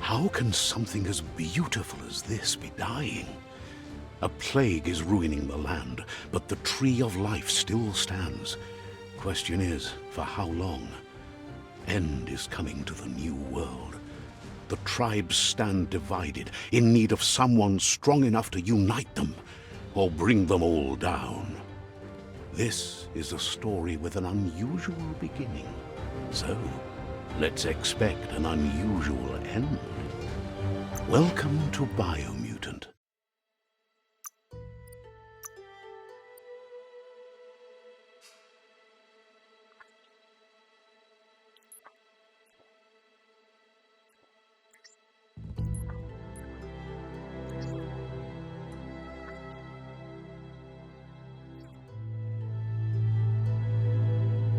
How can something as beautiful as this be dying? A plague is ruining the land, but the tree of life still stands. Question is, for how long? End is coming to the new world. The tribes stand divided, in need of someone strong enough to unite them, or bring them all down. This is a story with an unusual beginning. So, let's expect an unusual end. Welcome to Biomutant.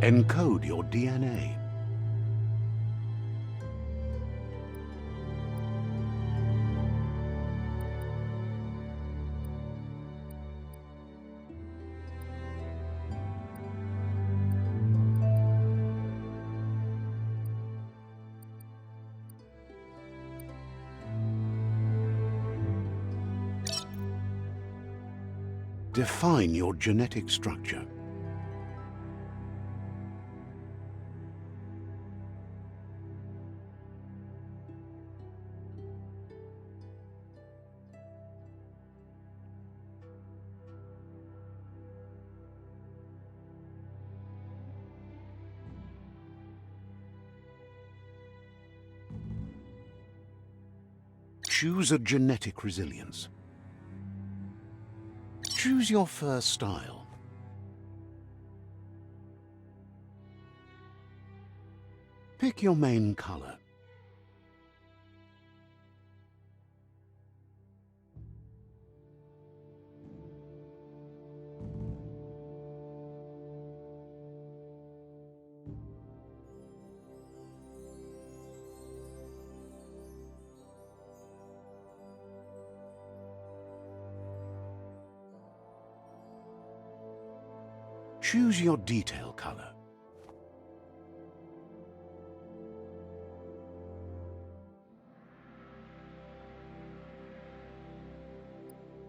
Encode your DNA. Define your genetic structure. Choose a genetic resilience. Choose your fur style. Pick your main color. Choose your detail color.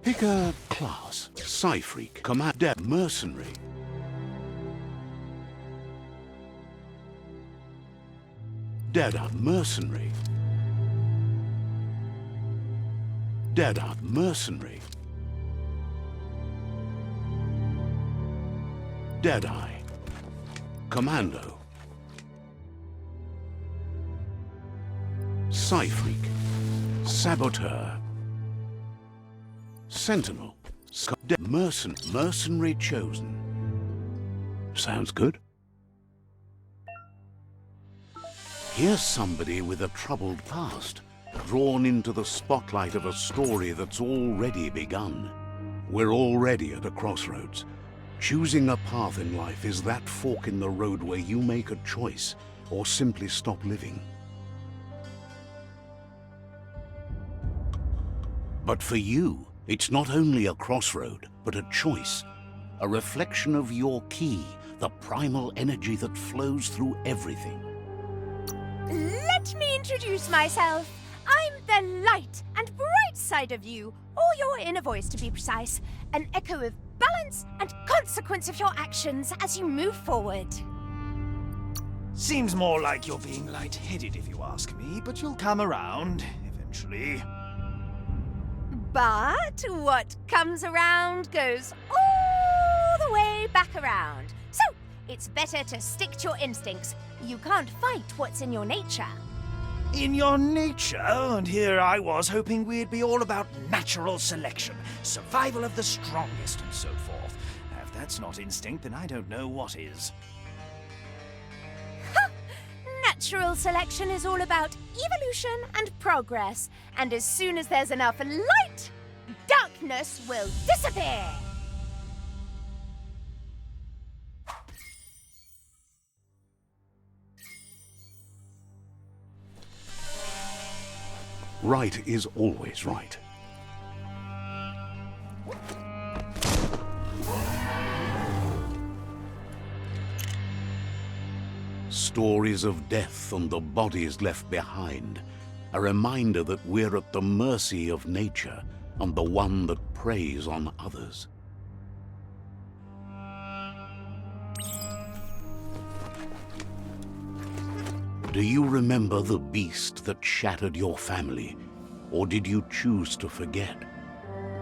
Pick a class. Psy-Freak, Commander, Mercenary. Deadeye, Mercenary. Deadeye, Mercenary. Deadeye, Commando, Psy-Freak, Saboteur, Sentinel, Mercenary Chosen. Sounds good. Here's somebody with a troubled past, drawn into the spotlight of a story that's already begun. We're already at a crossroads. Choosing a path in life is that fork in the road where you make a choice or simply stop living. But for you, it's not only a crossroad, but a choice. A reflection of your ki, the primal energy that flows through everything. Let me introduce myself. I'm the light and bright side of you, or your inner voice to be precise, an echo of balance and consequence of your actions as you move forward. Seems more like you're being light-headed if you ask me, but you'll come around eventually. But what comes around goes all the way back around. So, it's better to stick to your instincts. You can't fight what's in your nature. In your nature, and here I was hoping we'd be all about natural selection, survival of the strongest and so forth. If that's not instinct, then I don't know what is. Ha! Natural selection is all about evolution and progress, and as soon as there's enough light, darkness will disappear. Right is always right. Stories of death and the bodies left behind. a reminder that we're at the mercy of nature and the one that preys on others. Do you remember the beast that shattered your family, or did you choose to forget?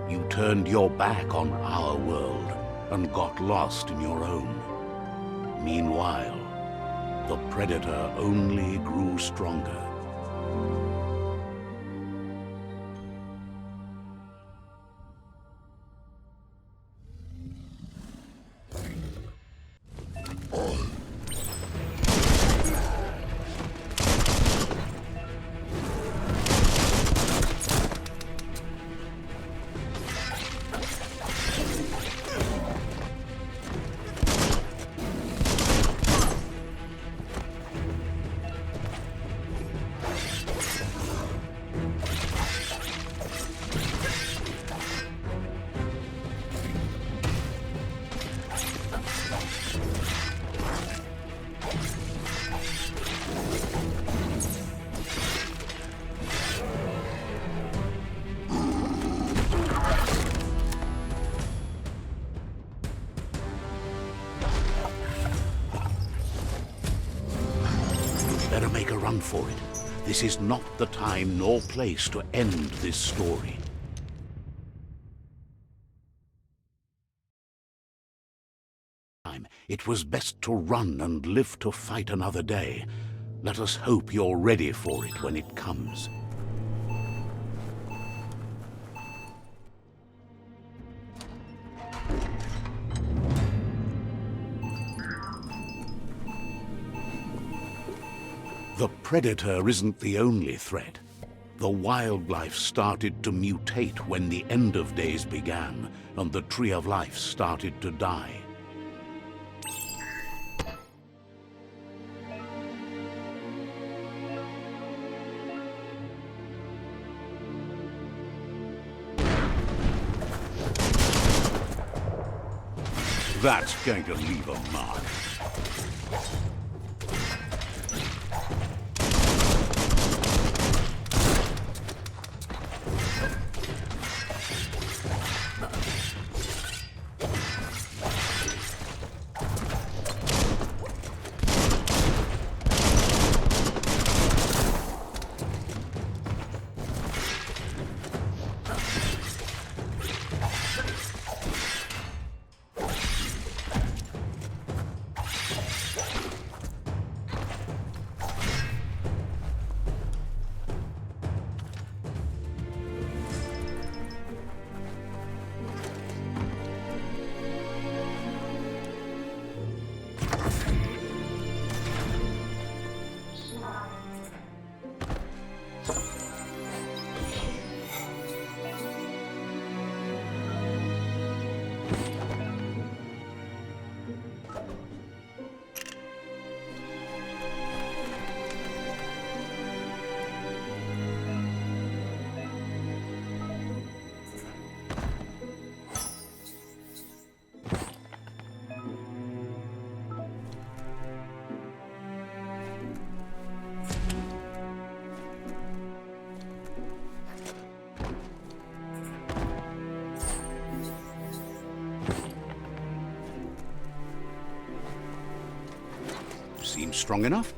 You turned your back on our world and got lost in your own. Meanwhile, the predator only grew stronger. Better make a run for it. This is not the time nor place to end this story. It was best to run and live to fight another day. Let us hope you're ready for it when it comes. The predator isn't the only threat. The wildlife started to mutate when the end of days began, and the Tree of Life started to die. That's going to leave a mark. Seems strong enough.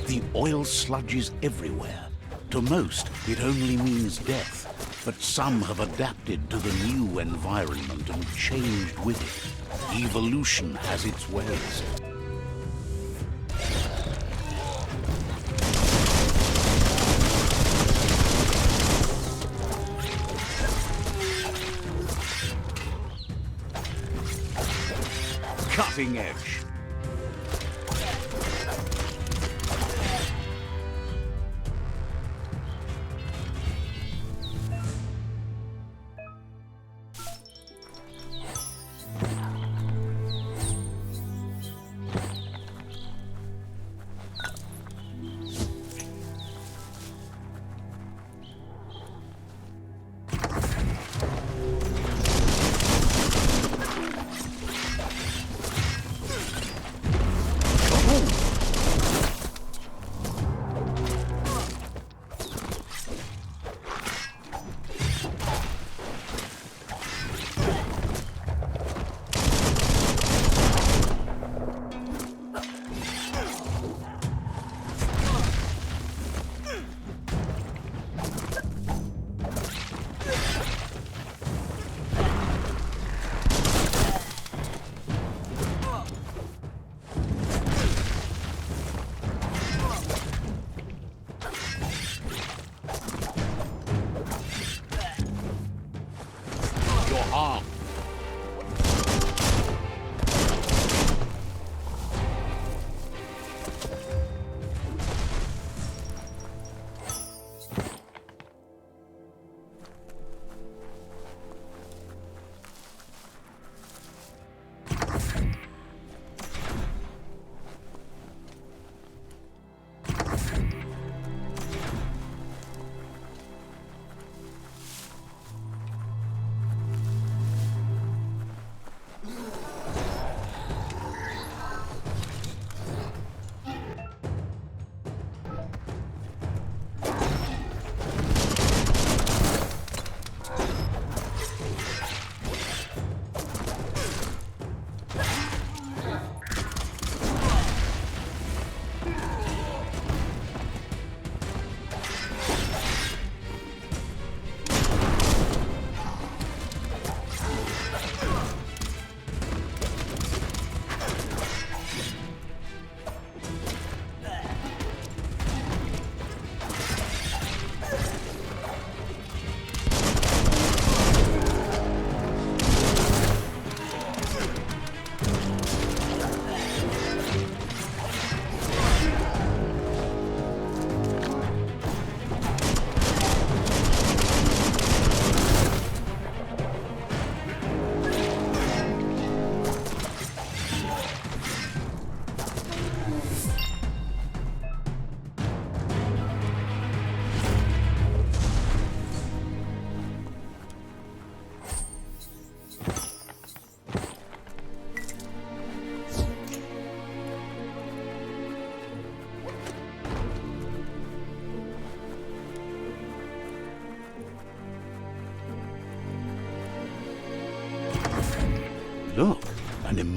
The oil sludge is everywhere. To most, it only means death, but some have adapted to the new environment and changed with it. Evolution has its ways. Cutting edge.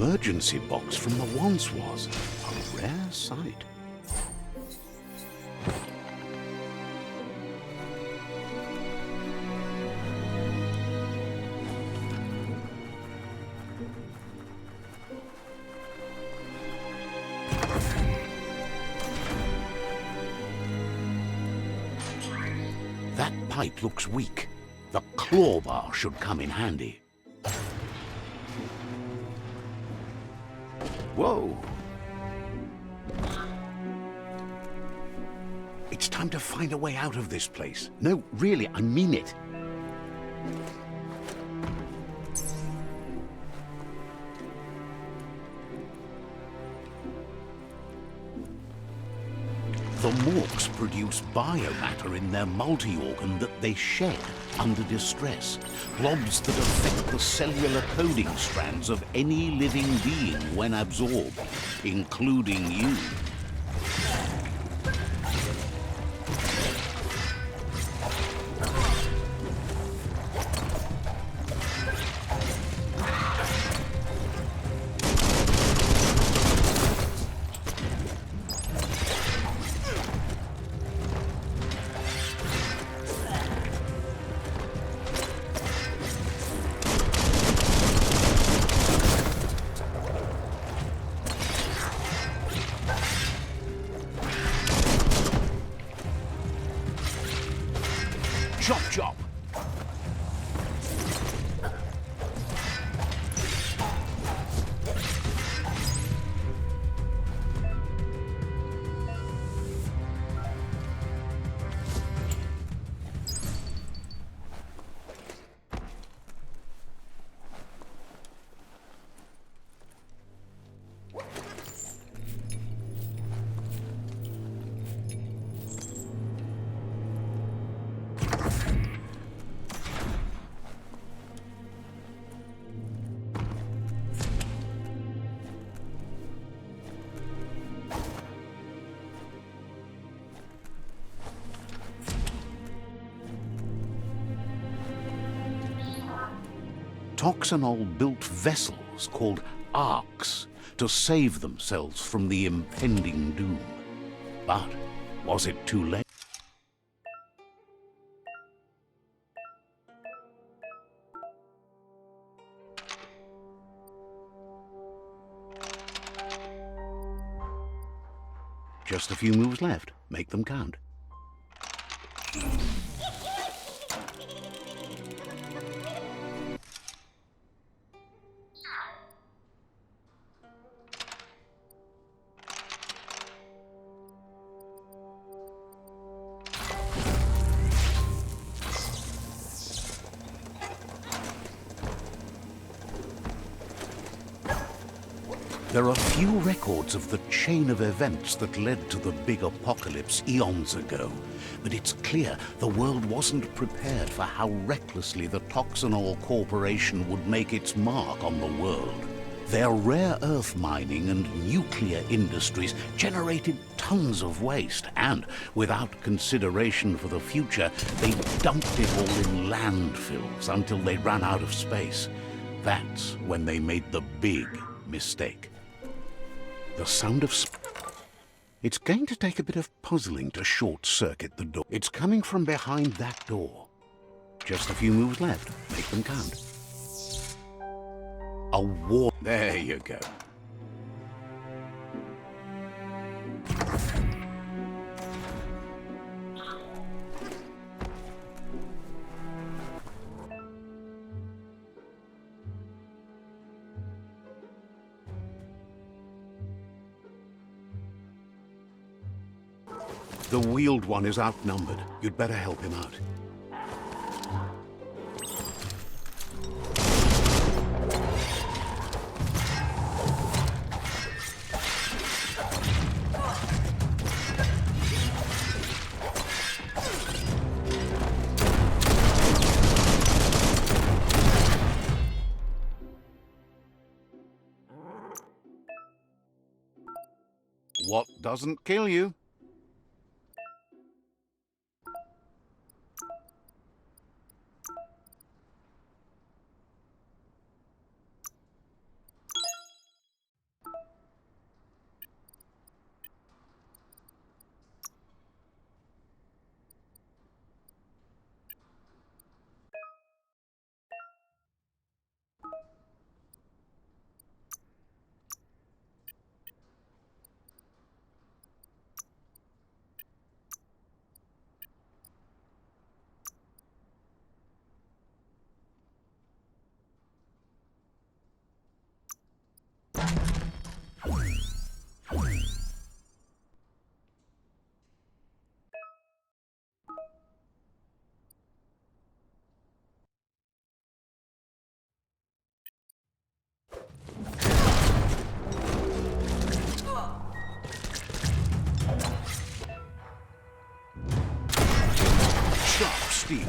emergency box from the once was. A rare sight. That pipe looks weak. The claw bar should come in handy. Whoa! It's time to find a way out of this place. No, really, I mean it. The Morks produce biomatter in their multi-organ that they shed under distress. Blobs that affect the cellular coding strands of any living being when absorbed, including you. Chop, chop! Toxanol built vessels called arks to save themselves from the impending doom. But was it too late? Just a few moves left. Make them count. There are few records of the chain of events that led to the big apocalypse eons ago, but it's clear the world wasn't prepared for how recklessly the Toxanol Corporation would make its mark on the world. Their rare earth mining and nuclear industries generated tons of waste, and without consideration for the future, they dumped it all in landfills until they ran out of space. That's when they made the big mistake. The sound of... It's going to take a bit of puzzling to short-circuit the door. It's coming from behind that door. Just a few moves left. Make them count. A war... There you go. The wheeled one is outnumbered. You'd better help him out. What doesn't kill you steel.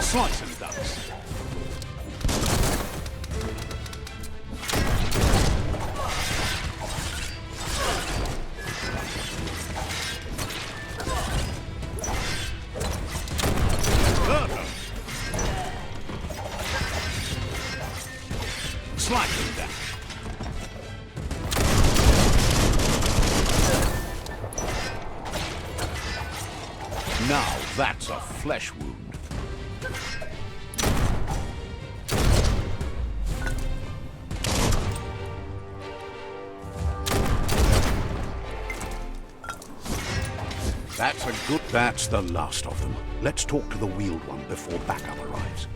Slice and dice. Slice and dash. Now that's a flesh wound. That's the last of them. Let's talk to the wheeled one before backup arrives.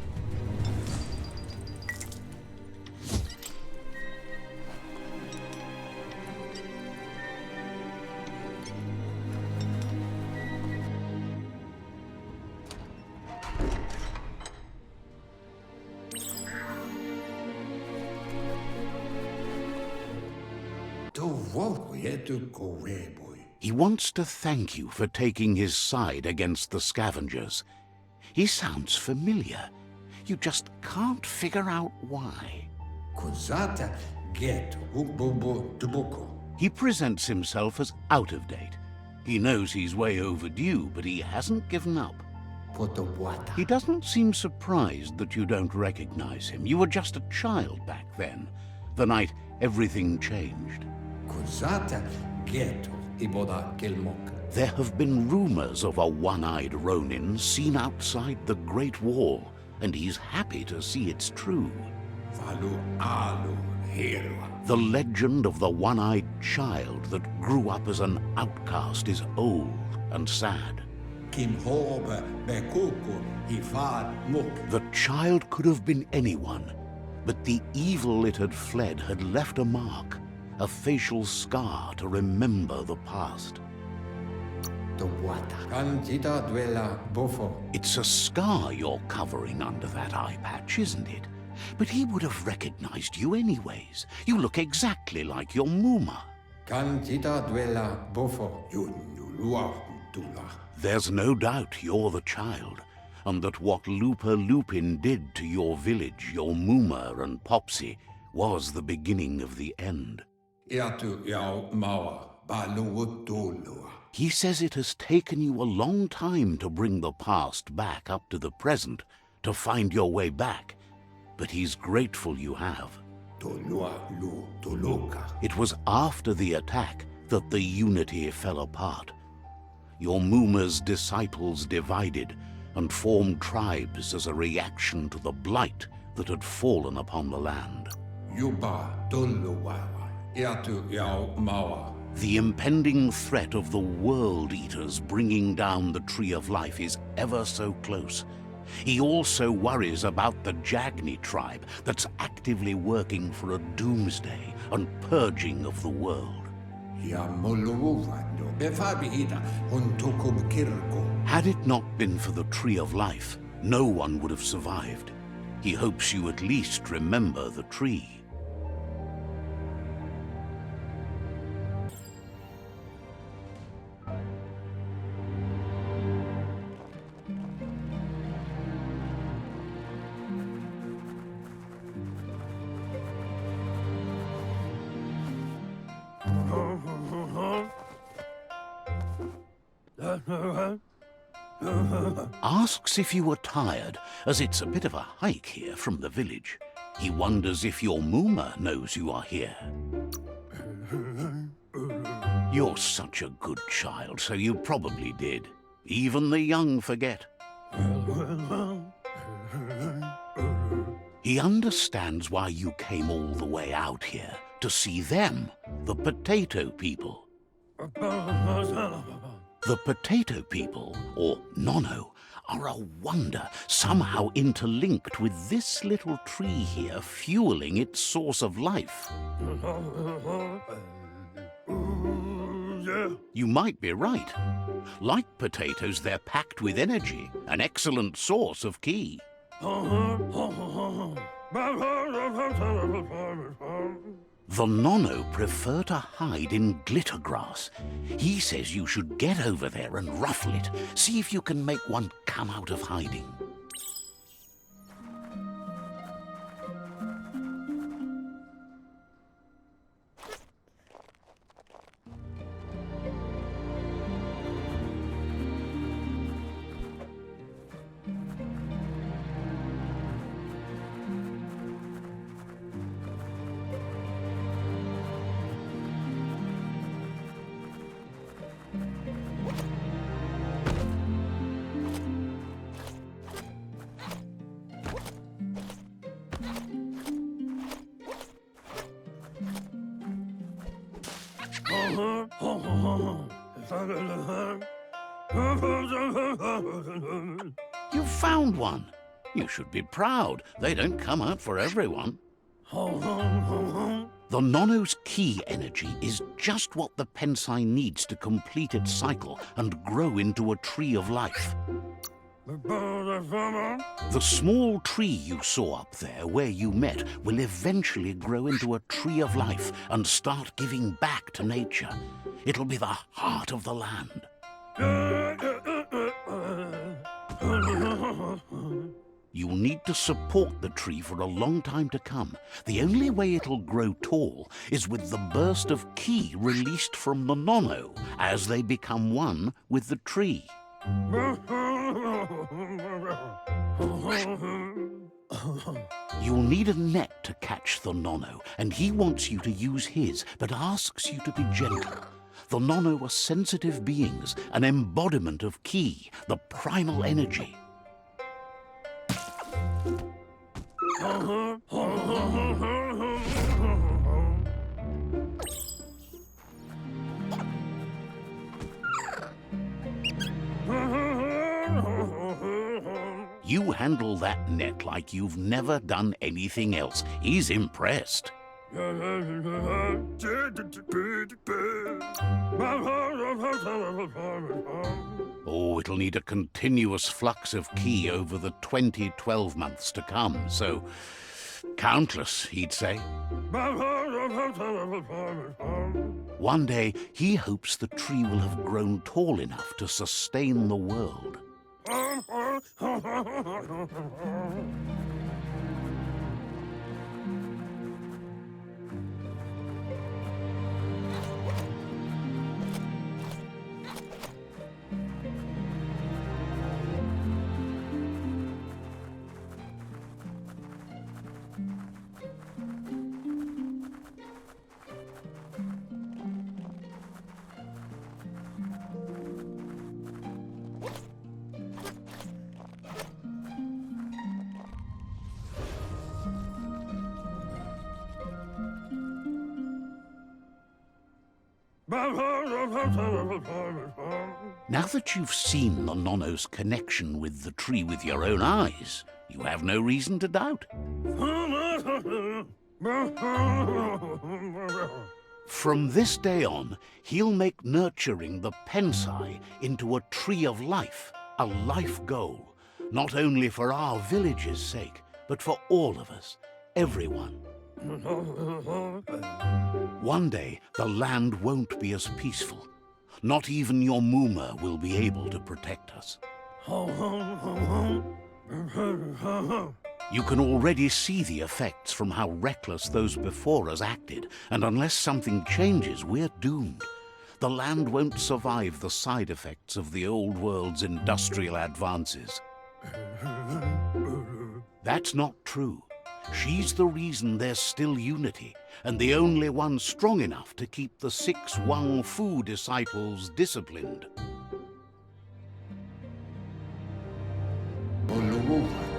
He wants to thank you for taking his side against the scavengers. He sounds familiar. You just can't figure out why. He presents himself as out of date. He knows he's way overdue, but he hasn't given up. He doesn't seem surprised that you don't recognize him. You were just a child back then, the night everything changed. There have been rumors of a one-eyed Ronin seen outside the Great Wall, and he's happy to see it's true. The legend of the one-eyed child that grew up as an outcast is old and sad. The child could have been anyone, but the evil it had fled had left a mark, a facial scar to remember the past. It's a scar you're covering under that eye patch, isn't it? But he would have recognized you anyways. You look exactly like your Muma. There's no doubt you're the child, and that what Lupa-Lupin did to your village, your Muma and Popsy, was the beginning of the end. He says it has taken you a long time to bring the past back up to the present, to find your way back, but he's grateful you have. It was after the attack that the unity fell apart. Your Muma's disciples divided and formed tribes as a reaction to the blight that had fallen upon the land. The impending threat of the World Eaters bringing down the Tree of Life is ever so close. He also worries about the Jagni Tribe that's actively working for a doomsday and purging of the world. Had it not been for the Tree of Life, no one would have survived. He hopes you at least remember the tree. Asks if you were tired, as it's a bit of a hike here from the village. He wonders if your Muma knows you are here. You're such a good child, so you probably did. Even the young forget. He understands why you came all the way out here, to see them, the potato people. The potato people, or Nono, are a wonder, somehow interlinked with this little tree here, fueling its source of life. You might be right. Like potatoes, they're packed with energy, an excellent source of ki. The Nono prefer to hide in glitter grass. He says you should get over there and ruffle it. See if you can make one come out of hiding. You found one. You should be proud. They don't come out for everyone. The Nono's ki energy is just what the Pensai needs to complete its cycle and grow into a tree of life. The small tree you saw up there where you met will eventually grow into a tree of life and start giving back to nature. It'll be the heart of the land. You'll need to support the tree for a long time to come. The only way it'll grow tall is with the burst of ki released from the Nono as they become one with the tree. You'll need a net to catch the Nono, and he wants you to use his, but asks you to be gentle. The Nono are sensitive beings, an embodiment of ki, the primal energy. You handle that net like you've never done anything else. He's impressed. Oh, it'll need a continuous flux of ki over the 12 months to come, so countless, he'd say. One day, he hopes the tree will have grown tall enough to sustain the world. Now that you've seen the Nono's connection with the tree with your own eyes, you have no reason to doubt. From this day on, he'll make nurturing the Pensai into a tree of life, a life goal, not only for our village's sake, but for all of us, everyone. One day, the land won't be as peaceful. Not even your Muma will be able to protect us. You can already see the effects from how reckless those before us acted, and unless something changes, we're doomed. The land won't survive the side effects of the old world's industrial advances. That's not true. She's the reason there's still unity, and the only one strong enough to keep the 6 Wang Fu disciples disciplined.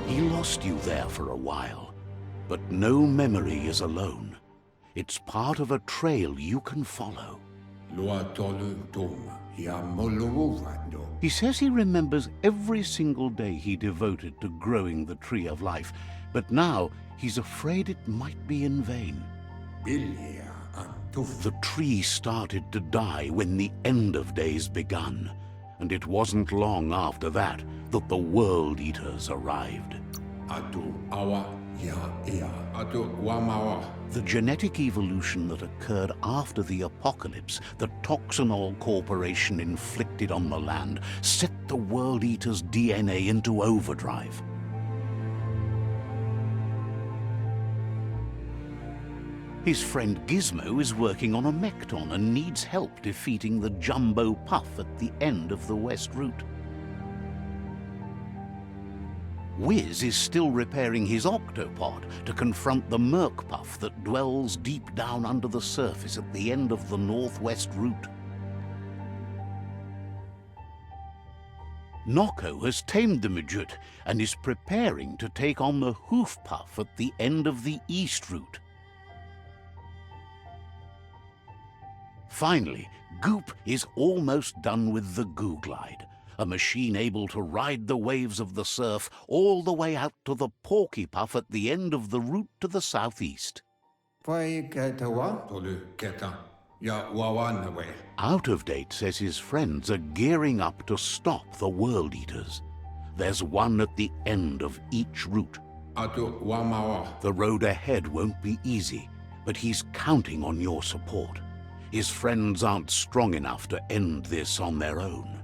He lost you there for a while, but no memory is alone. It's part of a trail you can follow. He says he remembers every single day he devoted to growing the Tree of Life, but now he's afraid it might be in vain. The tree started to die when the end of days begun, and it wasn't long after that that the World Eaters arrived. The genetic evolution that occurred after the apocalypse the Toxanol Corporation inflicted on the land set the World Eaters' DNA into overdrive. His friend Gizmo is working on a Mekton and needs help defeating the Jumbo Puff at the end of the West Route. Wiz is still repairing his octopod to confront the Murkpuff that dwells deep down under the surface at the end of the Northwest Route. Nocco has tamed the Midget and is preparing to take on the Hoof Puff at the end of the East Route. Finally, Goop is almost done with the Googlide, a machine able to ride the waves of the surf all the way out to the Porky Puff at the end of the route to the southeast. Out of Date says his friends are gearing up to stop the World Eaters. There's one at the end of each route. The road ahead won't be easy, but he's counting on your support. His friends aren't strong enough to end this on their own.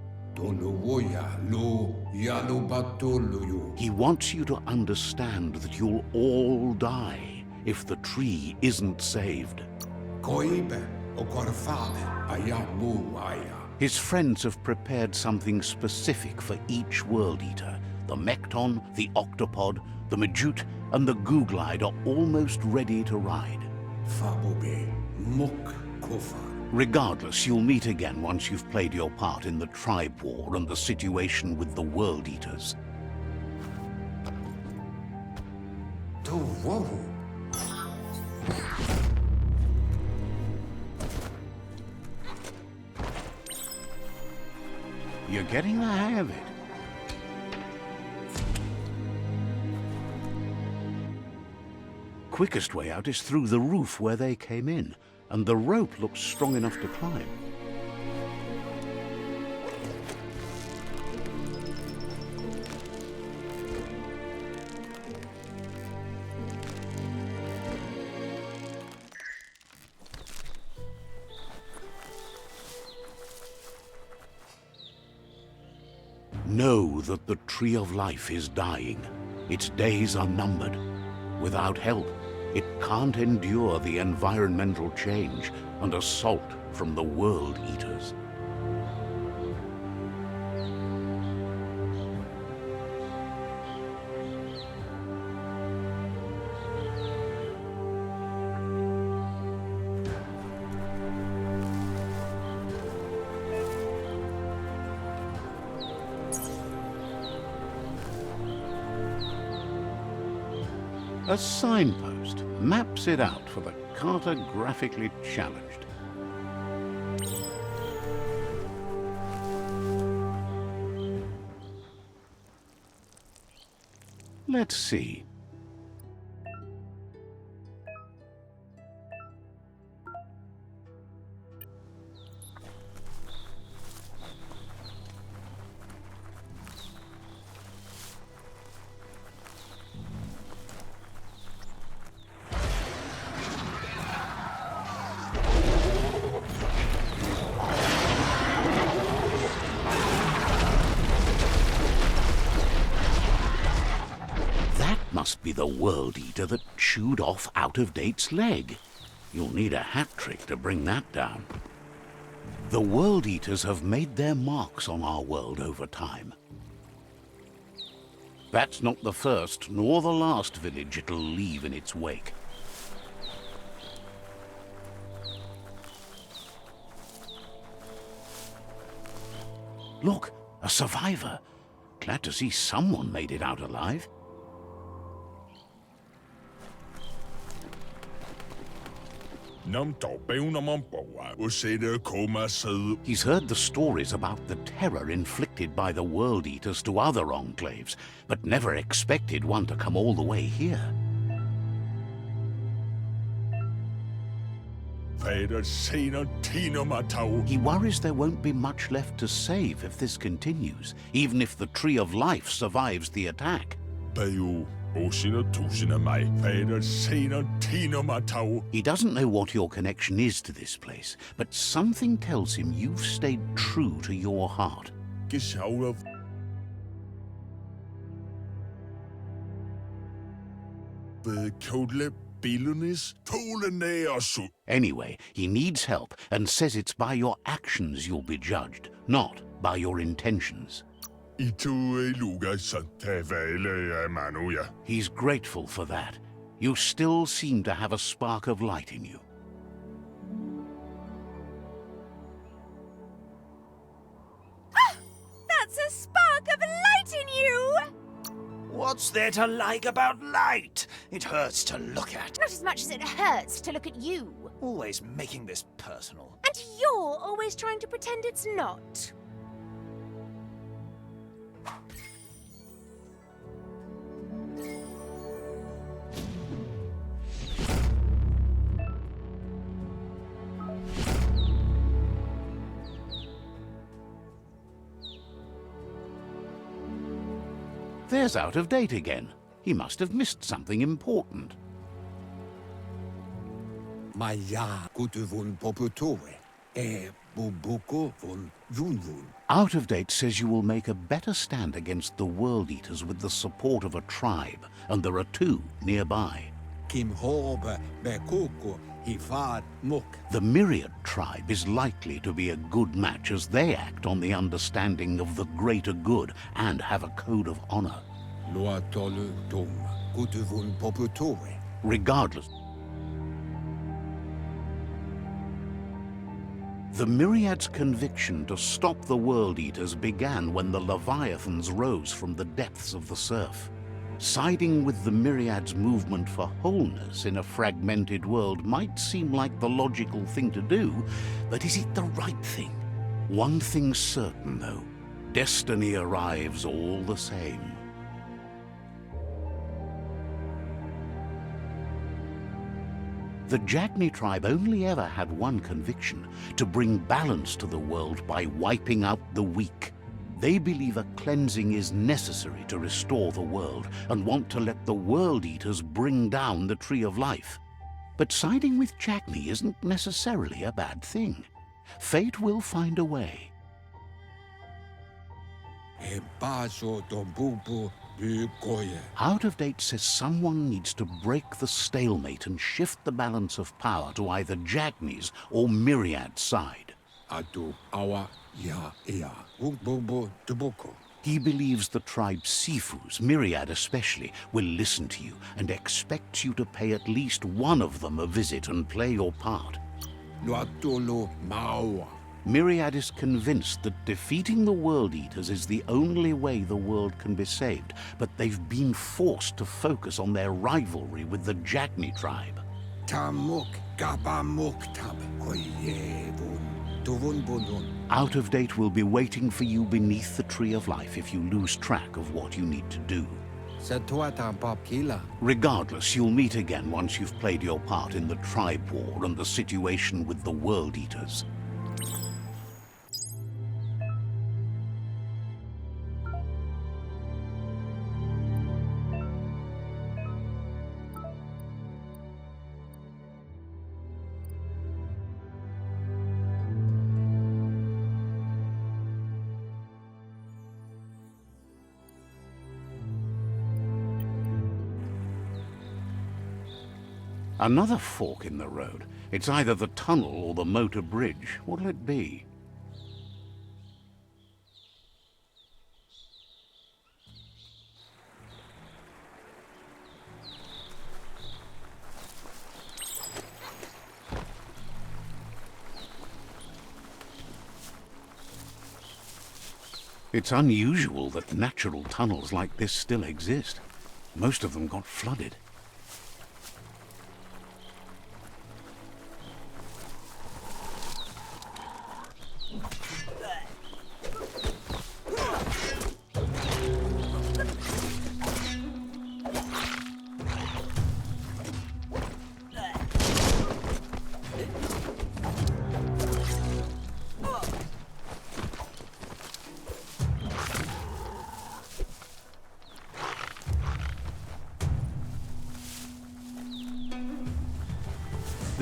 He wants you to understand that you'll all die if the tree isn't saved. His friends have prepared something specific for each World Eater. The Mekton, the Octopod, the Majute, and the Googlide are almost ready to ride. Regardless, you'll meet again once you've played your part in the tribe war and the situation with the World Eaters. You're getting the hang of it. Quickest way out is through the roof where they came in, and the rope looks strong enough to climb. Know that the Tree of Life is dying. Its days are numbered. Without help, it can't endure the environmental change and assault from the World Eaters. A signpost maps it out for the cartographically challenged. Let's see. Must be the World Eater that chewed off Out of Date's leg. You'll need a hat trick to bring that down. The World Eaters have made their marks on our world over time. That's not the first nor the last village it'll leave in its wake. Look, a survivor. Glad to see someone made it out alive. He's heard the stories about the terror inflicted by the World Eaters to other enclaves, but never expected one to come all the way here. He worries there won't be much left to save if this continues, even if the Tree of Life survives the attack. He doesn't know what your connection is to this place, but something tells him you've stayed true to your heart. Anyway, he needs help and says it's by your actions you'll be judged, not by your intentions. He's grateful for that. You still seem to have a spark of light in you. Ah! That's a spark of light in you! What's there to like about light? It hurts to look at. Not as much as it hurts to look at you. Always making this personal. And you're always trying to pretend it's not. There's Out of Date again. He must have missed something important. Out of Date says you will make a better stand against the World Eaters with the support of a tribe, and there are two nearby. The Myriad Tribe is likely to be a good match as they act on the understanding of the greater good and have a code of honor. Regardless, the Myriad's conviction to stop the World Eaters began when the Leviathans rose from the depths of the surf. Siding with the Myriad's movement for wholeness in a fragmented world might seem like the logical thing to do, but is it the right thing? One thing's certain, though. Destiny arrives all the same. The Jagni Tribe only ever had one conviction: to bring balance to the world by wiping out the weak. They believe a cleansing is necessary to restore the world and want to let the World Eaters bring down the Tree of Life. But siding with Jagni isn't necessarily a bad thing. Fate will find a way. Out of Date says someone needs to break the stalemate and shift the balance of power to either Jagni's or Myriad's side. He believes the tribe's Sifus, Myriad especially, will listen to you and expects you to pay at least one of them a visit and play your part. Myriad is convinced that defeating the World Eaters is the only way the world can be saved, but they've been forced to focus on their rivalry with the Jagni Tribe. Out of Date will be waiting for you beneath the Tree of Life if you lose track of what you need to do. Regardless, you'll meet again once you've played your part in the tribe war and the situation with the World Eaters. Another fork in the road. It's either the tunnel or the motor bridge. What'll it be? It's unusual that natural tunnels like this still exist. Most of them got flooded.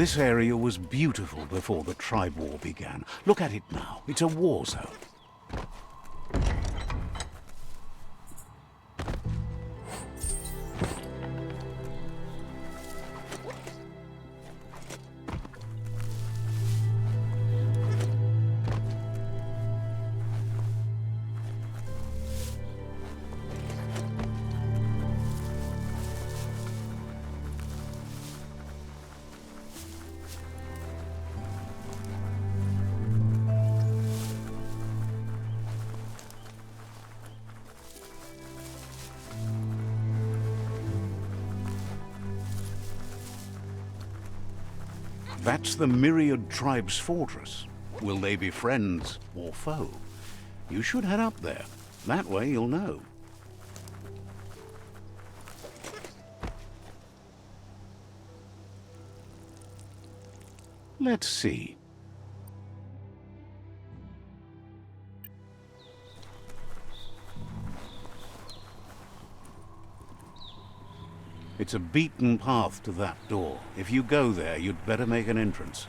This area was beautiful before the tribe war began. Look at it now. It's a war zone. That's the Myriad Tribe's fortress. Will they be friends or foe? You should head up there. That way you'll know. Let's see. It's a beaten path to that door. If you go there, you'd better make an entrance.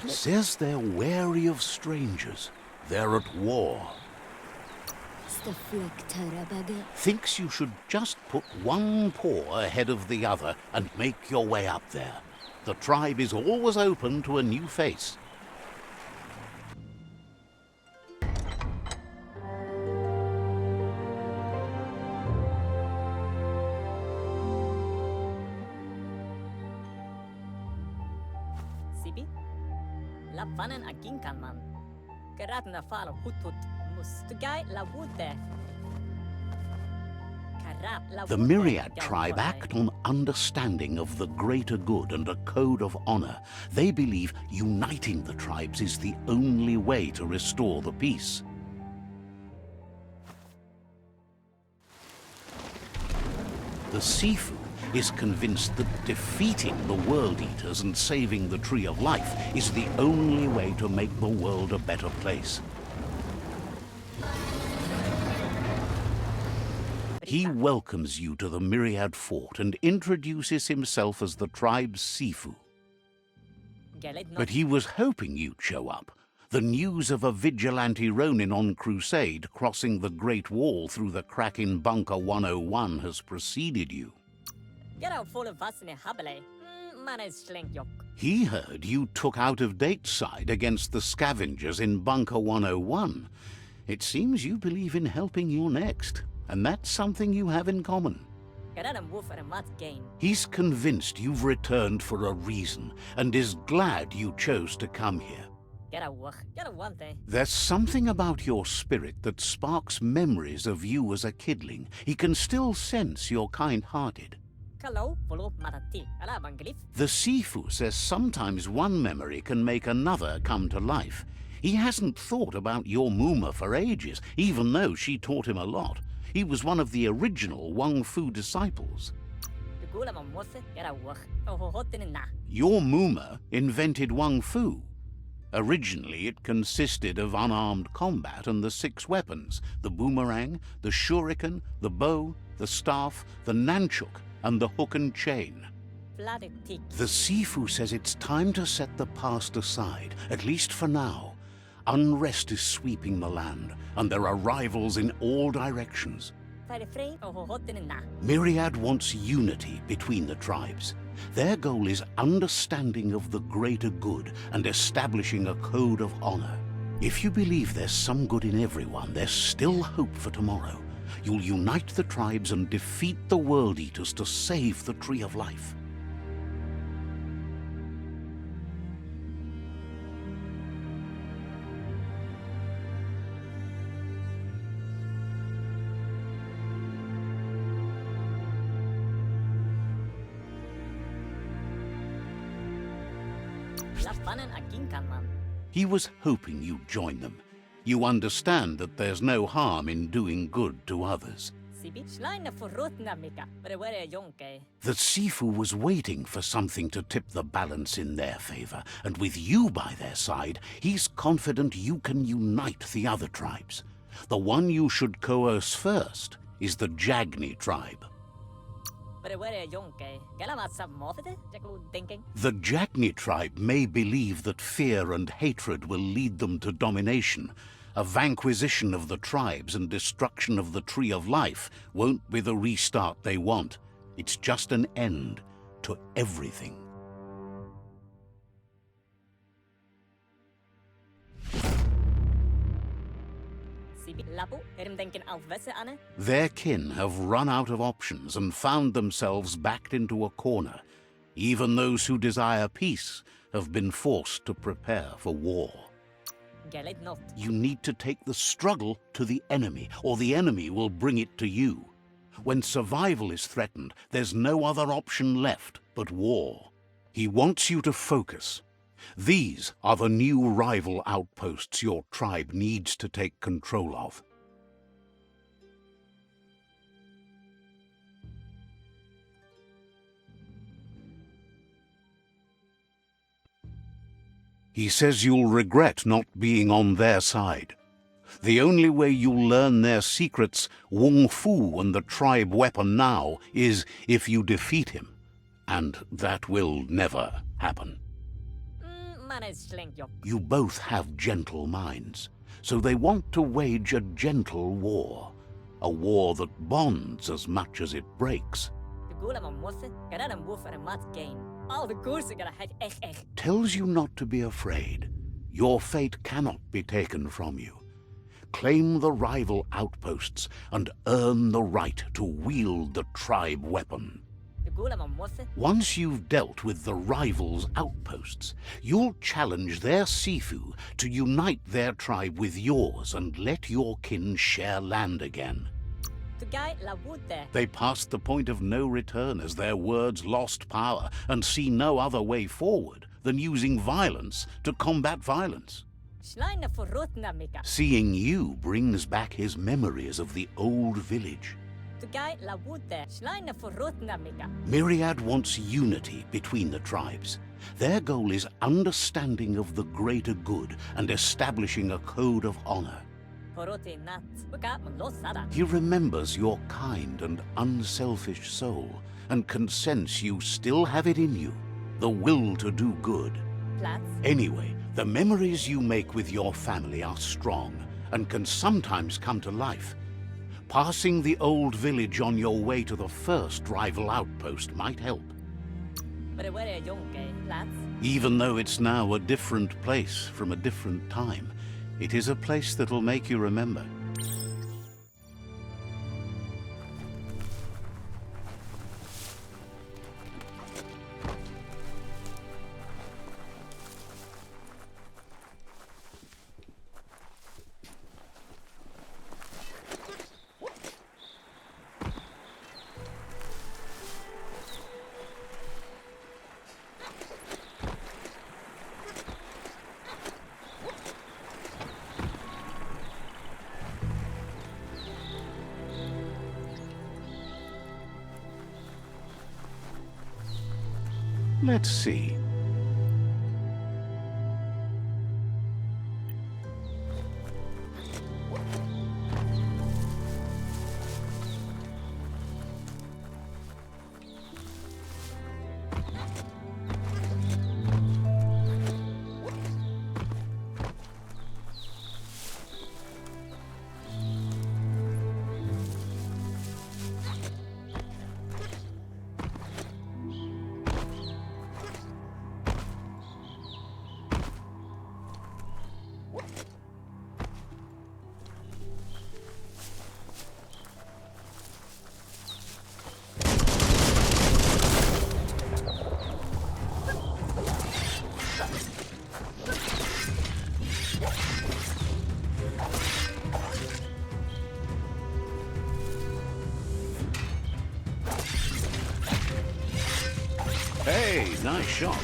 Says they're wary of strangers. They're at war. Thinks you should just put one paw ahead of the other and make your way up there. The tribe is always open to a new face. The Myriad Tribe act on understanding of the greater good and a code of honor. They believe uniting the tribes is the only way to restore the peace. The Sifu is convinced that defeating the World Eaters and saving the Tree of Life is the only way to make the world a better place. He welcomes you to the Myriad Fort and introduces himself as the tribe's Sifu. But he was hoping you'd show up. The news of a vigilante Ronin on crusade crossing the Great Wall through the crack in Bunker 101 has preceded you. He heard you took out-of-date side against the scavengers in Bunker 101. It seems you believe in helping your next, and that's something you have in common. He's convinced you've returned for a reason, and is glad you chose to come here. There's something about your spirit that sparks memories of you as a kidling. He can still sense you're kind-hearted. The Sifu says sometimes one memory can make another come to life. He hasn't thought about your Muma for ages, even though she taught him a lot. He was one of the original Wang Fu disciples. Your Muma invented Wang Fu. Originally, it consisted of unarmed combat and the 6 weapons: the boomerang, the shuriken, the bow, the staff, the nunchuk, and the hook and chain. The Sifu says it's time to set the past aside, at least for now. Unrest is sweeping the land, and there are rivals in all directions. Myriad wants unity between the tribes. Their goal is understanding of the greater good and establishing a code of honor. If you believe there's some good in everyone, there's still hope for tomorrow. You'll unite the tribes and defeat the World Eaters to save the Tree of Life. He was hoping you'd join them. You understand that there's no harm in doing good to others. The Sifu was waiting for something to tip the balance in their favor, and with you by their side, he's confident you can unite the other tribes. The one you should coerce first is the Jagni Tribe. The Jagni tribe may believe that fear and hatred will lead them to domination. A vanquisition of the tribes and destruction of the Tree of Life won't be the restart they want. It's just an end to everything. Their kin have run out of options and found themselves backed into a corner. Even those who desire peace have been forced to prepare for war. You need to take the struggle to the enemy, or the enemy will bring it to you. When survival is threatened, there's no other option left but war. He wants you to focus. These are the new rival outposts your tribe needs to take control of. He says you'll regret not being on their side. The only way you'll learn their secrets, Wung Fu and the tribe weapon now, is if you defeat him. And that will never happen. You both have gentle minds, so they want to wage a gentle war. A war that bonds as much as it breaks. Tells you not to be afraid. Your fate cannot be taken from you. Claim the rival outposts and earn the right to wield the tribe weapon. Once you've dealt with the rivals' outposts, you'll challenge their Sifu to unite their tribe with yours and let your kin share land again. They passed the point of no return as their words lost power and see no other way forward than using violence to combat violence. Seeing you brings back his memories of the old village. Myriad wants unity between the tribes. Their goal is understanding of the greater good and establishing a code of honor. He remembers your kind and unselfish soul and can sense you still have it in you, the will to do good. Anyway, the memories you make with your family are strong and can sometimes come to life. Passing the old village on your way to the first rival outpost might help. Even though it's now a different place from a different time, it is a place that'll make you remember. Let's see. Hey, nice shot.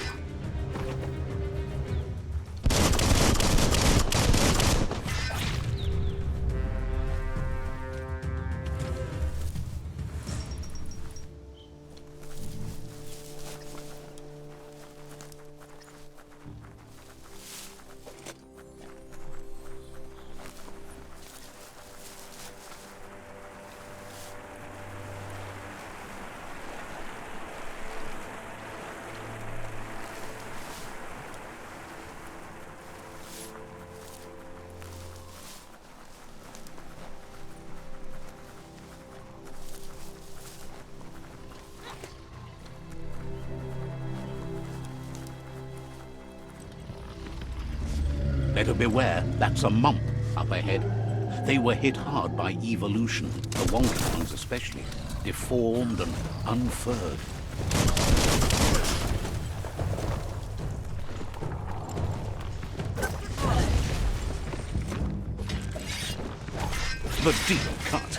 Better beware, that's a mump up ahead. They were hit hard by evolution, the wonky ones especially, deformed and unfurred. The deep cut.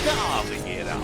Carving it up.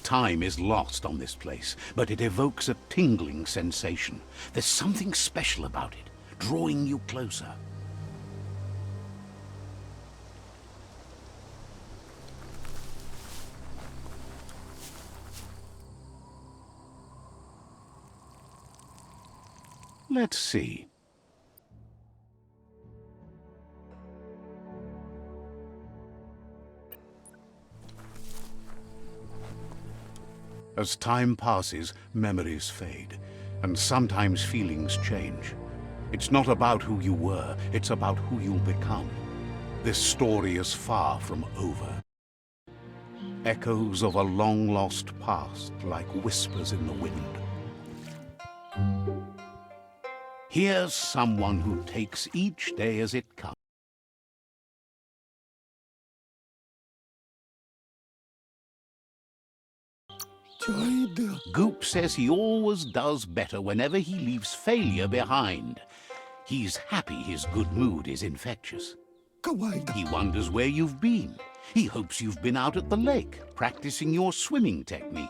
Time is lost on this place, but it evokes a tingling sensation. There's something special about it, drawing you closer. Let's see. As time passes, memories fade, and sometimes feelings change. It's not about who you were, it's about who you'll become. This story is far from over. Echoes of a long-lost past, like whispers in the wind. Here's someone who takes each day as it comes. Goop says he always does better whenever he leaves failure behind. He's happy his good mood is infectious. He wonders where you've been. He hopes you've been out at the lake, practicing your swimming technique.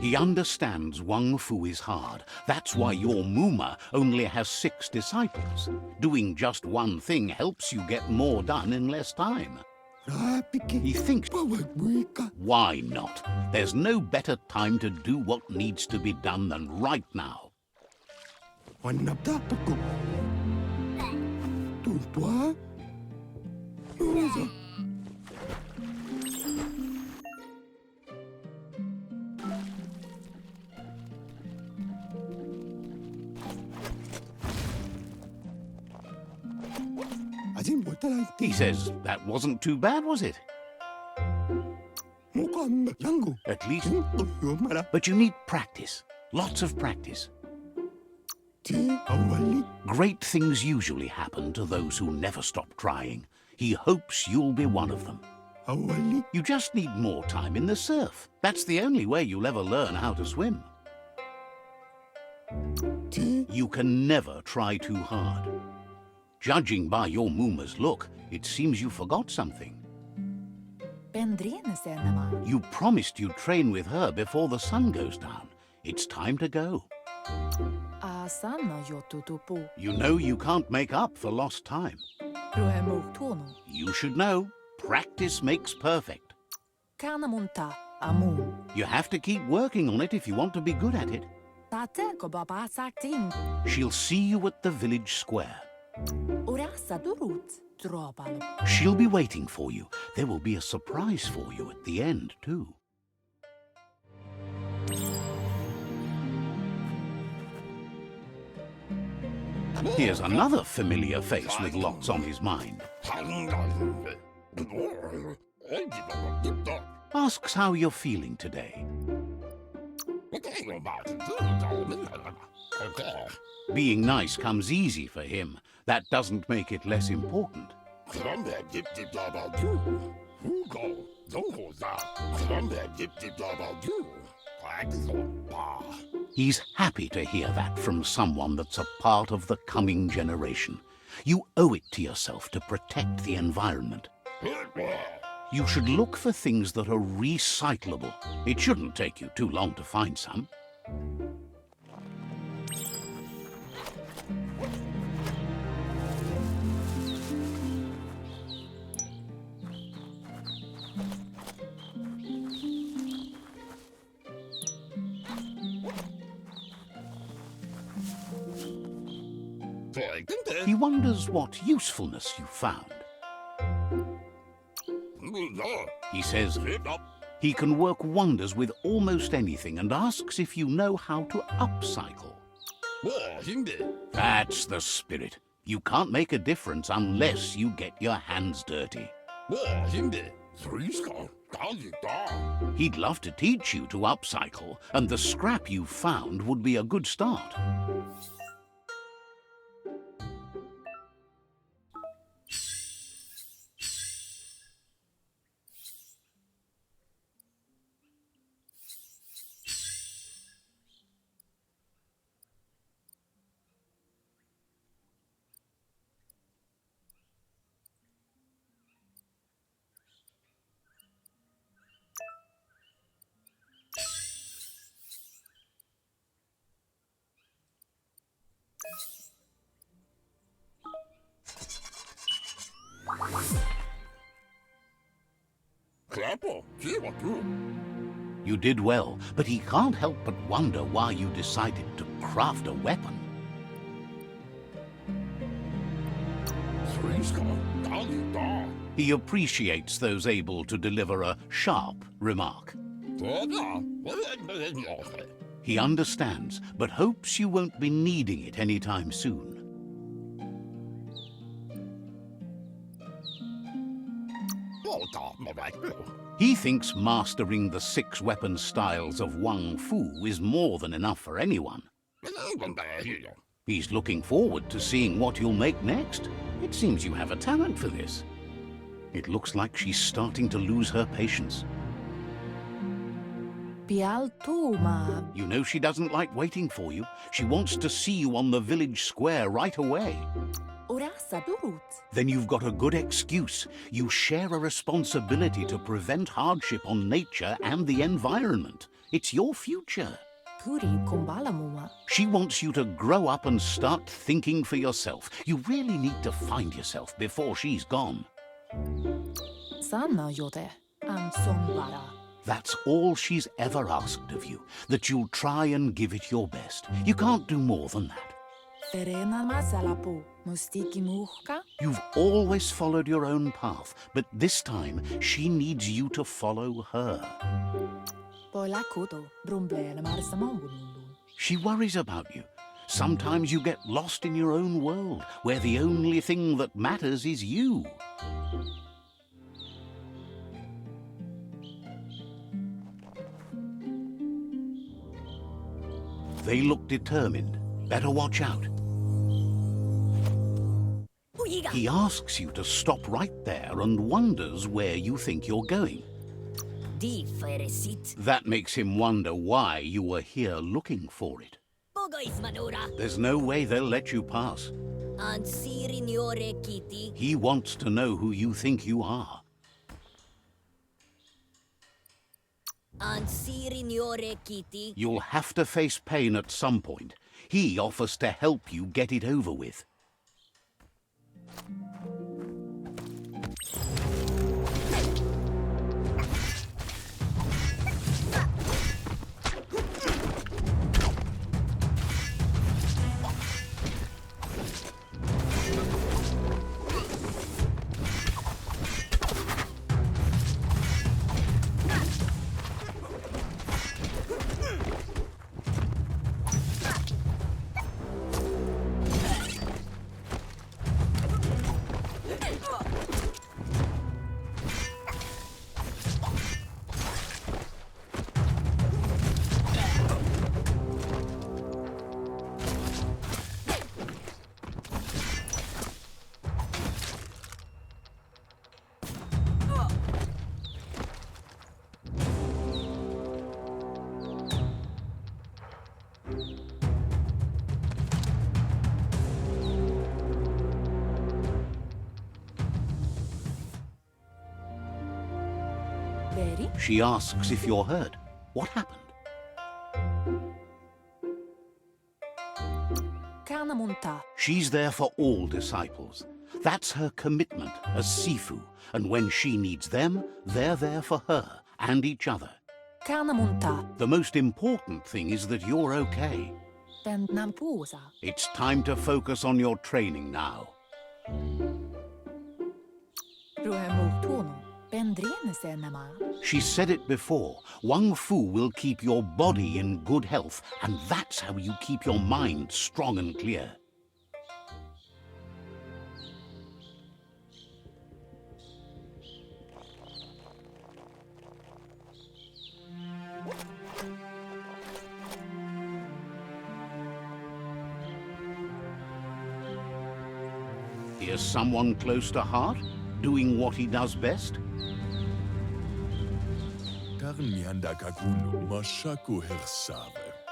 He understands Wang Fu is hard. That's why your Muma only has 6 disciples. Doing just one thing helps you get more done in less time. He thinks, why not? There's no better time to do what needs to be done than right now. He says, that wasn't too bad, was it? At least. But you need practice. Lots of practice. Great things usually happen to those who never stop trying. He hopes you'll be one of them. You just need more time in the surf. That's the only way you'll ever learn how to swim. You can never try too hard. Judging by your Muma's look, it seems you forgot something. You promised you'd train with her before the sun goes down. It's time to go. You know you can't make up for lost time. You should know, practice makes perfect. You have to keep working on it if you want to be good at it. She'll see you at the village square. She'll be waiting for you. There will be a surprise for you at the end, too. Here's another familiar face with lots on his mind. Asks how you're feeling today. Being nice comes easy for him. That doesn't make it less important. He's happy to hear that from someone that's a part of the coming generation. You owe it to yourself to protect the environment. You should look for things that are recyclable. It shouldn't take you too long to find some. He wonders what usefulness you found. He says he can work wonders with almost anything and asks if you know how to upcycle. That's the spirit. You can't make a difference unless you get your hands dirty. He'd love to teach you to upcycle, and the scrap you found would be a good start. You did well, but he can't help but wonder why you decided to craft a weapon. He appreciates those able to deliver a sharp remark. He understands, but hopes you won't be needing it anytime soon. He thinks mastering the 6 weapon styles of Wang Fu is more than enough for anyone. He's looking forward to seeing what you'll make next. It seems you have a talent for this. It looks like she's starting to lose her patience. You know she doesn't like waiting for you. She wants to see you on the village square right away. Then you've got a good excuse. You share a responsibility to prevent hardship on nature and the environment. It's your future. She wants you to grow up and start thinking for yourself. You really need to find yourself before she's gone. That's all she's ever asked of you, that you'll try and give it your best. You can't do more than that. You've always followed your own path, but this time she needs you to follow her. She worries about you. Sometimes you get lost in your own world, where the only thing that matters is you. They look determined. Better watch out. He asks you to stop right there and wonders where you think you're going. That makes him wonder why you were here looking for it. There's no way they'll let you pass. He wants to know who you think you are. You'll have to face pain at some point. He offers to help you get it over with. She asks if you're hurt. What happened? She's there for all disciples. That's her commitment as Sifu, and when she needs them, they're there for her and each other. The most important thing is that you're okay. It's time to focus on your training now. She said it before, Wang Fu will keep your body in good health, and that's how you keep your mind strong and clear. Here's someone close to heart, doing what he does best.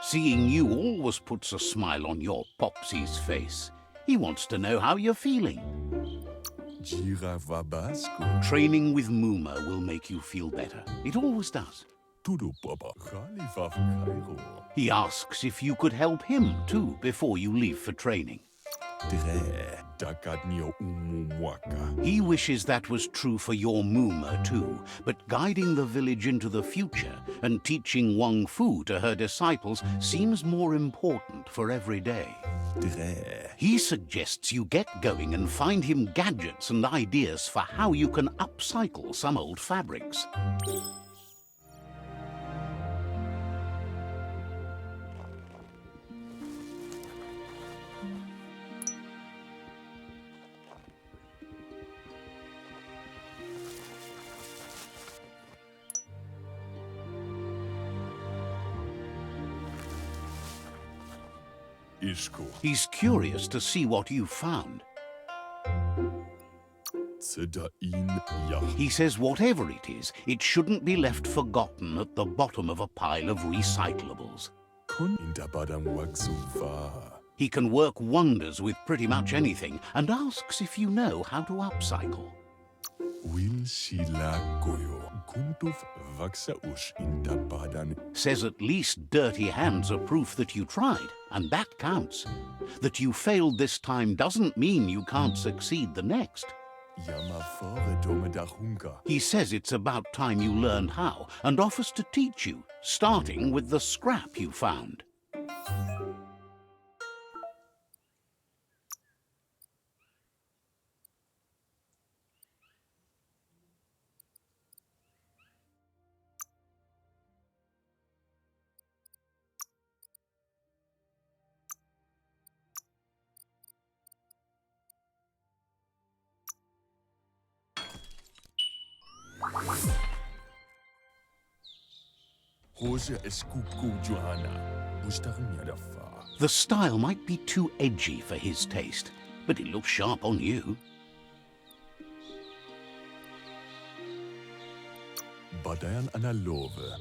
Seeing you always puts a smile on your Popsy's face. He wants to know how you're feeling. Training with Muma will make you feel better. It always does. He asks if you could help him too before you leave for training. He wishes that was true for your Muma too, but guiding the village into the future and teaching Wang Fu to her disciples seems more important for every day. He suggests you get going and find him gadgets and ideas for how you can upcycle some old fabrics. He's curious to see what you found. He says whatever it is, it shouldn't be left forgotten at the bottom of a pile of recyclables. He can work wonders with pretty much anything and asks if you know how to upcycle. Says at least dirty hands are proof that you tried, and that counts. That you failed this time doesn't mean you can't succeed the next. He says it's about time you learned how, and offers to teach you, starting with the scrap you found. The style might be too edgy for his taste, but it looks sharp on you.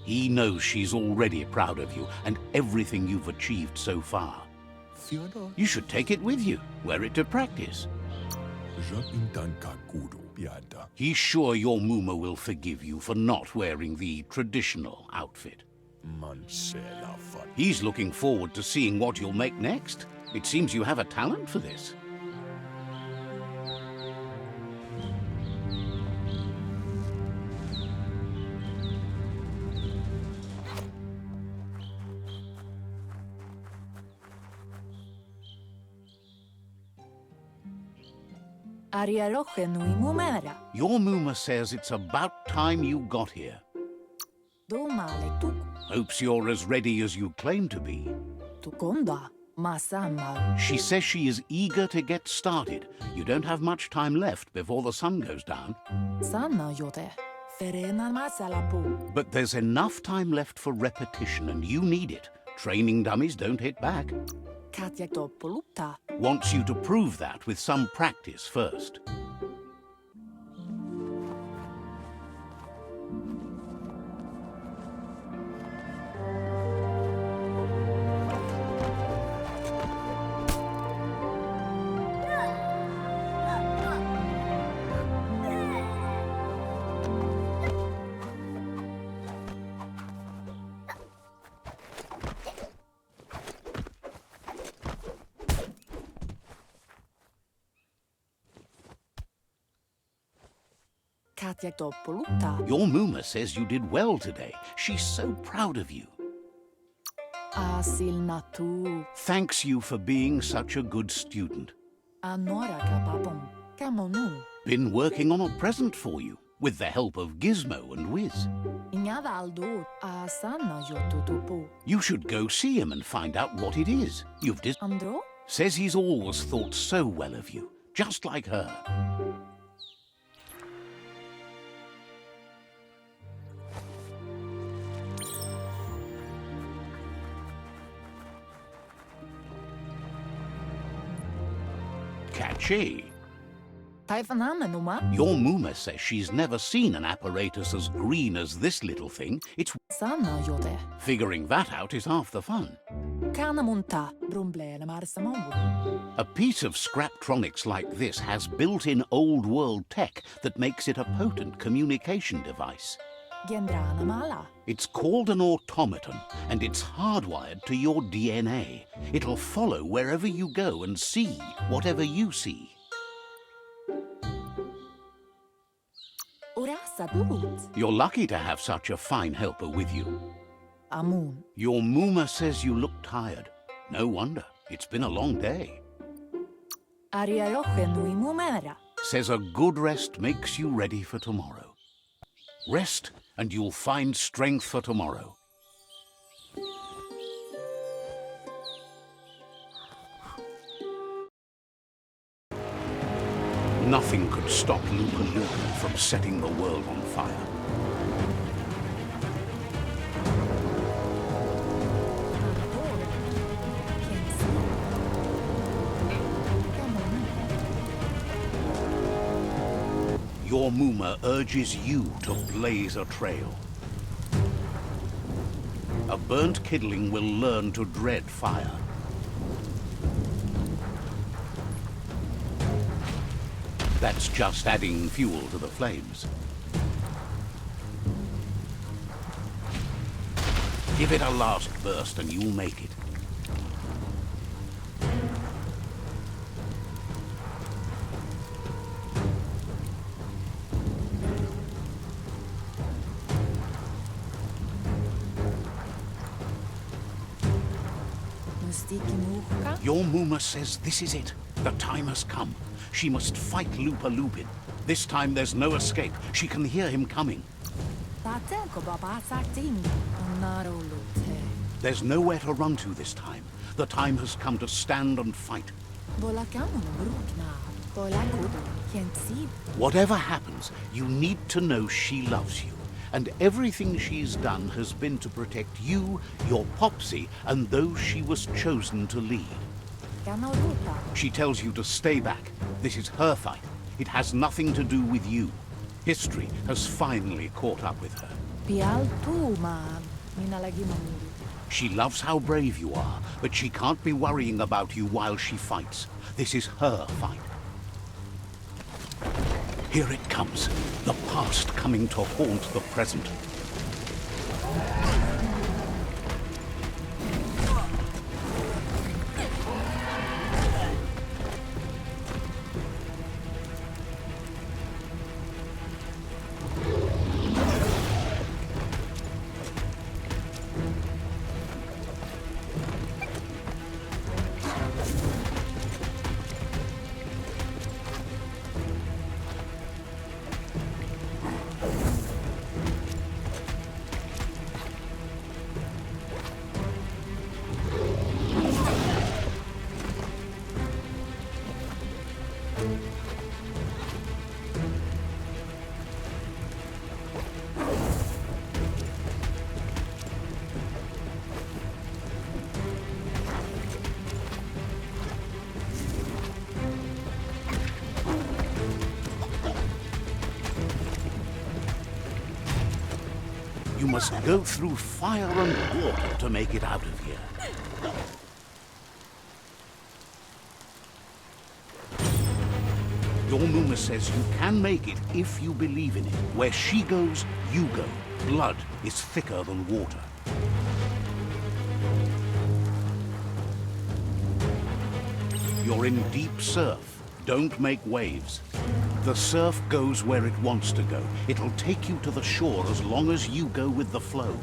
He knows she's already proud of you and everything you've achieved so far. You should take it with you, wear it to practice. He's sure your Muma will forgive you for not wearing the traditional outfit. He's looking forward to seeing what you'll make next. It seems you have a talent for this. Your Muma says it's about time you got here. Hopes you're as ready as you claim to be. She says she is eager to get started. You don't have much time left before the sun goes down. But there's enough time left for repetition, and you need it. Training dummies don't hit back. Wants you to prove that with some practice first. Your Muma says you did well today. She's so proud of you. Thanks you for being such a good student. Been working on a present for you, with the help of Gizmo and Wiz. You should go see him and find out what it is. Says he's always thought so well of you, just like her. Catchy. Your Muma says she's never seen an apparatus as green as this little thing. It's figuring that out is half the fun. A piece of Sknapptronics like this has built-in old world tech that makes it a potent communication device. It's called an automaton, and it's hardwired to your DNA. It'll follow wherever you go and see whatever you see. You're lucky to have such a fine helper with you. Your Muma says you look tired. No wonder. It's been a long day. Says a good rest makes you ready for tomorrow. Rest, and you'll find strength for tomorrow. Nothing could stop Lupa-Lupin from setting the world on fire. Your Muma urges you to blaze a trail. A burnt kidling will learn to dread fire. That's just adding fuel to the flames. Give it a last burst and you'll make it. Your Muma says this is it. The time has come. She must fight Lupa-Lupin. This time there's no escape. She can hear him coming. There's nowhere to run to this time. The time has come to stand and fight. Whatever happens, you need to know she loves you. And everything she's done has been to protect you, your Popsy, and those she was chosen to lead. She tells you to stay back. This is her fight. It has nothing to do with you. History has finally caught up with her. She loves how brave you are, but she can't be worrying about you while she fights. This is her fight. Here it comes, the past coming to haunt the present. You must go through fire and water to make it out of here. Your Muma says you can make it if you believe in it. Where she goes, you go. Blood is thicker than water. You're in deep surf. Don't make waves. The surf goes where it wants to go. It'll take you to the shore as long as you go with the flow.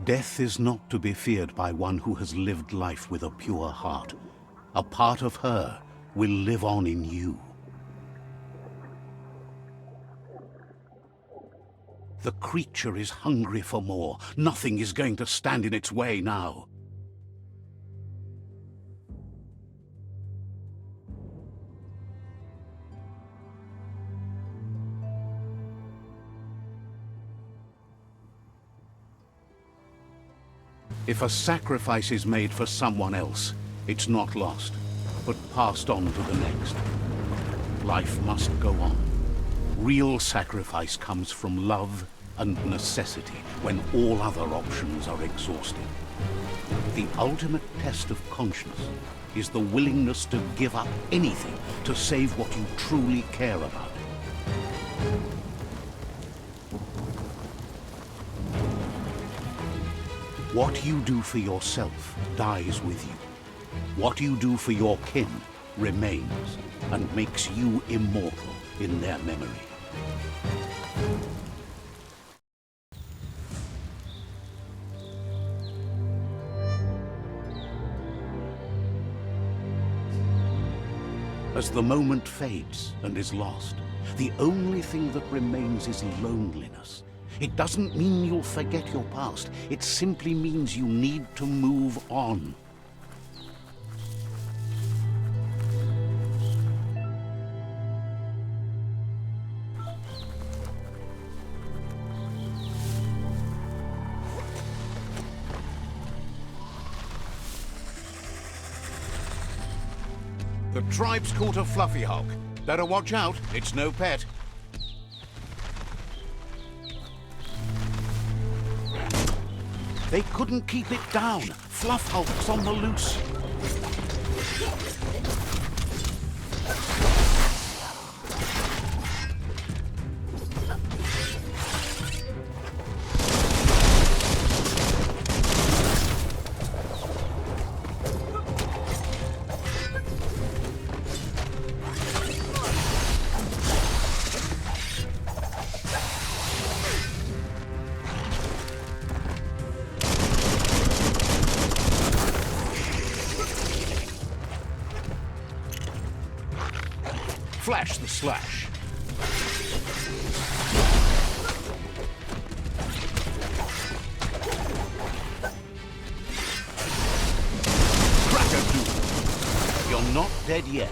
Death is not to be feared by one who has lived life with a pure heart. A part of her will live on in you. The creature is hungry for more. Nothing is going to stand in its way now. If a sacrifice is made for someone else, it's not lost, but passed on to the next. Life must go on. Real sacrifice comes from love and necessity, when all other options are exhausted. The ultimate test of conscience is the willingness to give up anything to save what you truly care about. What you do for yourself dies with you. What you do for your kin remains and makes you immortal in their memory. As the moment fades and is lost, the only thing that remains is loneliness. It doesn't mean you'll forget your past. It simply means you need to move on. The tribe's caught a fluffy hulk. Better watch out, it's no pet. They couldn't keep it down. Fluff hulk's on the loose. Flash the slash. Cracker-doo. You're not dead yet.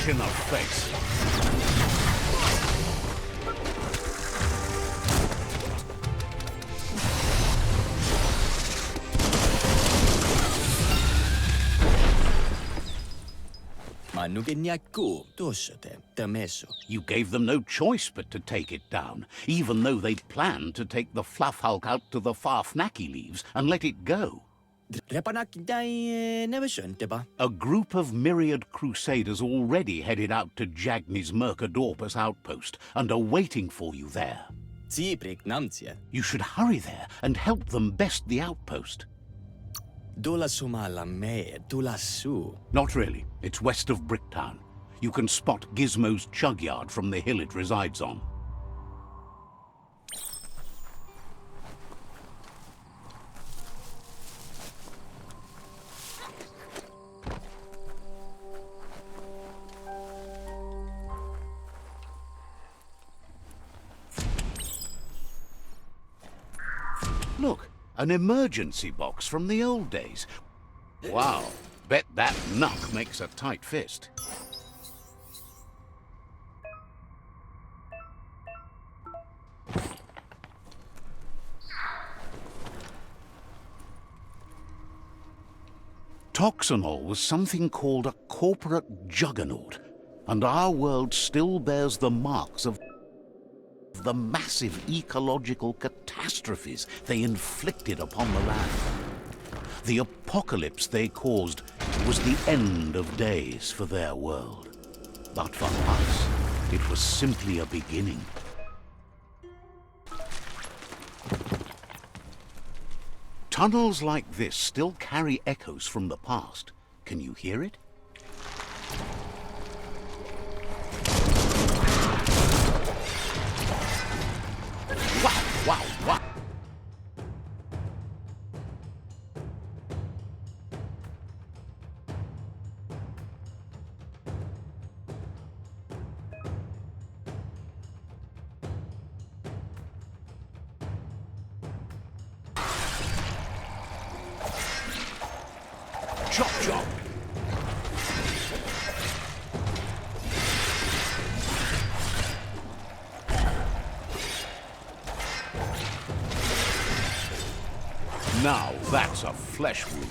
In the face. You gave them no choice but to take it down, even though they'd planned to take the Fluff Hulk out to the Farfnaki leaves and let it go. A group of Myriad Crusaders already headed out to Jagni's Murkadorpus outpost and are waiting for you there. You should hurry there and help them best the outpost. Dula sumala me, dula su. Not really. It's west of Bricktown. You can spot Gizmo's chug yard from the hill it resides on. Look, an emergency box from the old days. Wow, bet that knuck makes a tight fist. Toxanol was something called a corporate juggernaut, and our world still bears the marks of the massive ecological catastrophes they inflicted upon the land. The apocalypse they caused was the end of days for their world. But for us, it was simply a beginning. Tunnels like this still carry echoes from the past. Can you hear it? Wow, wow, wow! Chop, chop! Now that's a flesh wound.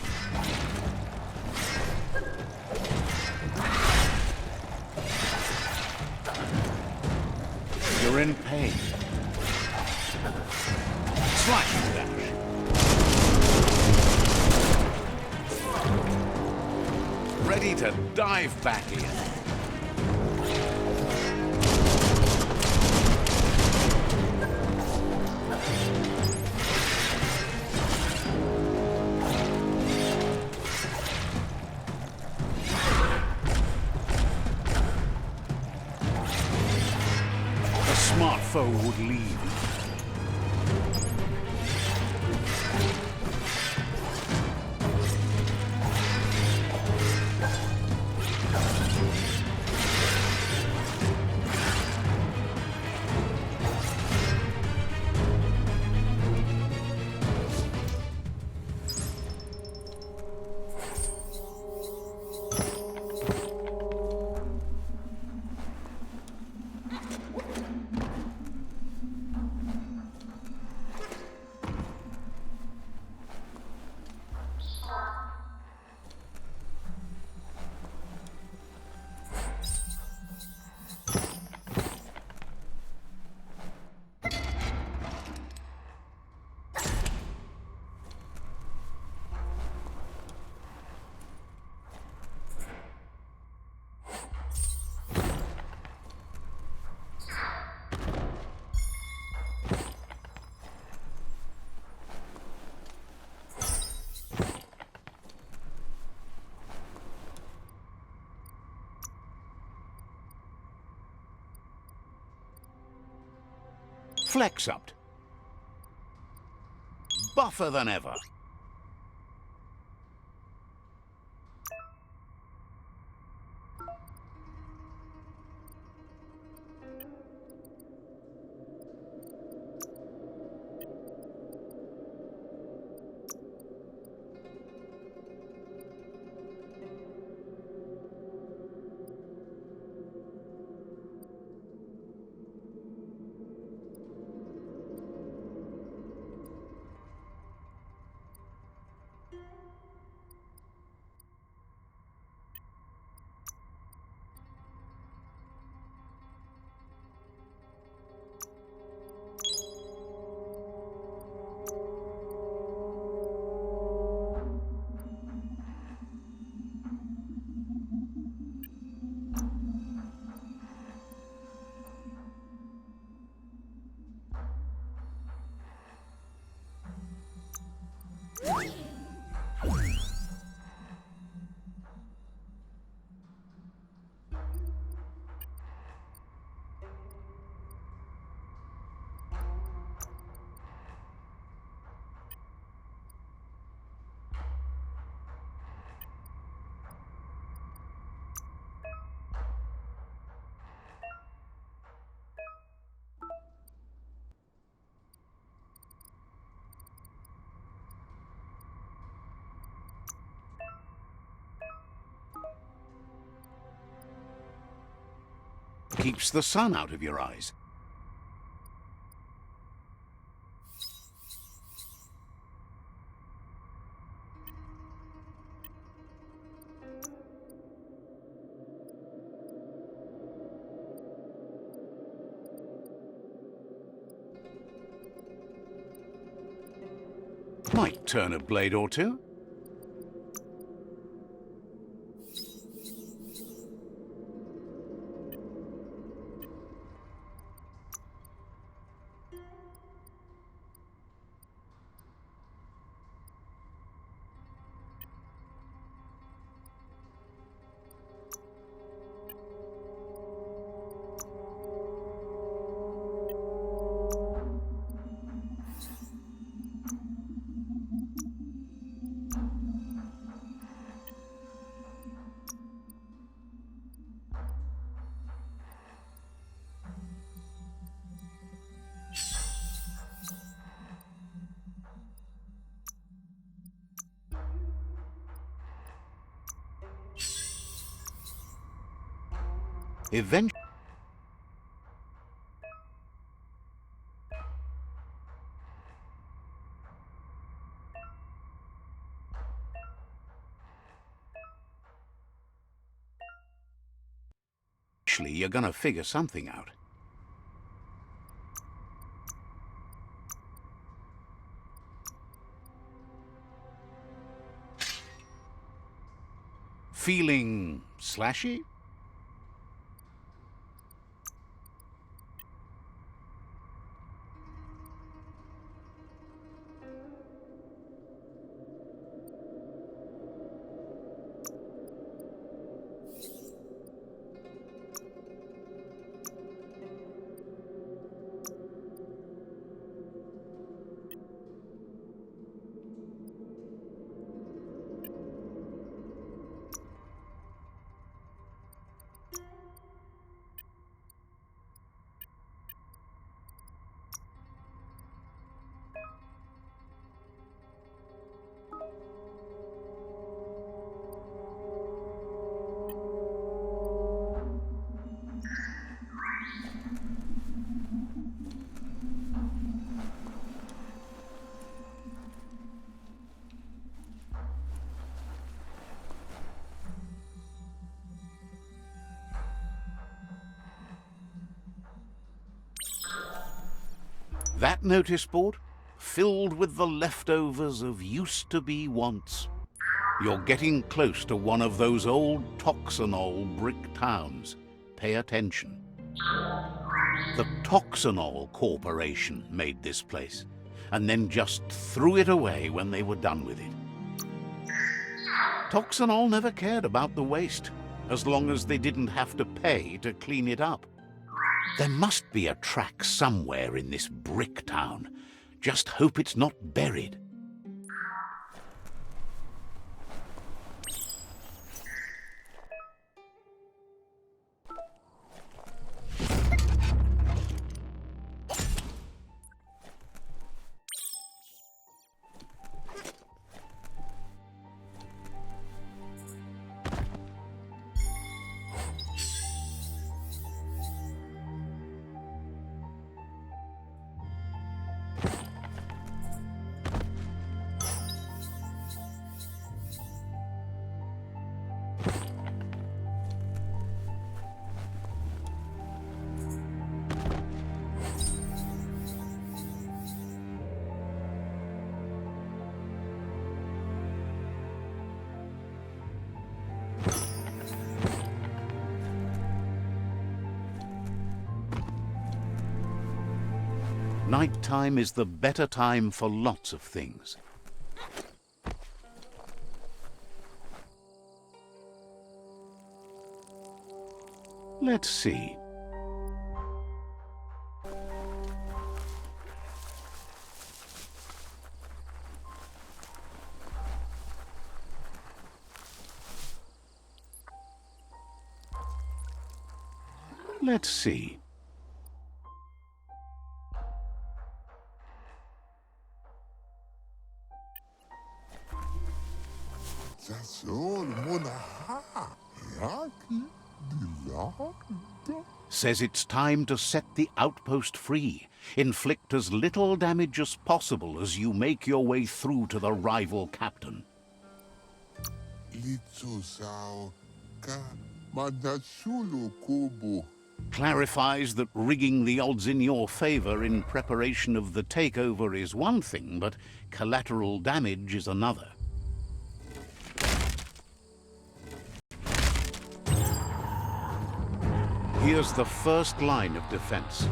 You're in pain. Slash and dash. Ready to dive back in. A smart foe would leave. Flex-upped. Buffer than ever. Keeps the sun out of your eyes. Might turn a blade or two. Eventually, you're gonna figure something out. Feeling slashy? That notice board, filled with the leftovers of used-to-be wants. You're getting close to one of those old Toxanol brick towns. Pay attention. The Toxanol Corporation made this place, and then just threw it away when they were done with it. Toxanol never cared about the waste, as long as they didn't have to pay to clean it up. There must be a track somewhere in this brick town. Just hope it's not buried. Nighttime is the better time for lots of things. Let's see. Let's see. says it's time to set the outpost free. Inflict as little damage as possible as you make your way through to the rival captain. Clarifies that rigging the odds in your favor in preparation of the takeover is one thing, but collateral damage is another. Here's the first line of defense.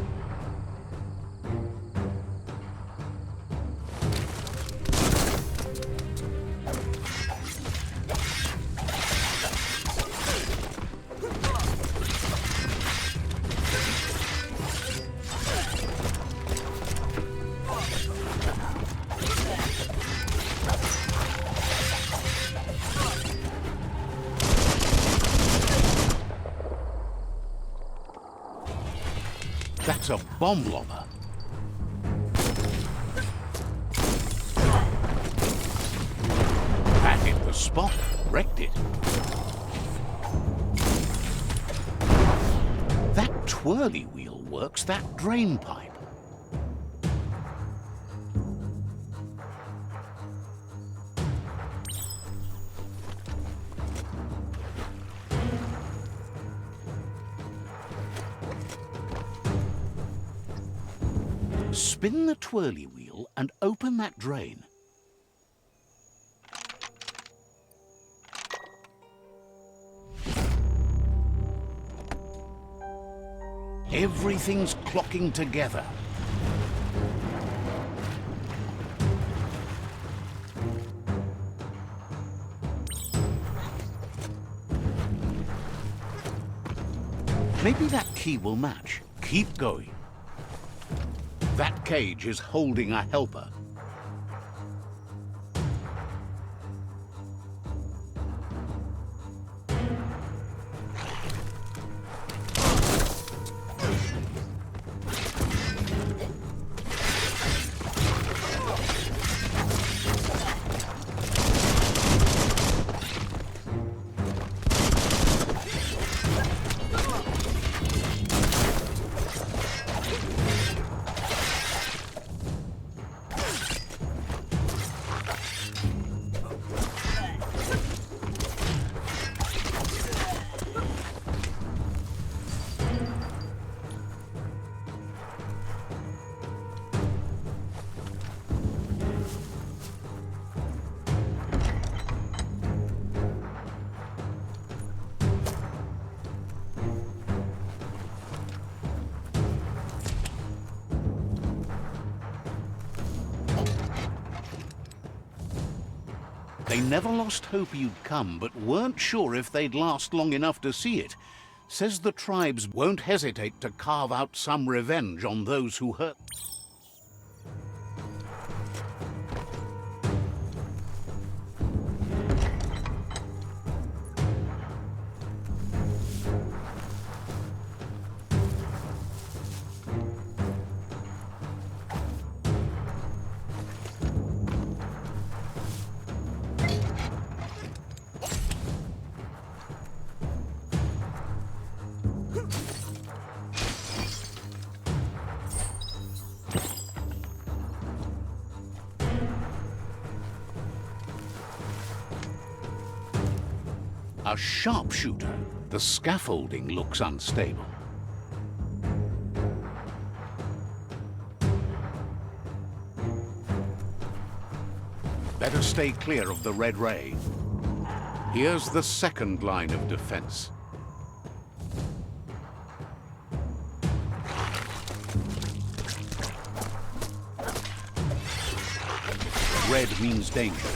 That's a bomb lobber. That hit the spot, wrecked it. That twirly wheel works that drain pipe. Spin the twirly wheel and open that drain. Everything's clocking together. Maybe that key will match. Keep going. That cage is holding a helper. They never lost hope you'd come, but weren't sure if they'd last long enough to see it. Says the tribes won't hesitate to carve out some revenge on those who hurt. A sharpshooter. The scaffolding looks unstable. Better stay clear of the red ray. Here's the second line of defense. Red means danger.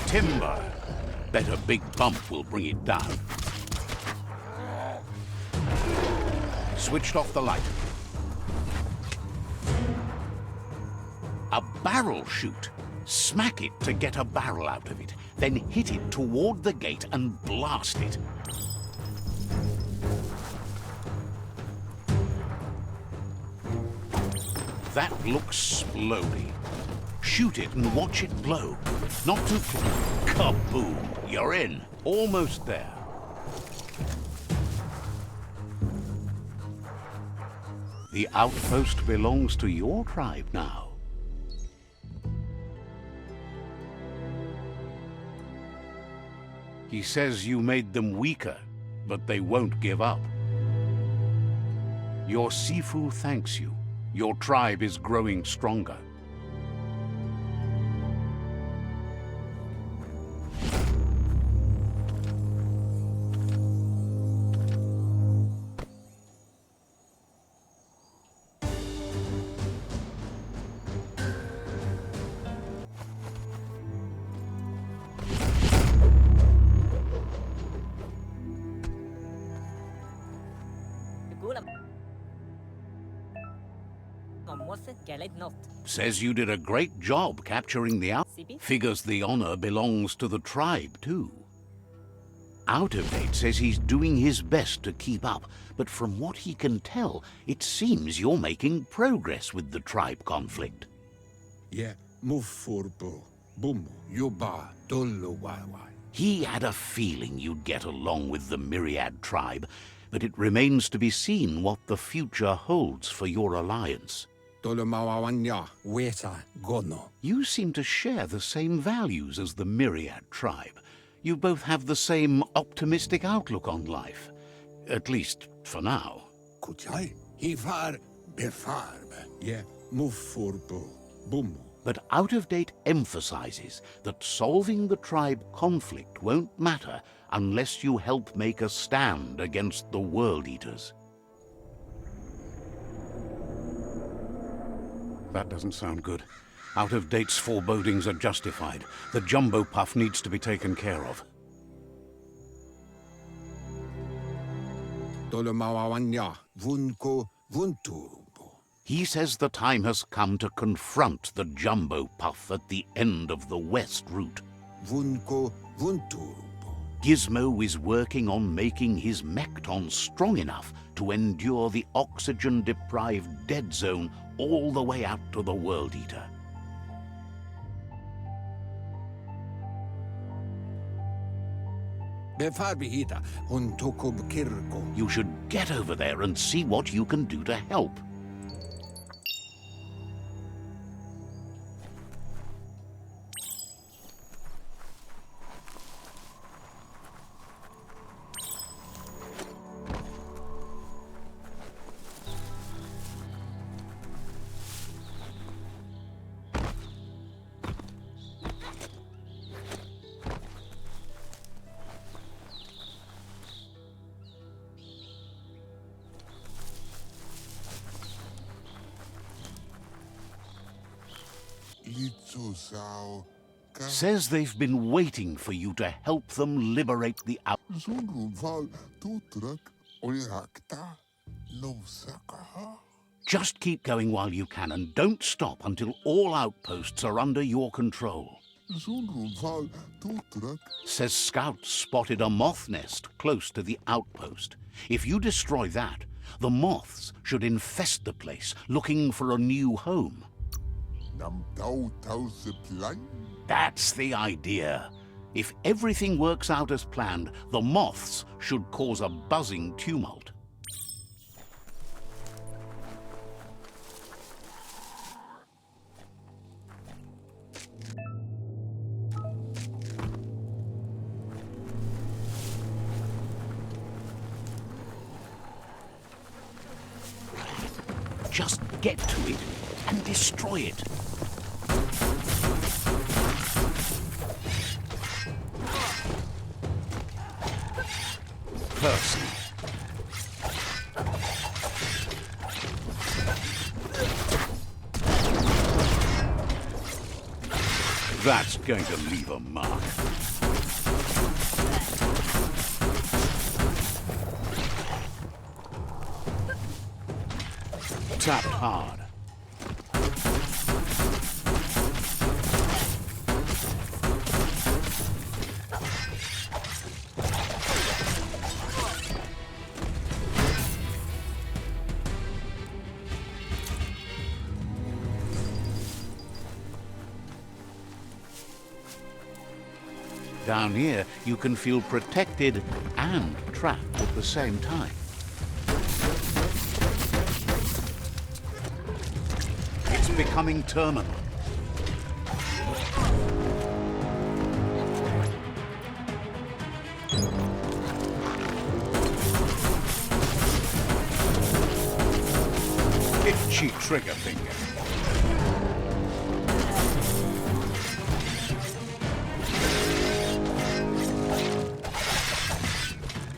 Timber! Bet a big bump will bring it down. Switched off the light. A barrel shoot. Smack it to get a barrel out of it, then hit it toward the gate and blast it. That looks splody. Shoot it and watch it blow. Not too close. Kaboom! You're in. Almost there. The outpost belongs to your tribe now. He says you made them weaker, but they won't give up. Your Sifu thanks you. Your tribe is growing stronger. Says you did a great job capturing the out. Figures the honor belongs to the tribe, too. Out of Date says he's doing his best to keep up, but from what he can tell, it seems you're making progress with the tribe conflict. Yeah, move forbo. Boom, yuba, dolo wai. He had a feeling you'd get along with the Myriad Tribe, but it remains to be seen what the future holds for your alliance. You seem to share the same values as the Myriad Tribe. You both have the same optimistic outlook on life. At least, for now. Yeah, move forbo. Boom. But Out of Date emphasizes that solving the tribe conflict won't matter unless you help make a stand against the World Eaters. That doesn't sound good. Out of Date's forebodings are justified. The jumbo puff needs to be taken care of. He says the time has come to confront the jumbo puff at the end of the west route. Gizmo is working on making his Mekton strong enough to endure the oxygen-deprived dead zone all the way out to the World Eater. You should get over there and see what you can do to help. Says they've been waiting for you to help them liberate the out. Just keep going while you can and don't stop until all outposts are under your control. Says scouts spotted a moth nest close to the outpost. If you destroy that, the moths should infest the place, looking for a new home. That's the idea. If everything works out as planned, the moths should cause a buzzing tumult. Just get to it and destroy it. Person. That's going to leave a mark. Tapped hard. Down here, you can feel protected and trapped at the same time. It's becoming terminal. Itchy trigger finger.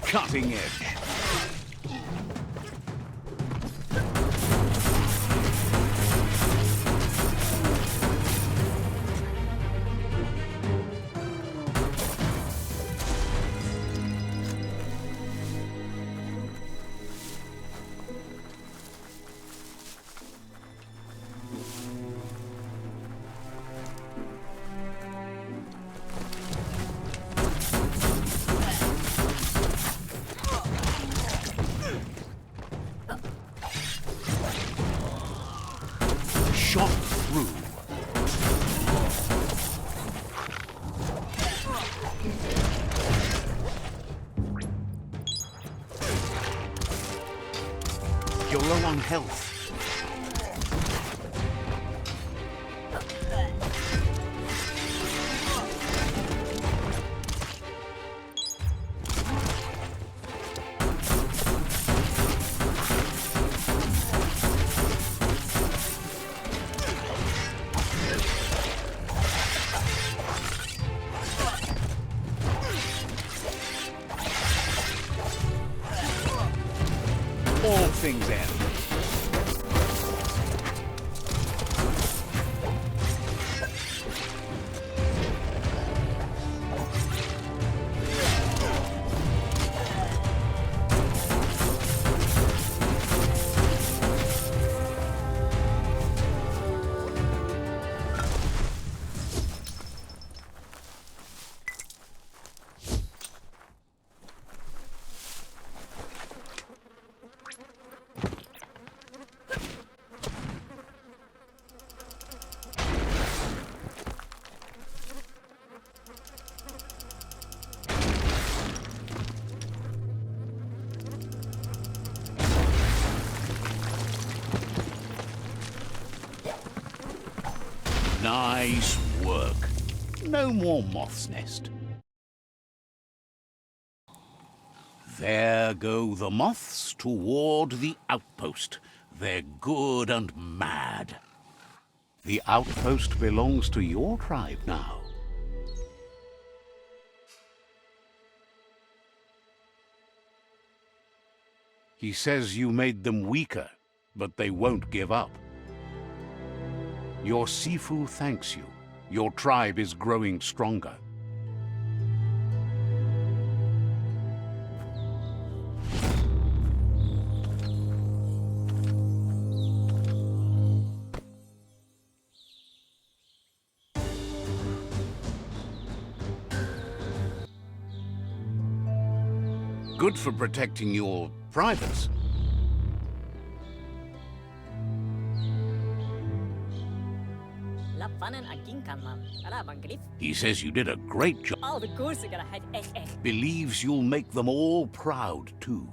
Cutting edge. Shot through. You're low on health. All things end. Nice work. No more moth's nest. There go the moths toward the outpost. They're good and mad. The outpost belongs to your tribe now. He says you made them weaker, but they won't give up. Your Sifu thanks you. Your tribe is growing stronger. Good for protecting your privates. He says you did a great job. Believes you'll make them all proud, too.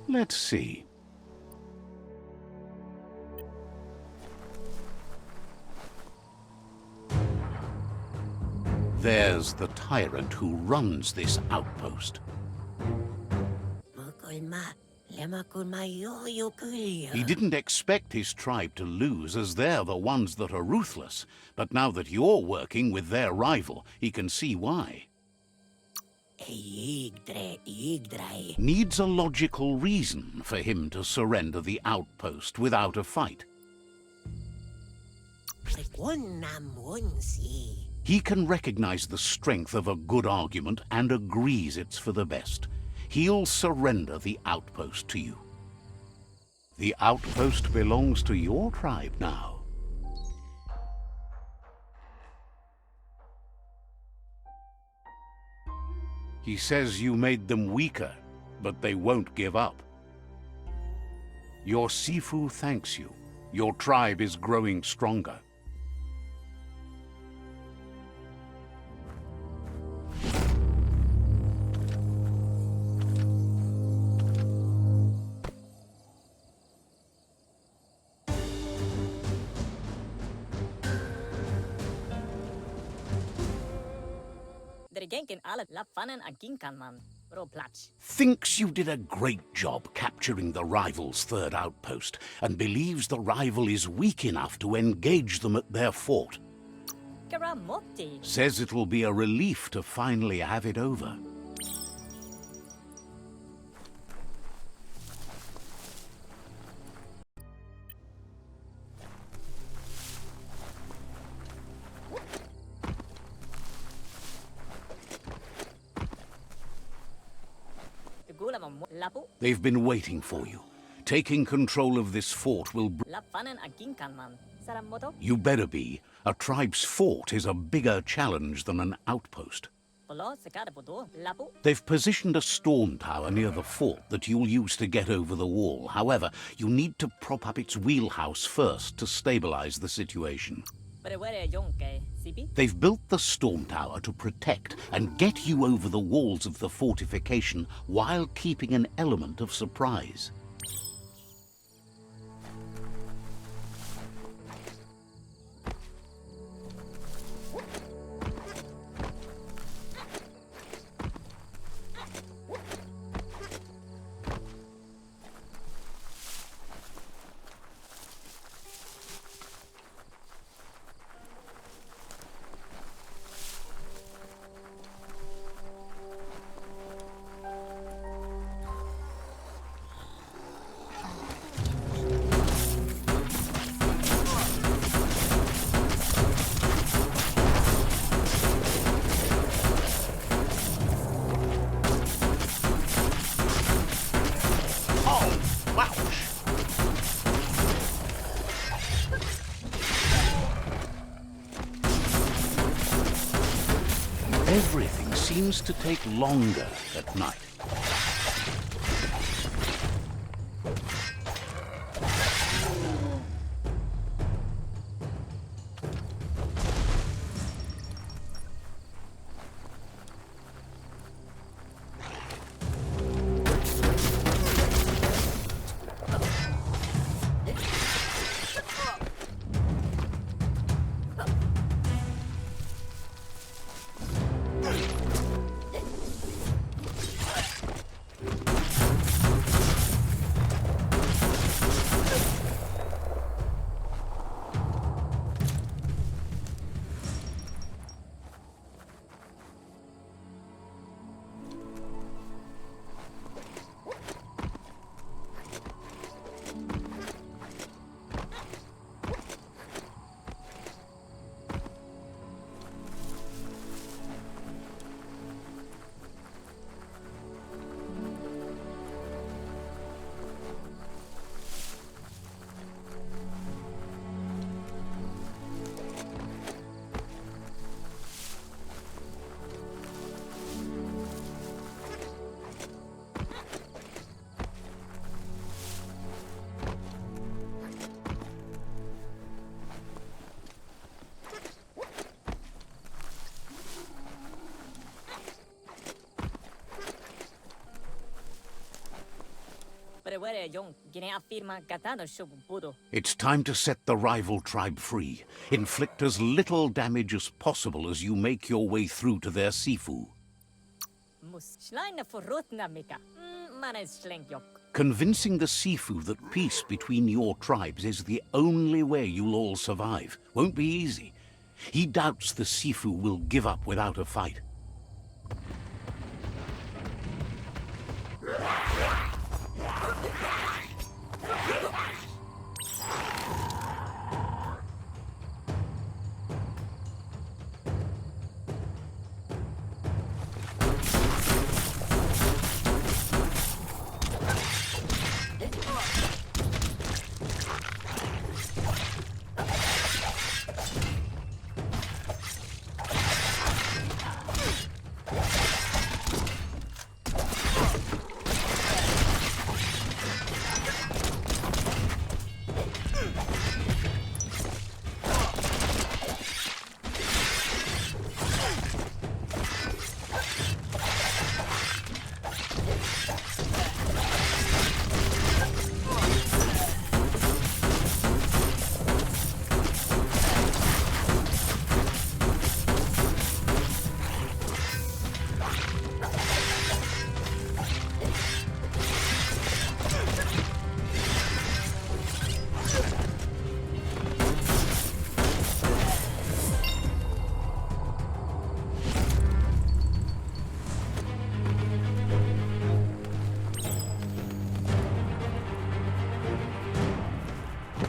Let's see. There's the tyrant who runs this outpost. He didn't expect his tribe to lose, as they're the ones that are ruthless. But now that you're working with their rival, he can see why. Needs a logical reason for him to surrender the outpost without a fight. He can recognize the strength of a good argument and agrees it's for the best. He'll surrender the outpost to you. The outpost belongs to your tribe now. He says you made them weaker, but they won't give up. Your Sifu thanks you. Your tribe is growing stronger. Thinks you did a great job capturing the rival's third outpost, and believes the rival is weak enough to engage them at their fort. Says it will be a relief to finally have it over. They've been waiting for you. Taking control of this fort will... You better be. A tribe's fort is a bigger challenge than an outpost. They've positioned a storm tower near the fort that you'll use to get over the wall. However, you need to prop up its wheelhouse first to stabilize the situation. They've built the storm tower to protect and get you over the walls of the fortification while keeping an element of surprise. Everything seems to take longer at night. It's time to set the rival tribe free. Inflict as little damage as possible as you make your way through to their Sifu. Convincing the Sifu that peace between your tribes is the only way you'll all survive won't be easy. He doubts the Sifu will give up without a fight.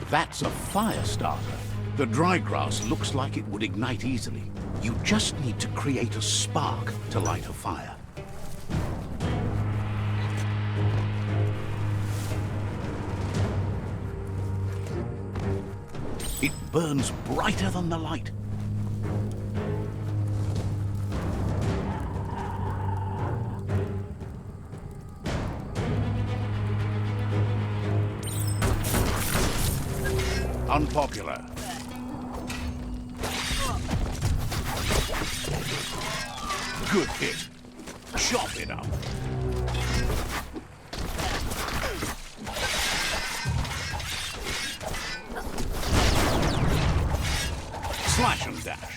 That's a fire starter. The dry grass looks like it would ignite easily. You just need to create a spark to light a fire. It burns brighter than the light. Unpopular. Good hit. Chop it up. Slash and dash.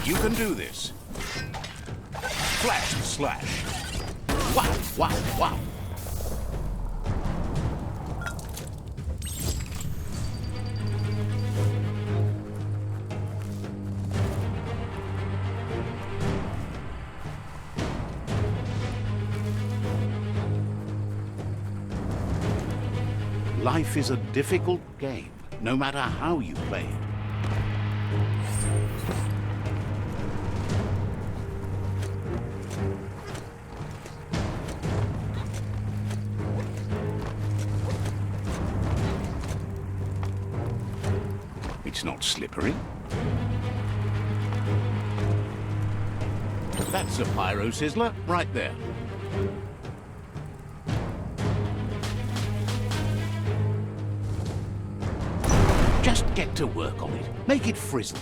You can do this. Flash and slash. Wow, wow, wow. Life is a difficult game, no matter how you play it. It's not slippery. That's a pyro sizzler right there. Just get to work on it. Make it frizzle.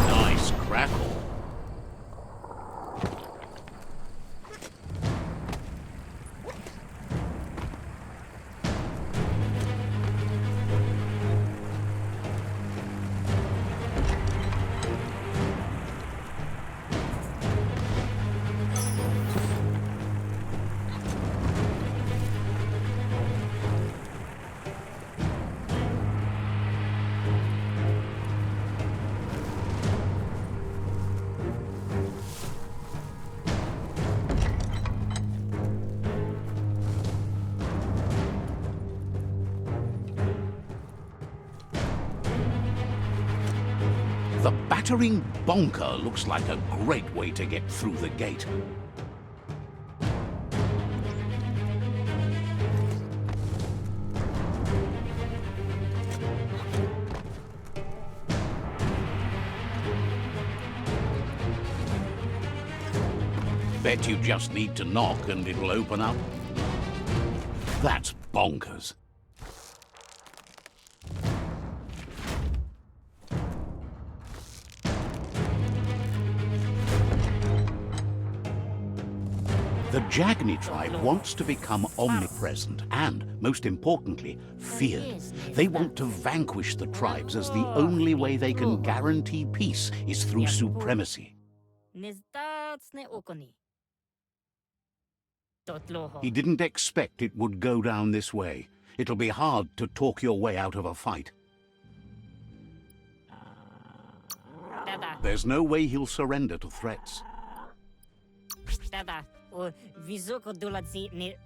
Nice crackle. The battering bonker looks like a great way to get through the gate. Bet you just need to knock and it'll open up? That's bonkers. The Jagni Tribe wants to become omnipresent and, most importantly, feared. They want to vanquish the tribes as the only way they can guarantee peace is through supremacy. He didn't expect it would go down this way. It'll be hard to talk your way out of a fight. There's no way he'll surrender to threats.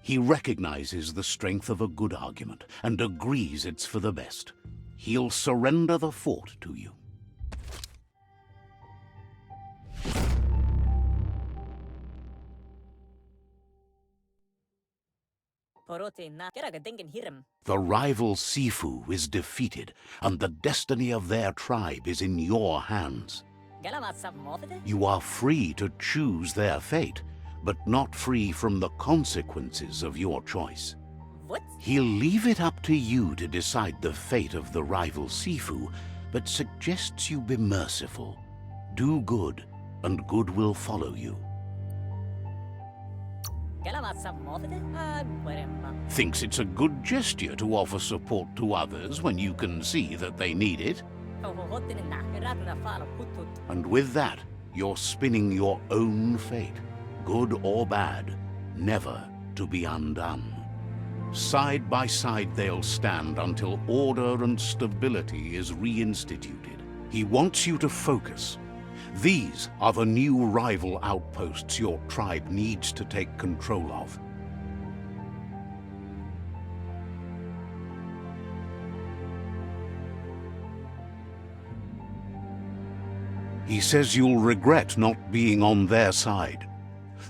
He recognizes the strength of a good argument and agrees it's for the best. He'll surrender the fort to you. The rival Sifu is defeated, and the destiny of their tribe is in your hands. You are free to choose their fate, but not free from the consequences of your choice. What? He'll leave it up to you to decide the fate of the rival Sifu, but suggests you be merciful. Do good, and good will follow you. Thinks it's a good gesture to offer support to others when you can see that they need it. And with that, you're spinning your own fate, good or bad, never to be undone. Side by side they'll stand until order and stability is reinstituted. He wants you to focus. These are the new rival outposts your tribe needs to take control of. He says you'll regret not being on their side.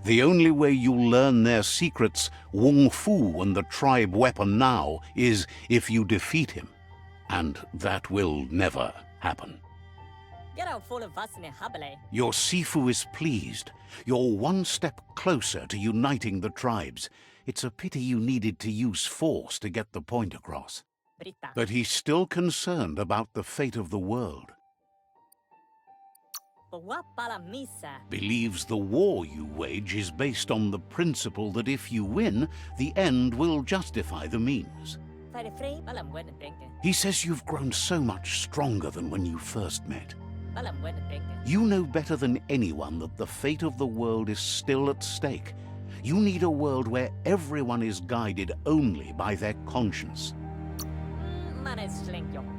The only way you'll learn their secrets, Wung Fu and the tribe weapon now, is if you defeat him. And that will never happen. Your Sifu is pleased. You're one step closer to uniting the tribes. It's a pity you needed to use force to get the point across. But he's still concerned about the fate of the world. Believes the war you wage is based on the principle that if you win, the end will justify the means. He says you've grown so much stronger than when you first met. You know better than anyone that the fate of the world is still at stake. You need a world where everyone is guided only by their conscience.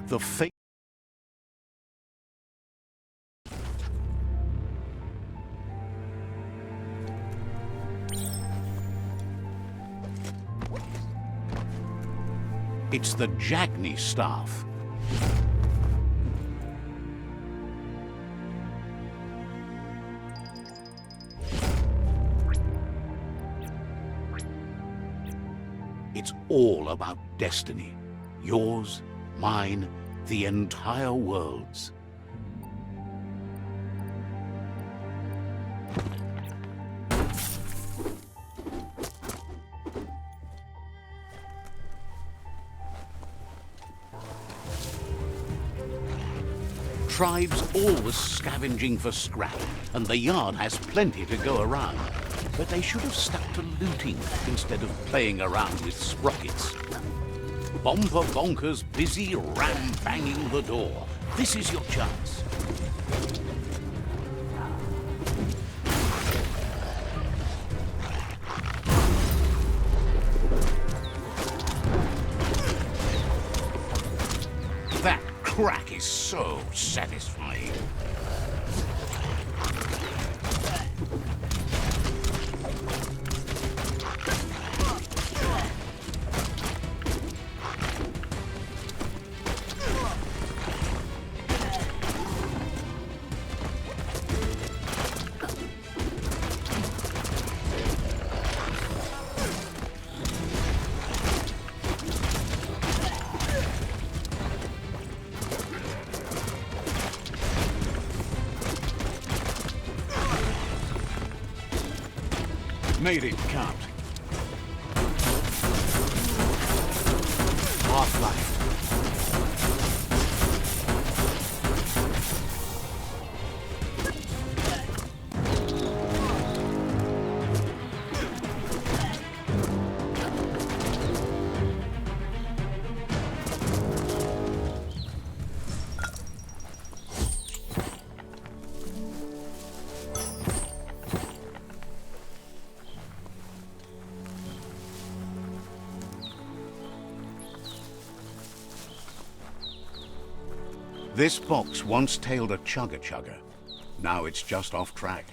The fate... It's the Jagni staff. It's all about destiny. Yours, mine, the entire world's. Tribes always scavenging for scrap, and the yard has plenty to go around. But they should have stuck to looting instead of playing around with sprockets. Bomper Bonker's busy ram-banging the door. This is your chance. That crack is so satisfying. Made it count. Half-life. This box once tailed a chugger-chugger. Now it's just off track.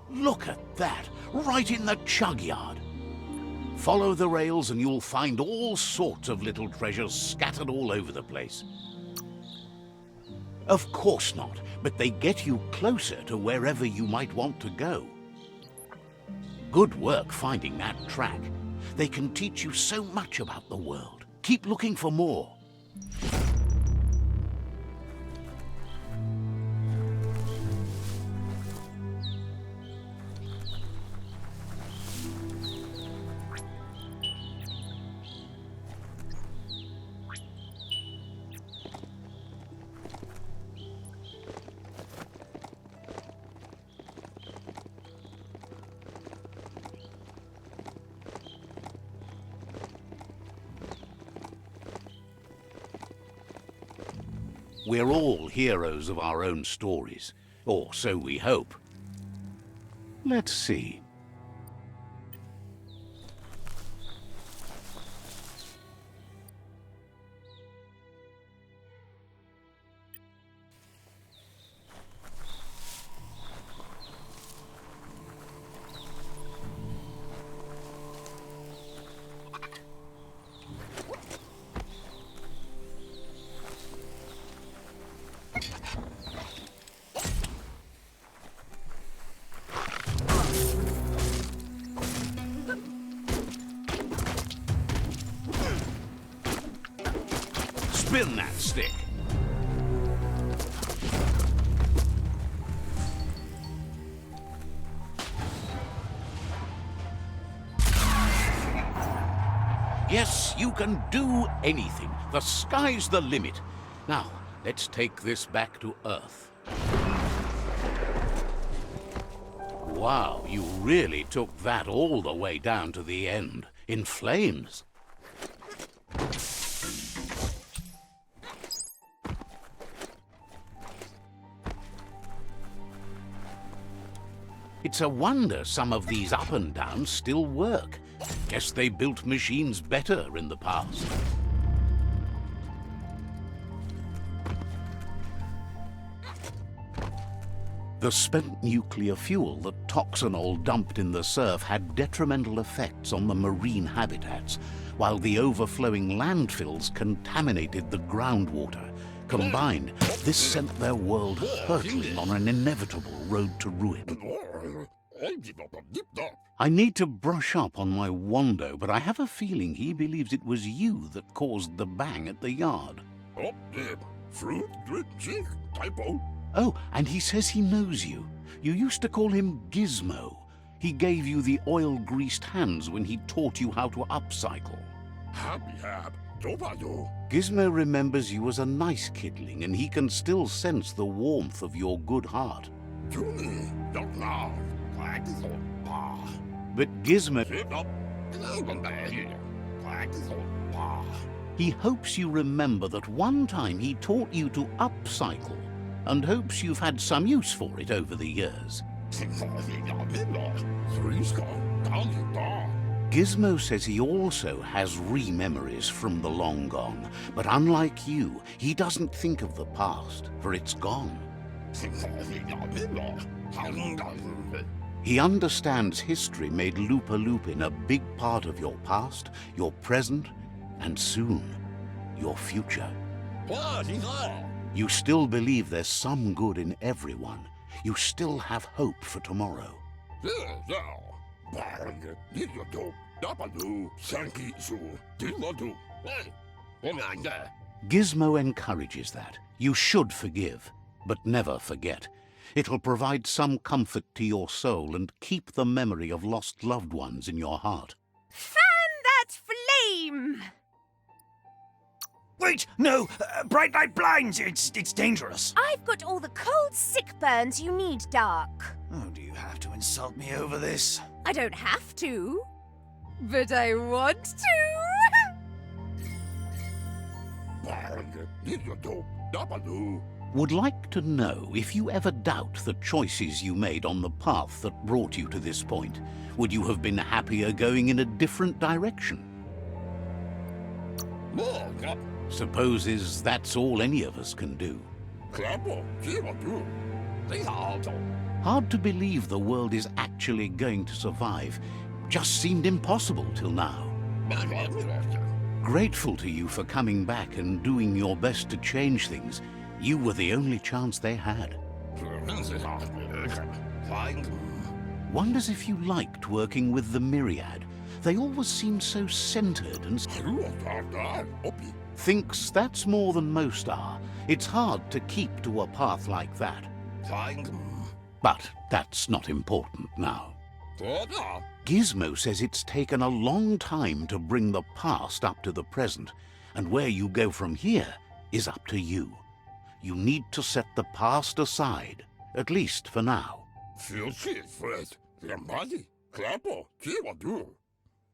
Look at that, right in the chug yard. Follow the rails and you'll find all sorts of little treasures scattered all over the place. Of course not, but they get you closer to wherever you might want to go. Good work finding that track. They can teach you so much about the world. Keep looking for more. We're all heroes of our own stories, or so we hope. Let's see. Spin that stick. Yes, you can do anything. The sky's the limit. Now, let's take this back to Earth. Wow, you really took that all the way down to the end, in flames. It's a wonder some of these up and downs still work. Guess they built machines better in the past. The spent nuclear fuel that Toxanol dumped in the surf had detrimental effects on the marine habitats, while the overflowing landfills contaminated the groundwater. Combined, this sent their world hurtling on an inevitable road to ruin. I need to brush up on my Wando, but I have a feeling he believes it was you that caused the bang at the yard. Oh, and he says he knows you. You used to call him Gizmo. He gave you the oil-greased hands when he taught you how to upcycle. Gizmo remembers you as a nice kidling, and he can still sense the warmth of your good heart. But Gizmo... He hopes you remember that one time he taught you to upcycle, and hopes you've had some use for it over the years. Gizmo says he also has re-memories from the long gone, but unlike you, he doesn't think of the past, for it's gone. He understands history made Lupa-Lupin a big part of your past, your present, and soon, your future. You still believe there's some good in everyone. You still have hope for tomorrow. Gizmo encourages that. You should forgive, but never forget. It'll provide some comfort to your soul and keep the memory of lost loved ones in your heart. Fan that flame! Wait, no! Bright light blinds! It's dangerous! I've got all the cold, sick burns you need, Dark. Oh, do you have to insult me over this? I don't have to, but I want to. Would like to know if you ever doubt the choices you made on the path that brought you to this point. Would you have been happier going in a different direction? Supposes that's all any of us can do. Hard to believe the world is actually going to survive. Just seemed impossible till now. Grateful to you for coming back and doing your best to change things. You were the only chance they had. Wonders if you liked working with the Myriad. They always seem so centered and... Thinks that's more than most are. It's hard to keep to a path like that. But that's not important now. Gizmo says it's taken a long time to bring the past up to the present, and where you go from here is up to you. You need to set the past aside, at least for now.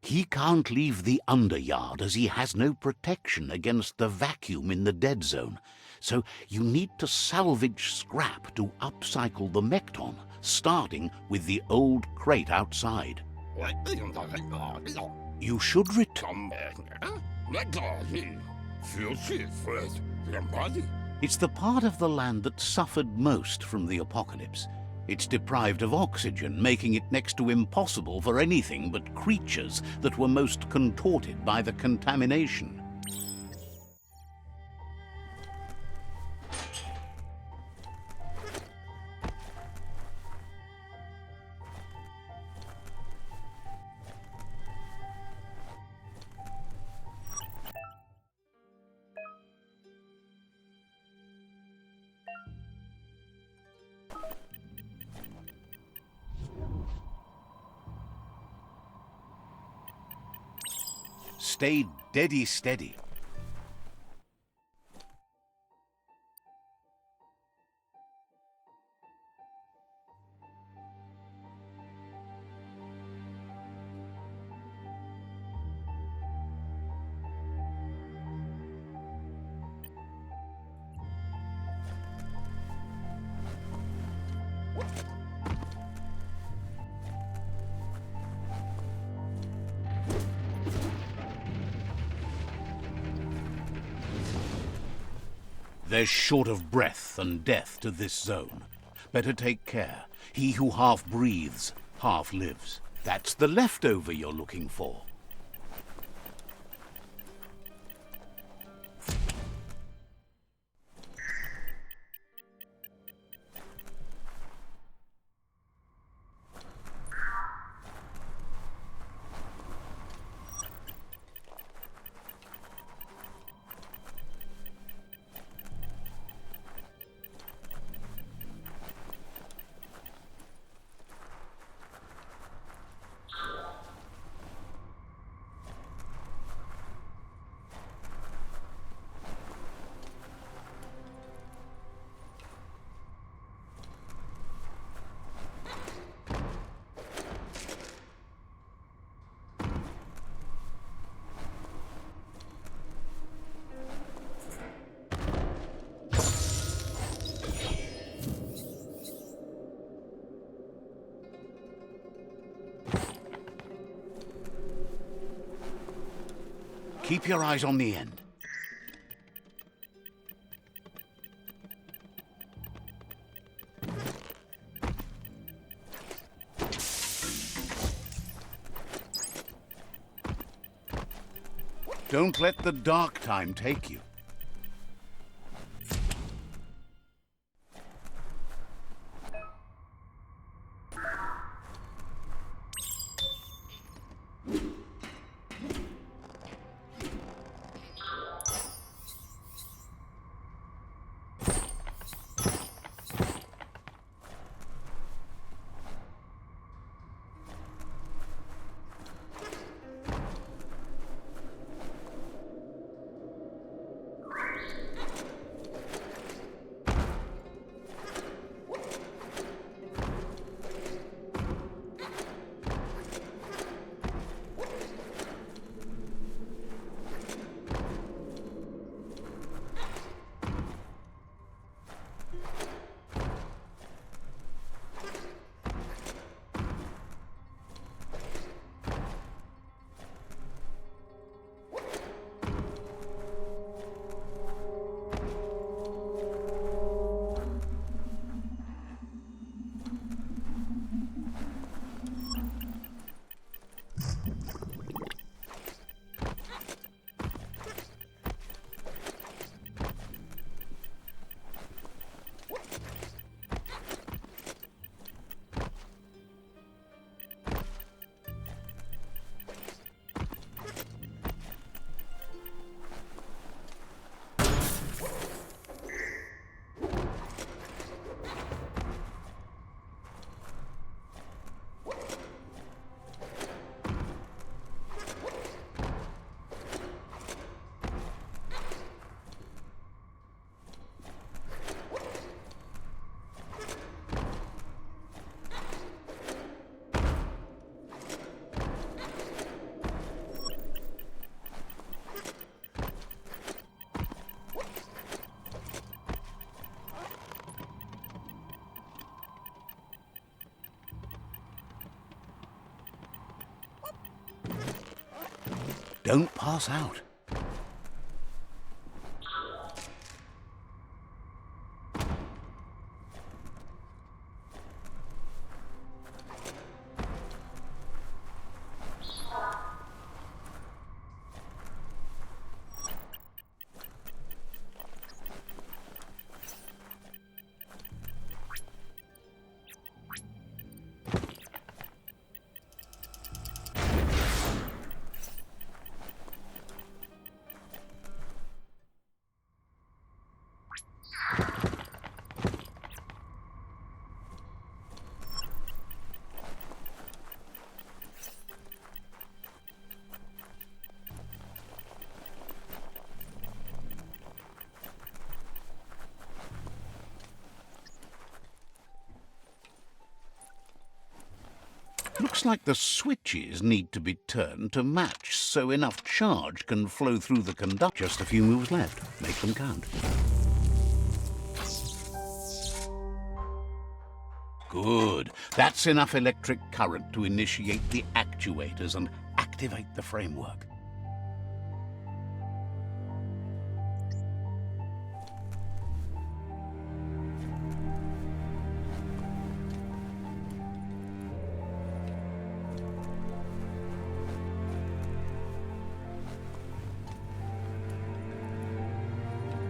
He can't leave the Underyard as he has no protection against the vacuum in the dead zone, so you need to salvage scrap to upcycle the Mekton, starting with the old crate outside. You should return. It's the part of the land that suffered most from the apocalypse. It's deprived of oxygen, making it next to impossible for anything but creatures that were most contorted by the contamination. Stay deady steady. There's short of breath and death to this zone. Better take care. He who half breathes, half lives. That's the leftover you're looking for. Keep your eyes on the end. Don't let the dark time take you. Don't pass out. Looks like the switches need to be turned to match so enough charge can flow through the conductor. Just a few moves left. Make them count. Good. That's enough electric current to initiate the actuators and activate the framework.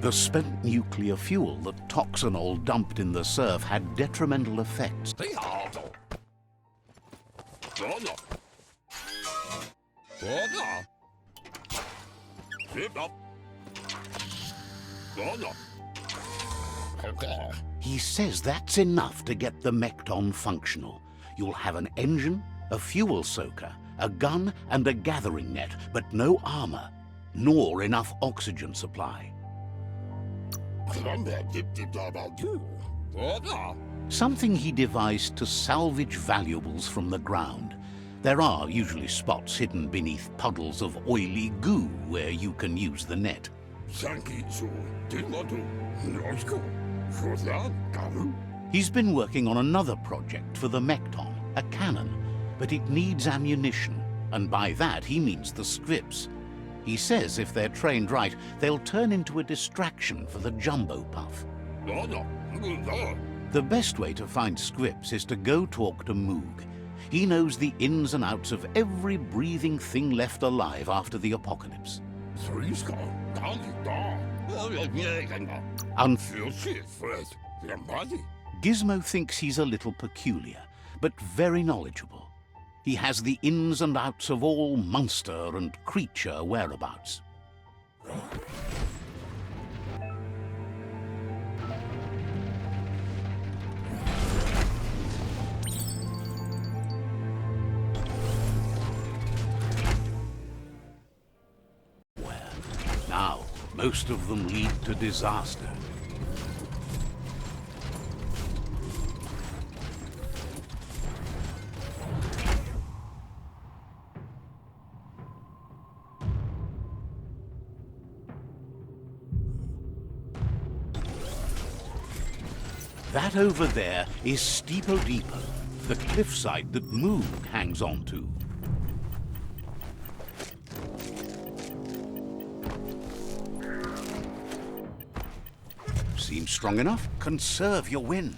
The spent nuclear fuel that Toxanol dumped in the surf had detrimental effects. He says that's enough to get the Mekton functional. You'll have an engine, a fuel soaker, a gun, and a gathering net, but no armor, nor enough oxygen supply. Something he devised to salvage valuables from the ground. There are usually spots hidden beneath puddles of oily goo where you can use the net. He's been working on another project for the Mekton, a cannon, but it needs ammunition, and by that he means the scripts. He says if they're trained right, they'll turn into a distraction for the jumbo puff. The best way to find scripts is to go talk to Moog. He knows the ins and outs of every breathing thing left alive after the apocalypse. Gizmo thinks he's a little peculiar, but very knowledgeable. He has the ins and outs of all monster and creature whereabouts. Now, most of them lead to disaster. That over there is Steepo-Deepo, the cliffside that Moog hangs on to. Seems strong enough? Conserve your wind.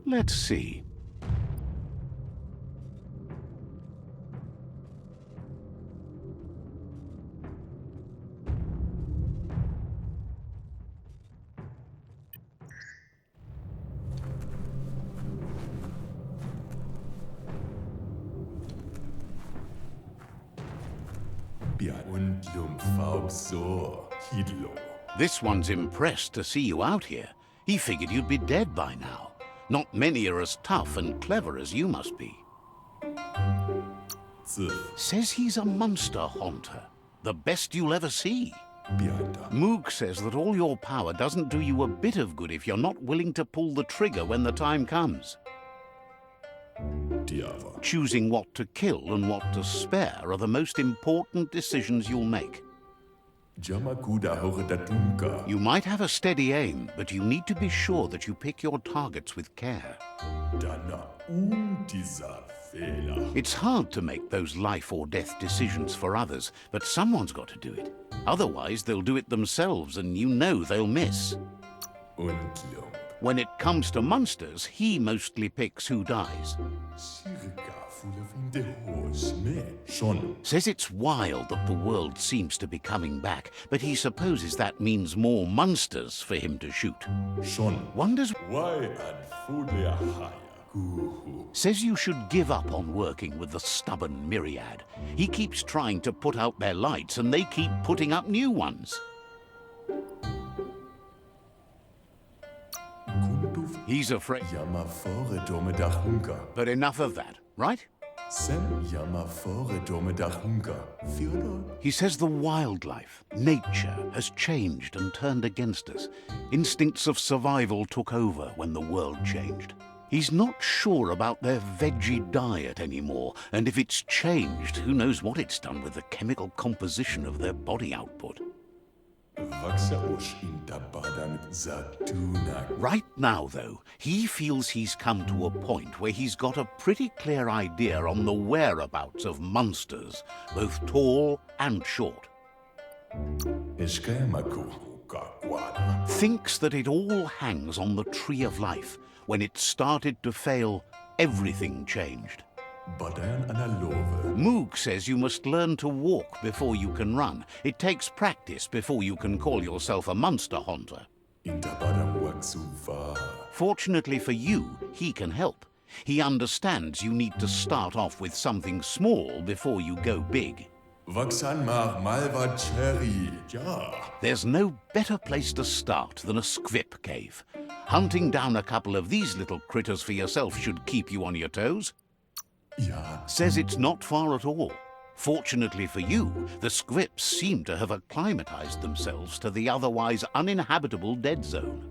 Let's see. This one's impressed to see you out here. He figured you'd be dead by now. Not many are as tough and clever as you must be. Says he's a monster haunter, the best you'll ever see. Moog says that all your power doesn't do you a bit of good if you're not willing to pull the trigger when the time comes. Choosing what to kill and what to spare are the most important decisions you'll make. You might have a steady aim, but you need to be sure that you pick your targets with care. It's hard to make those life or death decisions for others, but someone's got to do it. Otherwise, they'll do it themselves, and you know they'll miss. When it comes to monsters, he mostly picks who dies. Says it's wild that the world seems to be coming back, but he supposes that means more monsters for him to shoot. Wonders why. Says you should give up on working with the stubborn Myriad. He keeps trying to put out their lights, and they keep putting up new ones. He's afraid. But enough of that, right? He says the wildlife, nature, has changed and turned against us. Instincts of survival took over when the world changed. He's not sure about their veggie diet anymore, and if it's changed, who knows what it's done with the chemical composition of their body output. Right now, though, he feels he's come to a point where he's got a pretty clear idea on the whereabouts of monsters, both tall and short. Thinks that it all hangs on the Tree of Life. When it started to fail, everything changed. Moog says you must learn to walk before you can run. It takes practice before you can call yourself a monster hunter. Fortunately for you, he can help. He understands you need to start off with something small before you go big. There's no better place to start than a squip cave. Hunting down a couple of these little critters for yourself should keep you on your toes. Says it's not far at all. Fortunately for you, the squips seem to have acclimatized themselves to the otherwise uninhabitable dead zone.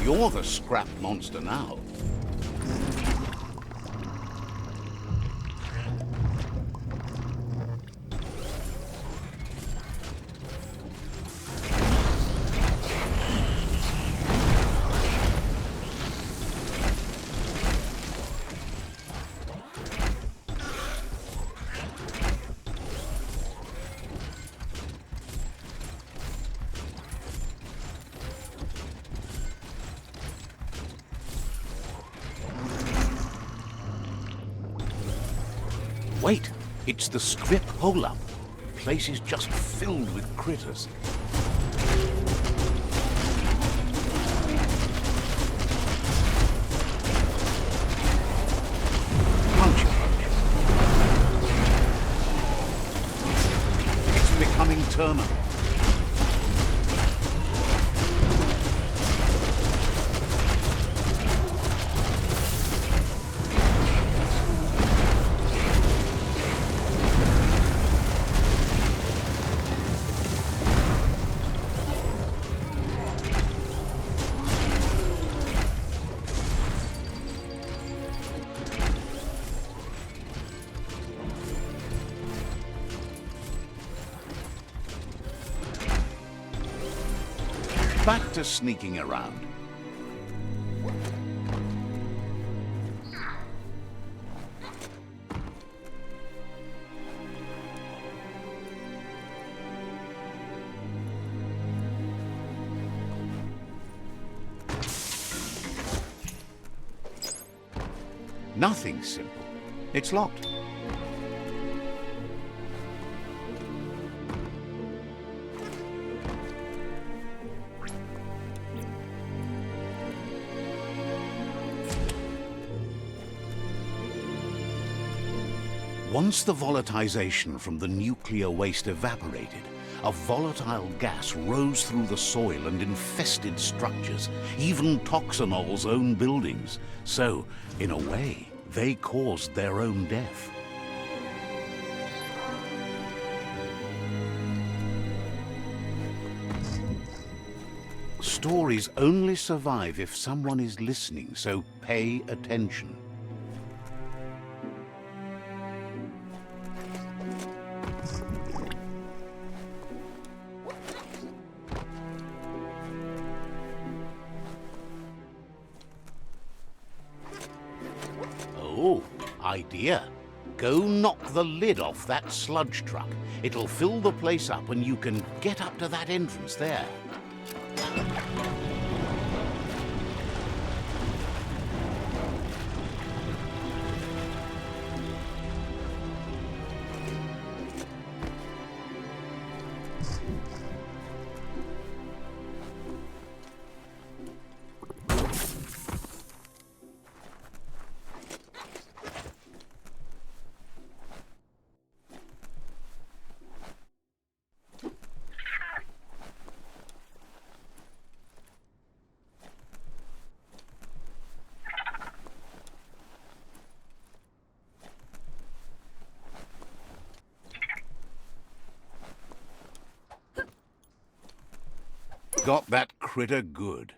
You're the scrap monster now. Wait, it's the script hole-up. Place is just filled with critters. Punch. It's becoming terminal. Back to sneaking around. Nothing simple. It's locked. Once the volatilization from the nuclear waste evaporated, a volatile gas rose through the soil and infested structures, even Toxanol's own buildings. So, in a way, they caused their own death. Stories only survive if someone is listening, so pay attention. Oh, idea. Go knock the lid off that sludge truck. It'll fill the place up and you can get up to that entrance there. Got that critter good.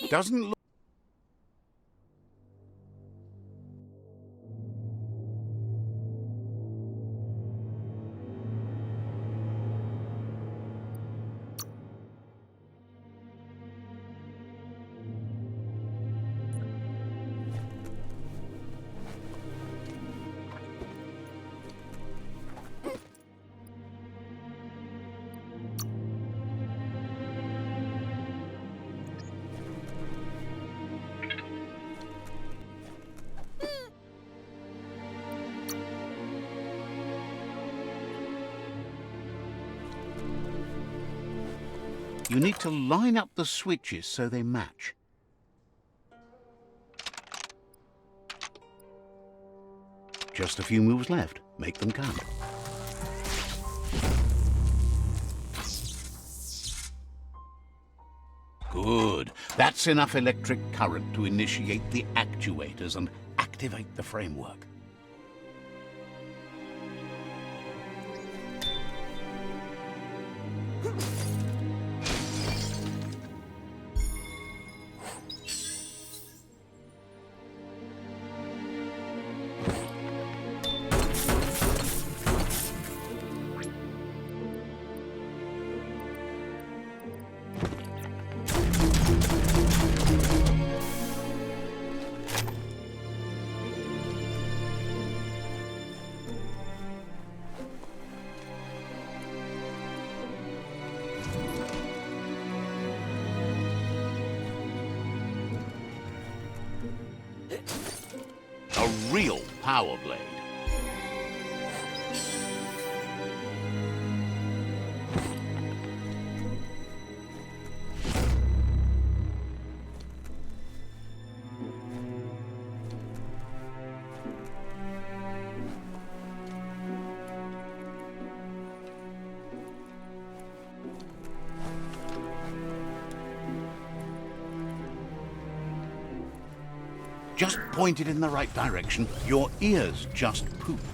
Doesn't look... You need to line up the switches so they match. Just a few moves left. Make them count. Good. That's enough electric current to initiate the actuators and activate the framework. A real power blade. Just pointed in the right direction. Your ears just pooped.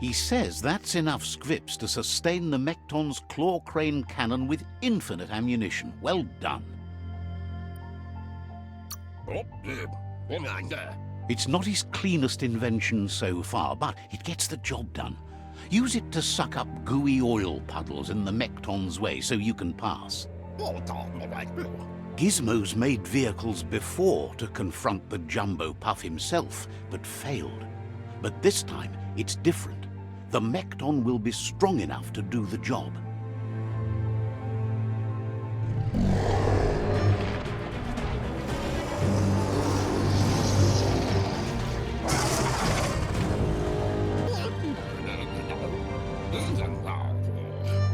He says that's enough scripts to sustain the Mekton's claw crane cannon with infinite ammunition. Well done. It's not his cleanest invention so far, but it gets the job done. Use it to suck up gooey oil puddles in the Mekton's way so you can pass. Gizmo's made vehicles before to confront the Jumbo Puff himself, but failed. But this time, it's different. The Mekton will be strong enough to do the job.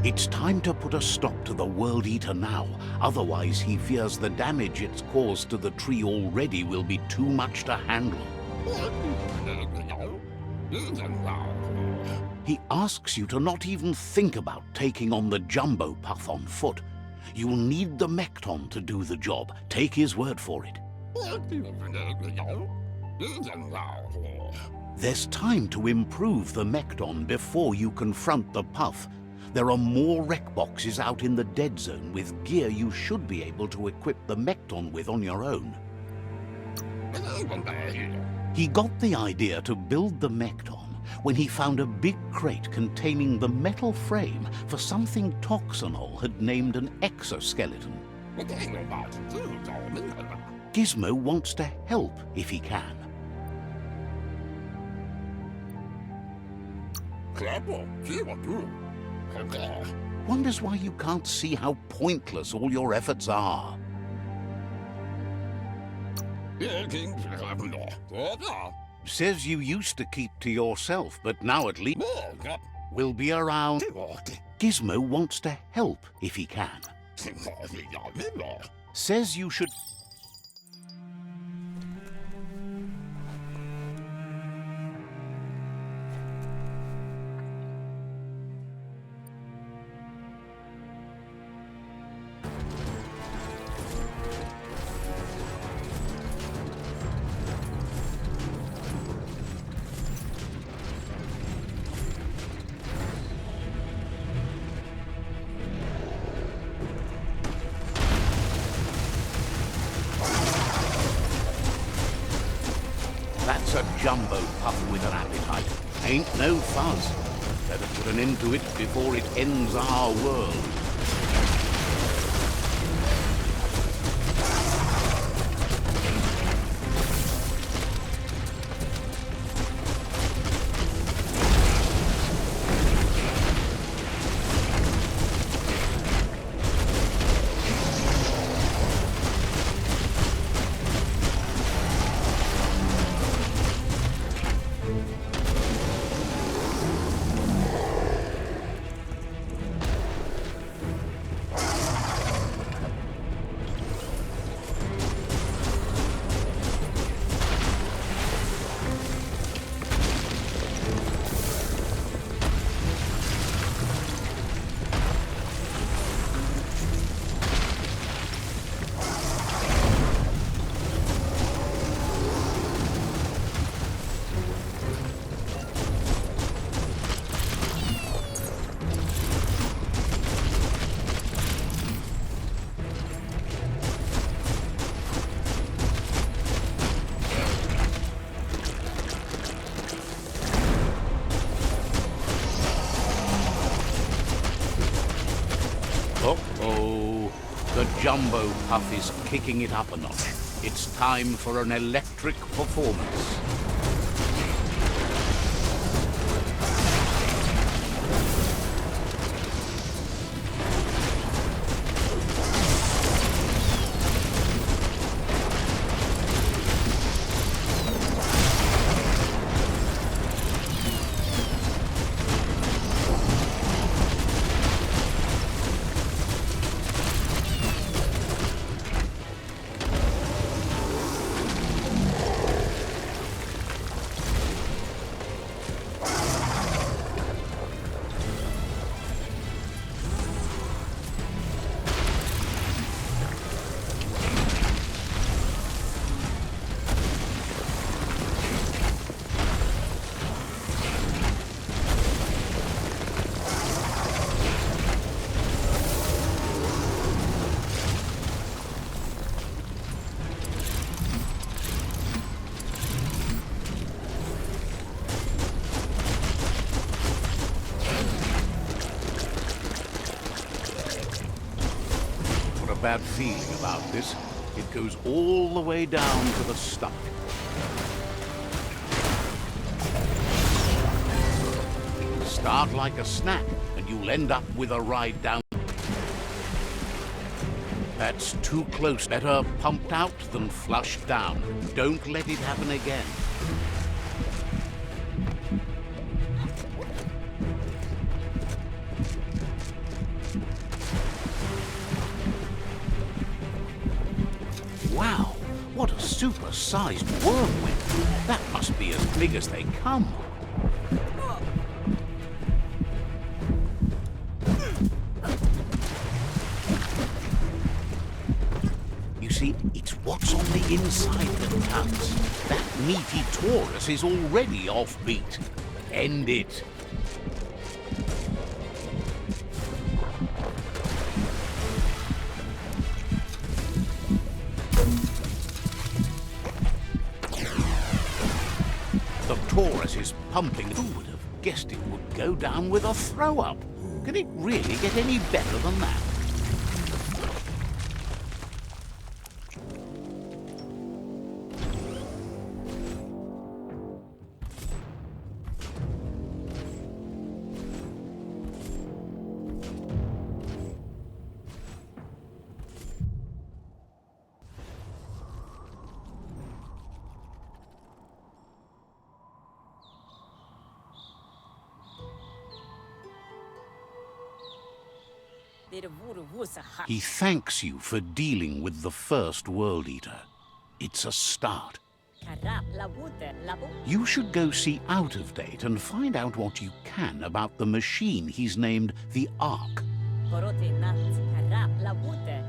It's time to put a stop to the World Eater now. Otherwise, he fears the damage it's caused to the tree already will be too much to handle. He asks you to not even think about taking on the Jumbo Puff on foot. You'll need the Mekton to do the job. Take his word for it. There's time to improve the Mekton before you confront the Puff. There are more wreck boxes out in the dead zone with gear you should be able to equip the Mekton with on your own. He got the idea to build the Mekton when he found a big crate containing the metal frame for something Toxanol had named an exoskeleton. Gizmo wants to help if he can. Wonders why you can't see how pointless all your efforts are. Says you used to keep to yourself, but now at least will be around. Gizmo wants to help if he can. Says you should... That's a jumbo puff with an appetite. Ain't no fuzz. Better put an end to it before it ends our world. Uh-oh. The jumbo puff is kicking it up a notch. It's time for an electric performance. Bad feeling about this. It goes all the way down to the stomach. Start like a snack, and you'll end up with a ride down. That's too close. Better pumped out than flushed down. Don't let it happen again. Wow, what a super-sized whirlwind. That must be as big as they come. You see, it's what's on the inside that counts. That meaty Taurus is already offbeat. End it. Taurus is pumping. Who would have guessed it would go down with a throw-up? Can it really get any better than that? He thanks you for dealing with the first World Eater. It's a start. You should go see Out of Date and find out what you can about the machine he's named the Ark.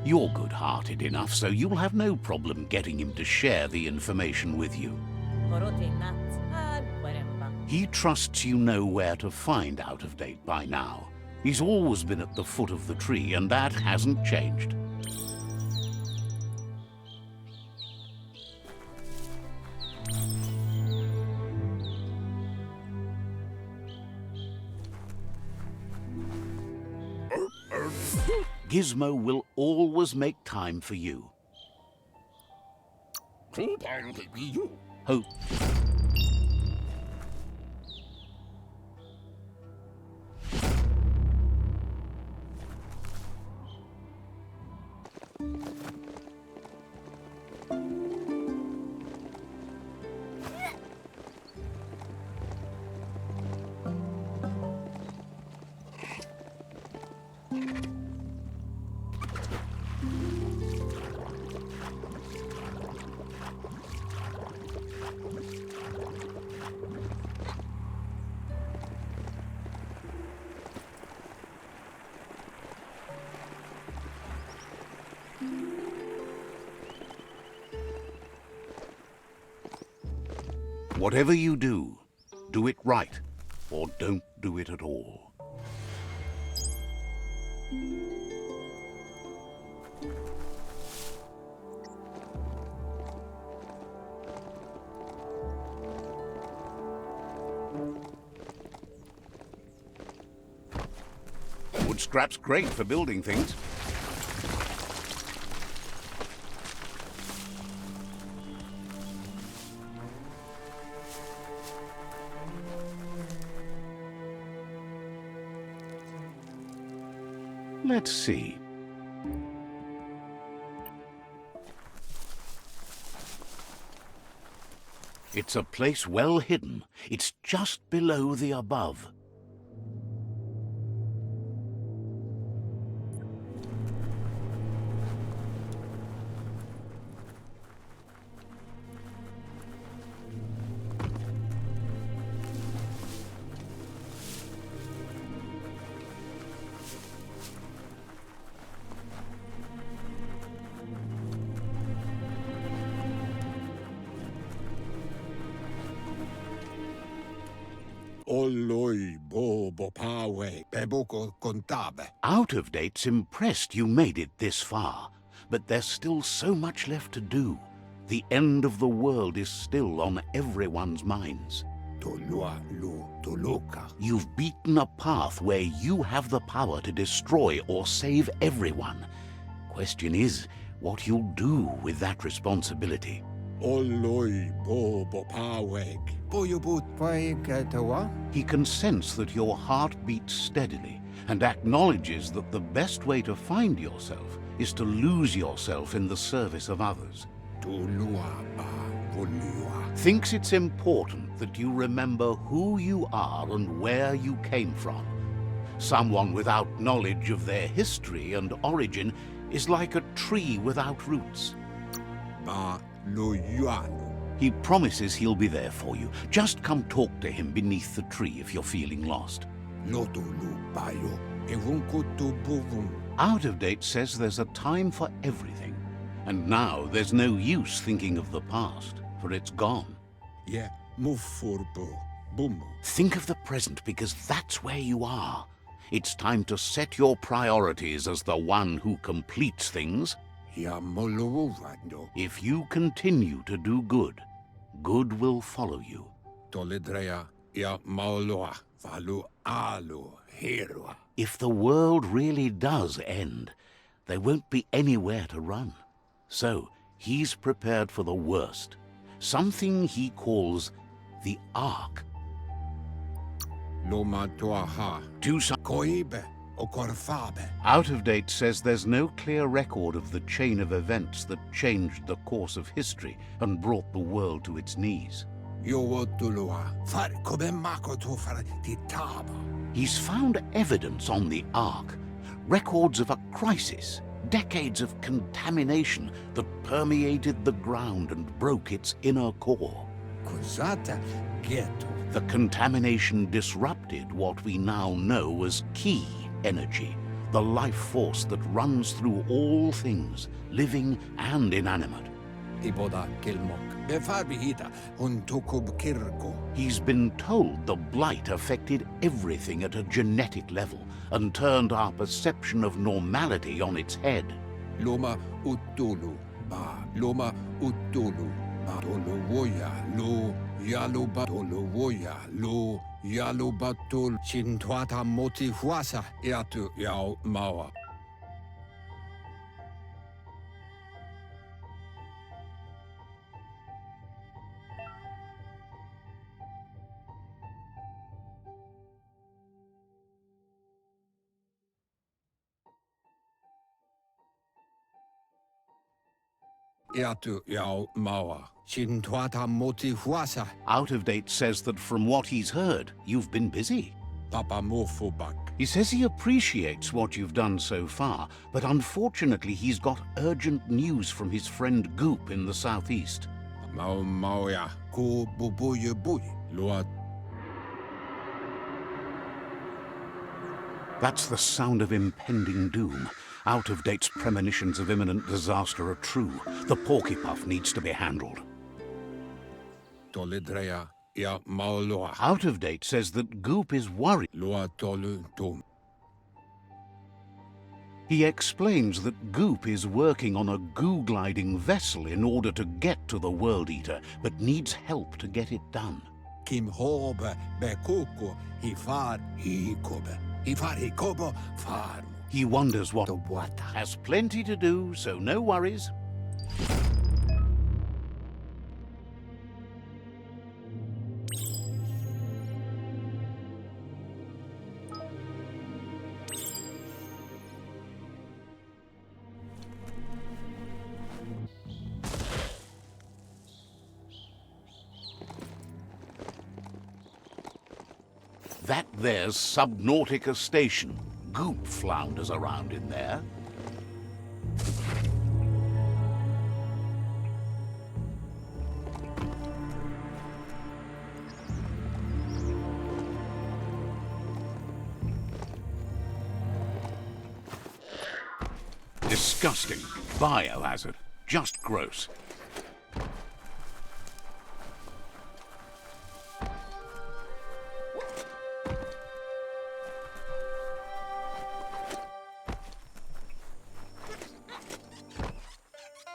You're good-hearted enough, so you'll have no problem getting him to share the information with you. He trusts you know where to find Out of Date by now. He's always been at the foot of the tree, and that hasn't changed. Gizmo will always make time for you. Hope. Whatever you do it right, or don't do it at all. Wood scrap's great for building things. Let's see. It's a place well hidden. It's just below the above. Olloi bobo pawe beboko contabe. Out of Date's impressed you made it this far, but there's still so much left to do. The end of the world is still on everyone's minds. Tolua lu toluka. You've beaten a path where you have the power to destroy or save everyone. Question is, what you'll do with that responsibility. Olloi bobo paweg. Boyobut paikatawa. He can sense that your heart beats steadily and acknowledges that the best way to find yourself is to lose yourself in the service of others. Tolua ba volua. Thinks it's important that you remember who you are and where you came from. Someone without knowledge of their history and origin is like a tree without roots. Ba lo yuano. He promises he'll be there for you. Just come talk to him beneath the tree if you're feeling lost. Loto lu bayo. Evunkutu buvum. Out of Date says there's a time for everything. And now there's no use thinking of the past, for it's gone. Yeah, move forbo. Boom. Think of the present because that's where you are. It's time to set your priorities as the one who completes things. Ya molovando. If you continue to do good, good will follow you. Toledrea ya maoloa. Valu alu hero. If the world really does end, there won't be anywhere to run. So he's prepared for the worst, something he calls the Ark. Loma toaha. Do some Koibe o korfabe. Out of Date says there's no clear record of the chain of events that changed the course of history and brought the world to its knees. Yowotulua. Far kobemako to far titaba. He's found evidence on the Ark, records of a crisis, decades of contamination that permeated the ground and broke its inner core. Kozata ghetto. The contamination disrupted what we now know as Ki energy, the life force that runs through all things, living and inanimate. Iboda kilmok. Befarbihita untukub kirko. He's been told the blight affected everything at a genetic level and turned our perception of normality on its head. Loma utulu. Ba. Loma utulu. Ba. Tolowoya. Lo. Yalo batolowoya. Lo. Yalo batul. Chintwata motihuasa. Yatu yao mawa. Iatu yao mawa. Shintuata motihuasa. Out of Date says that from what he's heard, you've been busy. Papa mofubak. He says he appreciates what you've done so far, but unfortunately he's got urgent news from his friend Goop in the southeast. Mao maoya. Ku bubuyu buy. Lua. That's the sound of impending doom. Out of Date's premonitions of imminent disaster are true. The Porkypuff needs to be handled. Tolidrea. Ya maoloa. Out of Date says that Goop is worried. Lua tolu tum. He explains that Goop is working on a goo-gliding vessel in order to get to the World Eater, but needs help to get it done. Kim hobe bekuko. Hifar hikobe. Hifar hikobo farm. He wonders what The water. has plenty to do, so no worries. That there's Subnautica Station. Goop flounders around in there. Disgusting. Biohazard. Just gross.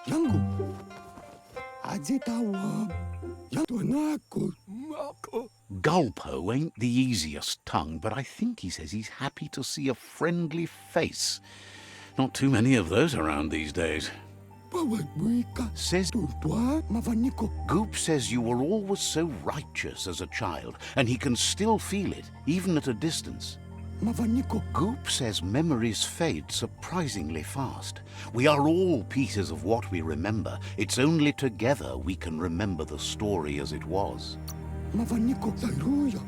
Yangu. Ajitawa. Yantonako. Mako. Gulpo ain't the easiest tongue, but I think he says he's happy to see a friendly face. Not too many of those around these days. Says Goop says you were always so righteous as a child, and he can still feel it, even at a distance. Goop says memories fade surprisingly fast. We are all pieces of what we remember. It's only together we can remember the story as it was.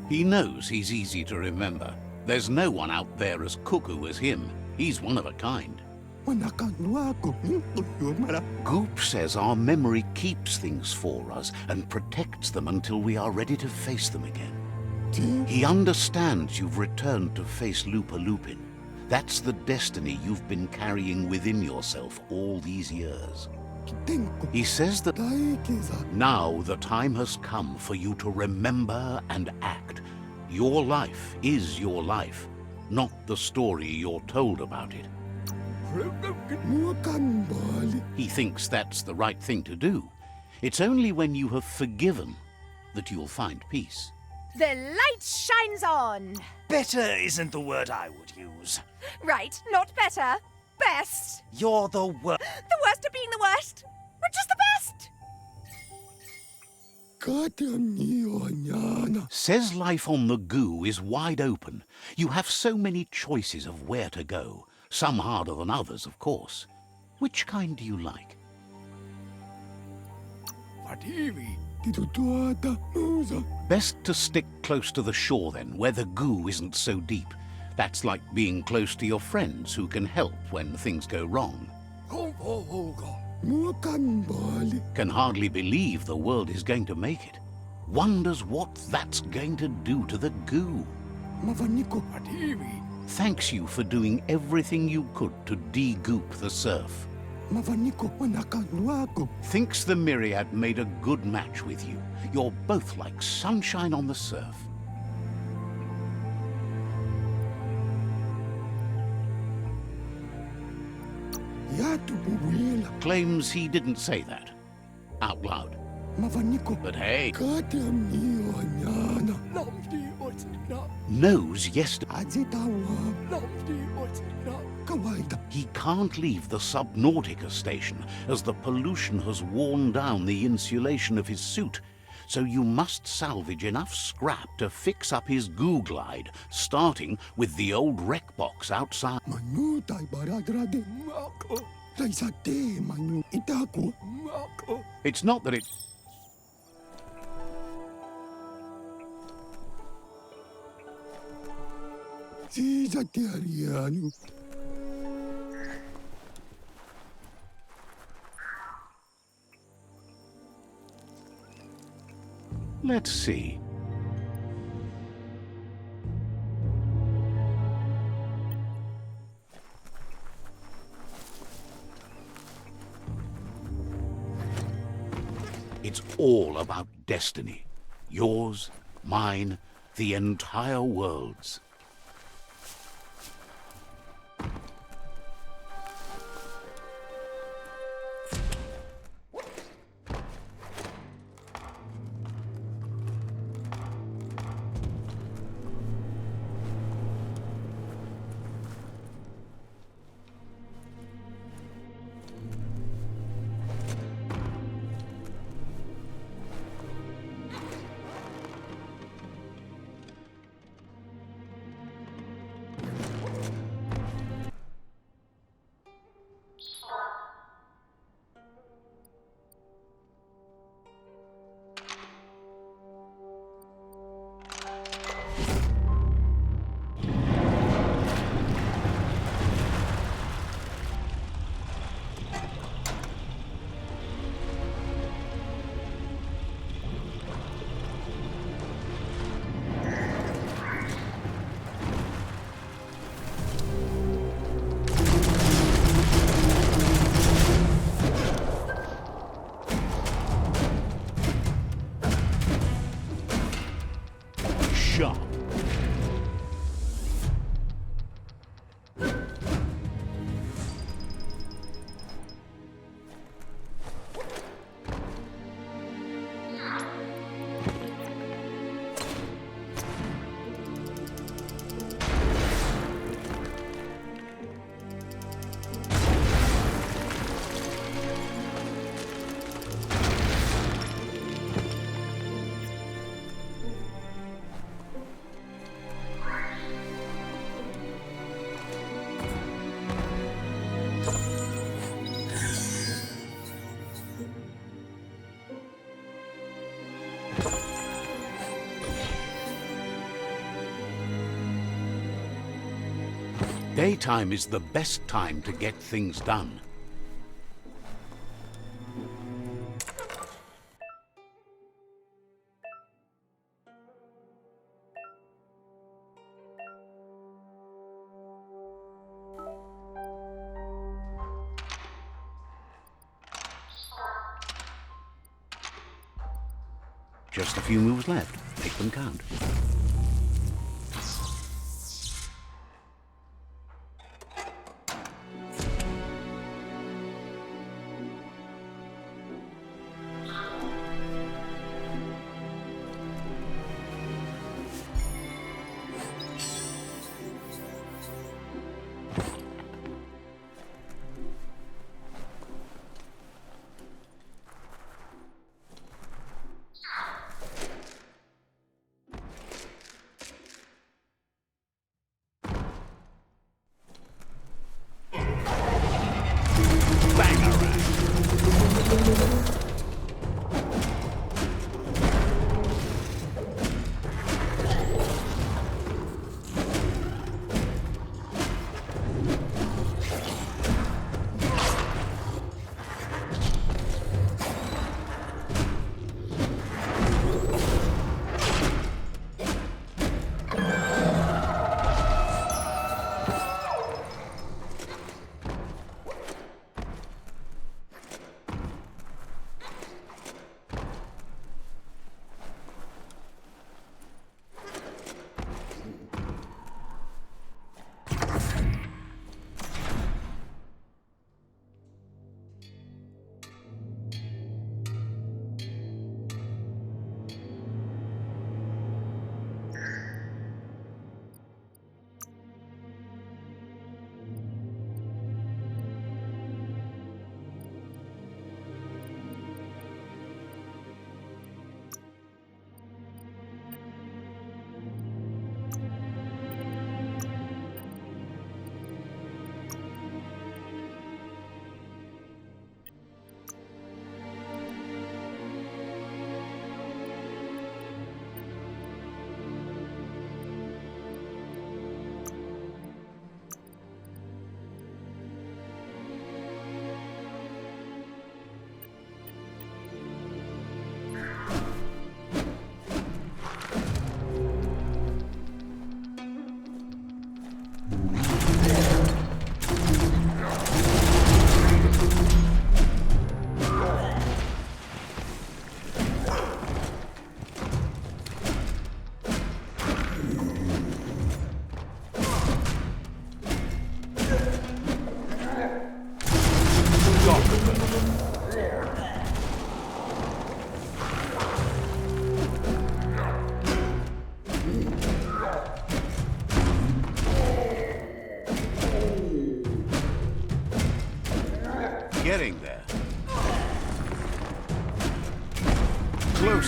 He knows he's easy to remember. There's no one out there as cuckoo as him. He's one of a kind. Goop says our memory keeps things for us and protects them until we are ready to face them again. He understands you've returned to face Lupa-Lupin. That's the destiny you've been carrying within yourself all these years. He says that now the time has come for you to remember and act. Your life is your life, not the story you're told about it. He thinks that's the right thing to do. It's only when you have forgiven that you'll find peace. The light shines on. Better isn't the word I would use. Right, not better. Best. You're the worst. The worst of being the worst. We're just the best. Says life on the goo is wide open. You have so many choices of where to go. Some harder than others, of course. Which kind do you like? Best to stick close to the shore then, where the goo isn't so deep. That's like being close to your friends who can help when things go wrong. Can hardly believe the world is going to make it. Wonders what that's going to do to the goo. Thanks you for doing everything you could to de-goop the surf. Thinks the Myriad made a good match with you. You're both like sunshine on the surf. Claims he didn't say that out loud. But hey, knows yesterday he can't leave the Subnautica station as the pollution has worn down the insulation of his suit. So you must salvage enough scrap to fix up his goo glide, starting with the old wreck box outside. Taisa te manu itaku mako. It's not that it... Sisa te arianu. Let's see. It's all about destiny. Yours, mine, the entire world's. Sharp. Daytime is the best time to get things done. Just a few moves left. Make them count.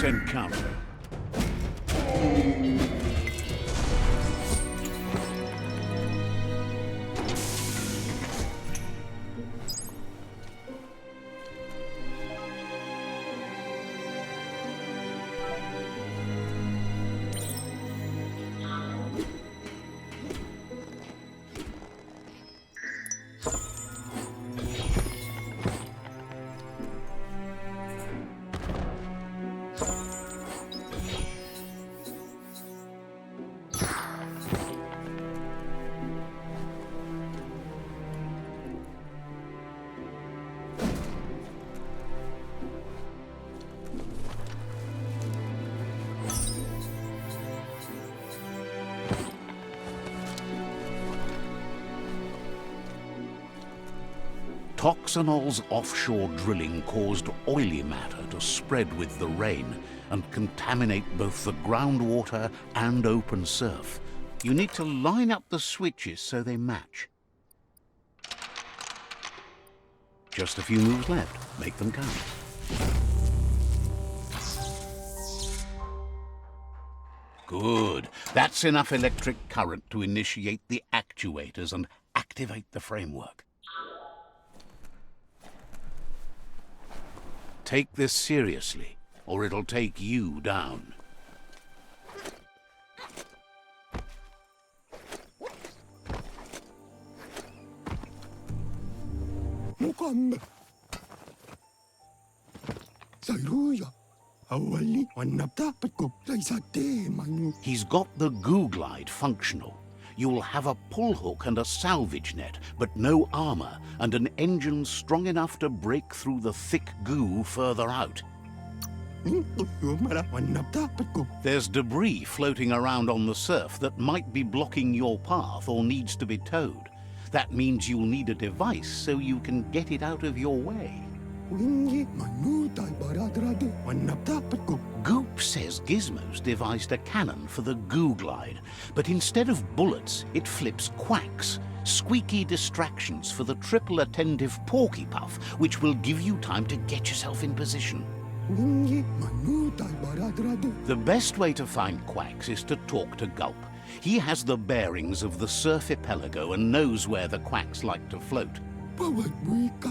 Close encounter. Toxanol's offshore drilling caused oily matter to spread with the rain and contaminate both the groundwater and open surf. You need to line up the switches so they match. Just a few moves left. Make them count. Good. That's enough electric current to initiate the actuators and activate the framework. Take this seriously, or it'll take you down. Mukam. Sayruya. Awali wanapta patko laisate manu. He's got the goo glide functional. You'll have a pull hook and a salvage net, but no armor, and an engine strong enough to break through the thick goo further out. There's debris floating around on the surf that might be blocking your path or needs to be towed. That means you'll need a device so you can get it out of your way. Goop says Gizmo's devised a cannon for the goo glide, but instead of bullets, it flips quacks, squeaky distractions for the triple attentive Porky Puff, which will give you time to get yourself in position. The best way to find quacks is to talk to Gulp. He has the bearings of the surf archipelago and knows where the quacks like to float.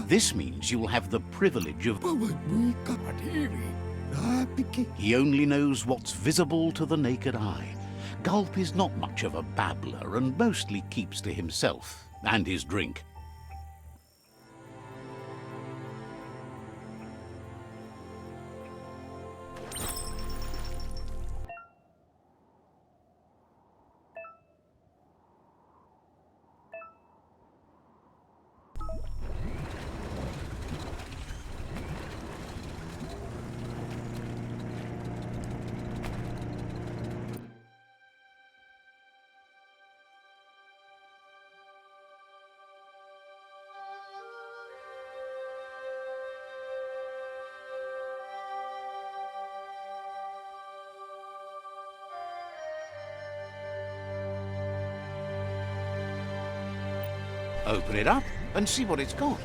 This means you'll have the privilege of... He only knows what's visible to the naked eye. Gulp is not much of a babbler and mostly keeps to himself and his drink. Open it up and see what it's got.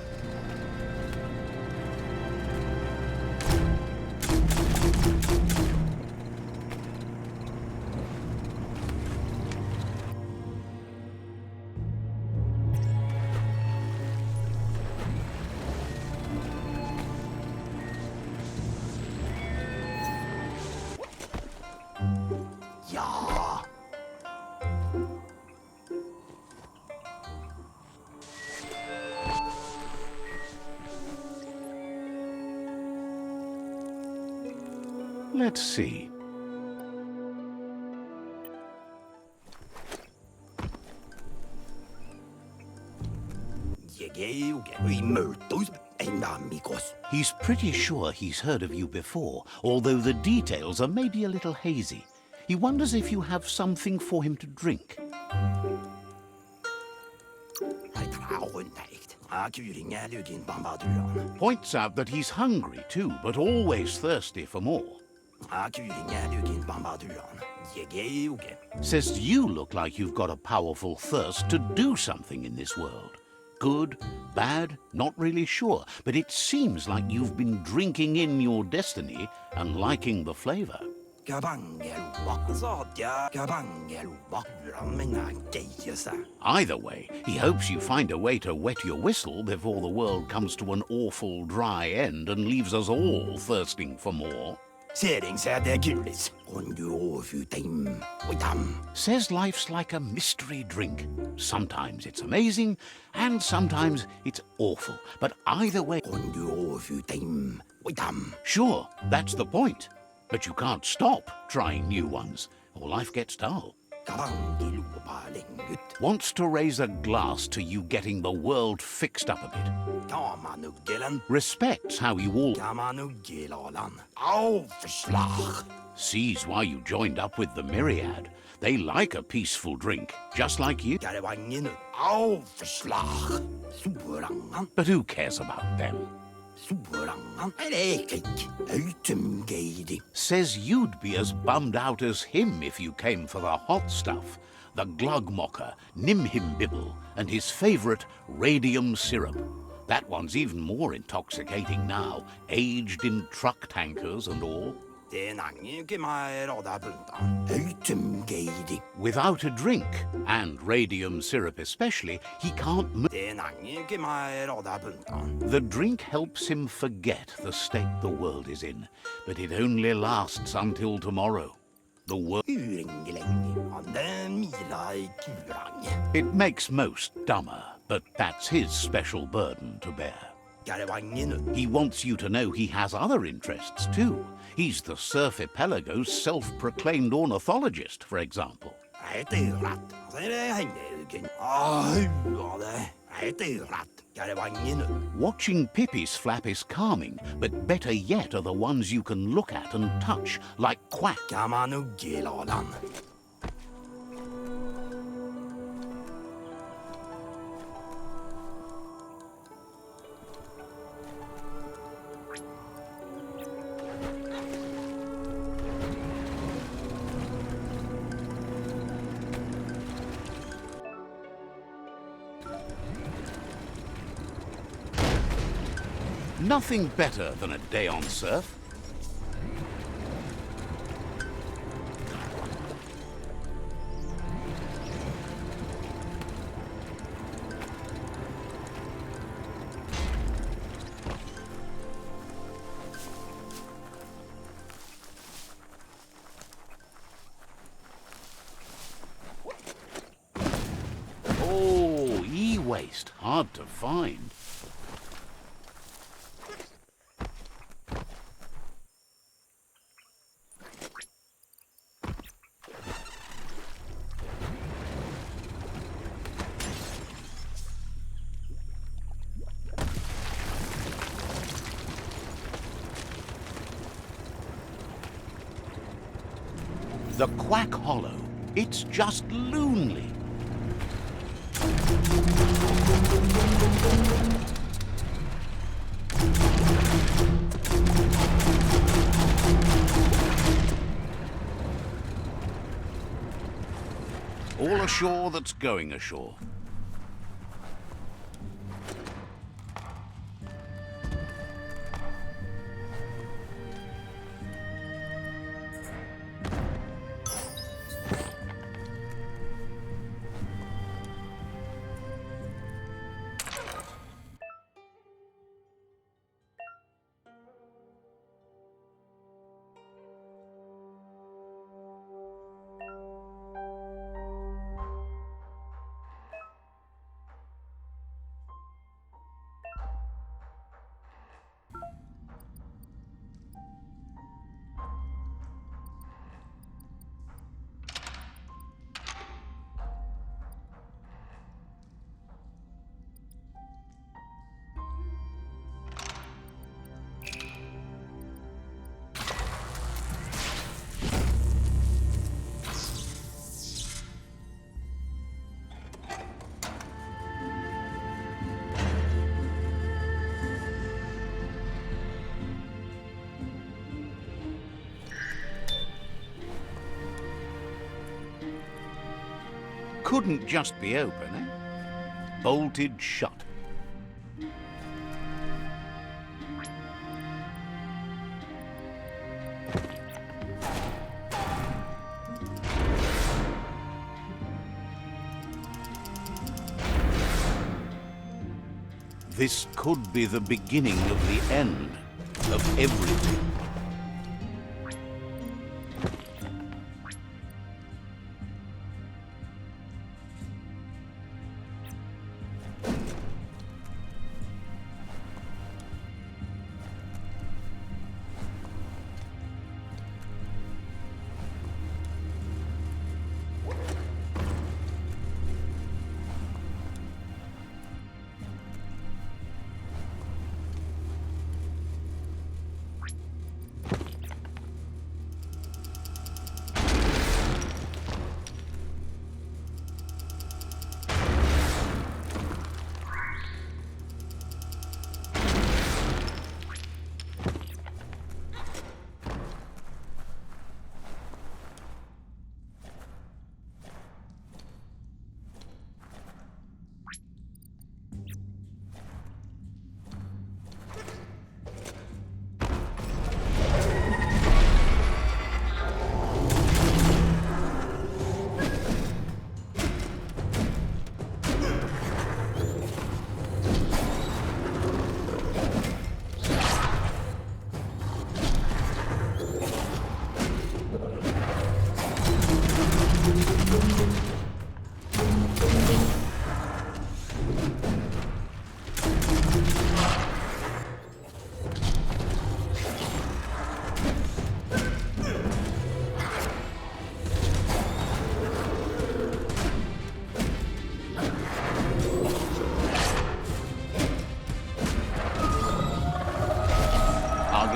Let's see. He's pretty sure he's heard of you before, although the details are maybe a little hazy. He wonders if you have something for him to drink. Points out that he's hungry too, but always thirsty for more. Says you look like you've got a powerful thirst to do something in this world. Good? Bad? Not really sure. But it seems like you've been drinking in your destiny and liking the flavor. Either way, he hopes you find a way to wet your whistle before the world comes to an awful dry end and leaves us all thirsting for more. Says life's like a mystery drink. Sometimes it's amazing, and sometimes it's awful. But either way... Sure, that's the point. But you can't stop trying new ones, or life gets dull. Wants to raise a glass to you getting the world fixed up a bit. Respects how you all... Sees why you joined up with the Myriad. They like a peaceful drink, just like you. But who cares about them? Says you'd be as bummed out as him if you came for the hot stuff. The Glugmocker, Nimhimbibble, and his favorite radium syrup. That one's even more intoxicating now, aged in truck tankers and all. Without a drink, and radium syrup especially, he can't move. The drink helps him forget the state the world is in, but it only lasts until tomorrow. The world... It makes most dumber, but that's his special burden to bear. He wants you to know he has other interests too. He's the Surfipelago's self-proclaimed ornithologist, for example. Watching pippies flap is calming, but better yet are the ones you can look at and touch, like Quack. Nothing better than a day on surf. Oh, e-waste, hard to find. The Quack Hollow. It's just lonely. All ashore that's going ashore. Couldn't just be open, eh? Bolted shut. This could be the beginning of the end of everything.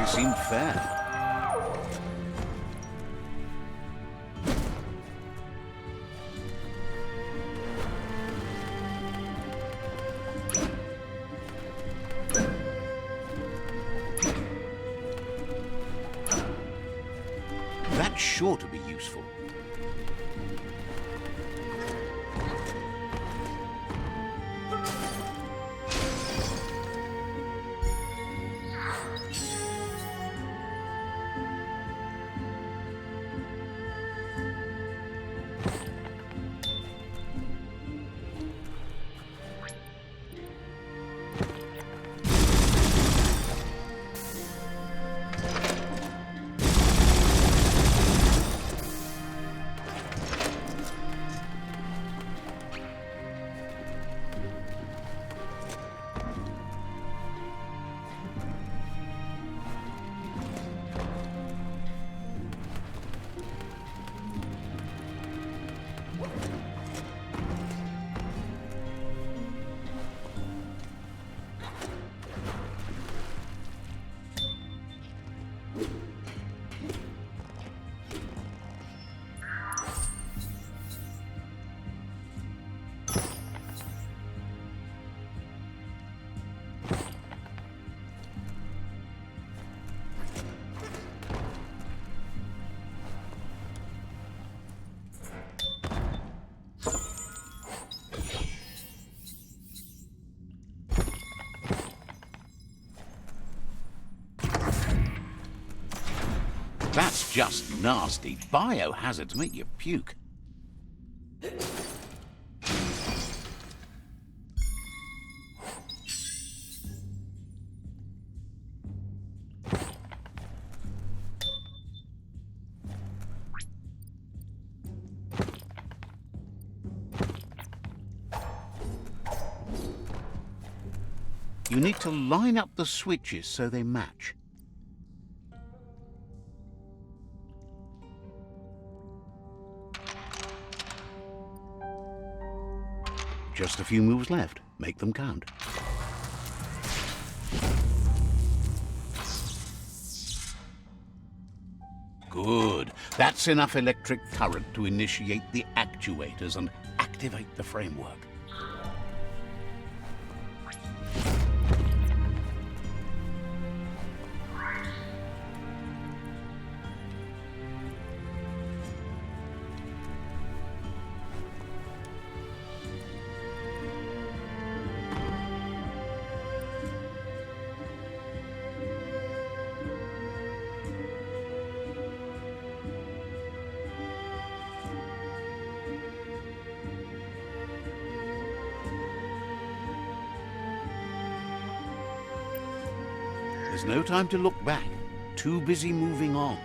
Seemed fair. That's sure to be useful. That's just nasty. Biohazards make you puke. You need to line up the switches so they match. Just a few moves left. Make them count. Good. That's enough electric current to initiate the actuators and activate the framework. There's no time to look back. Too busy moving on.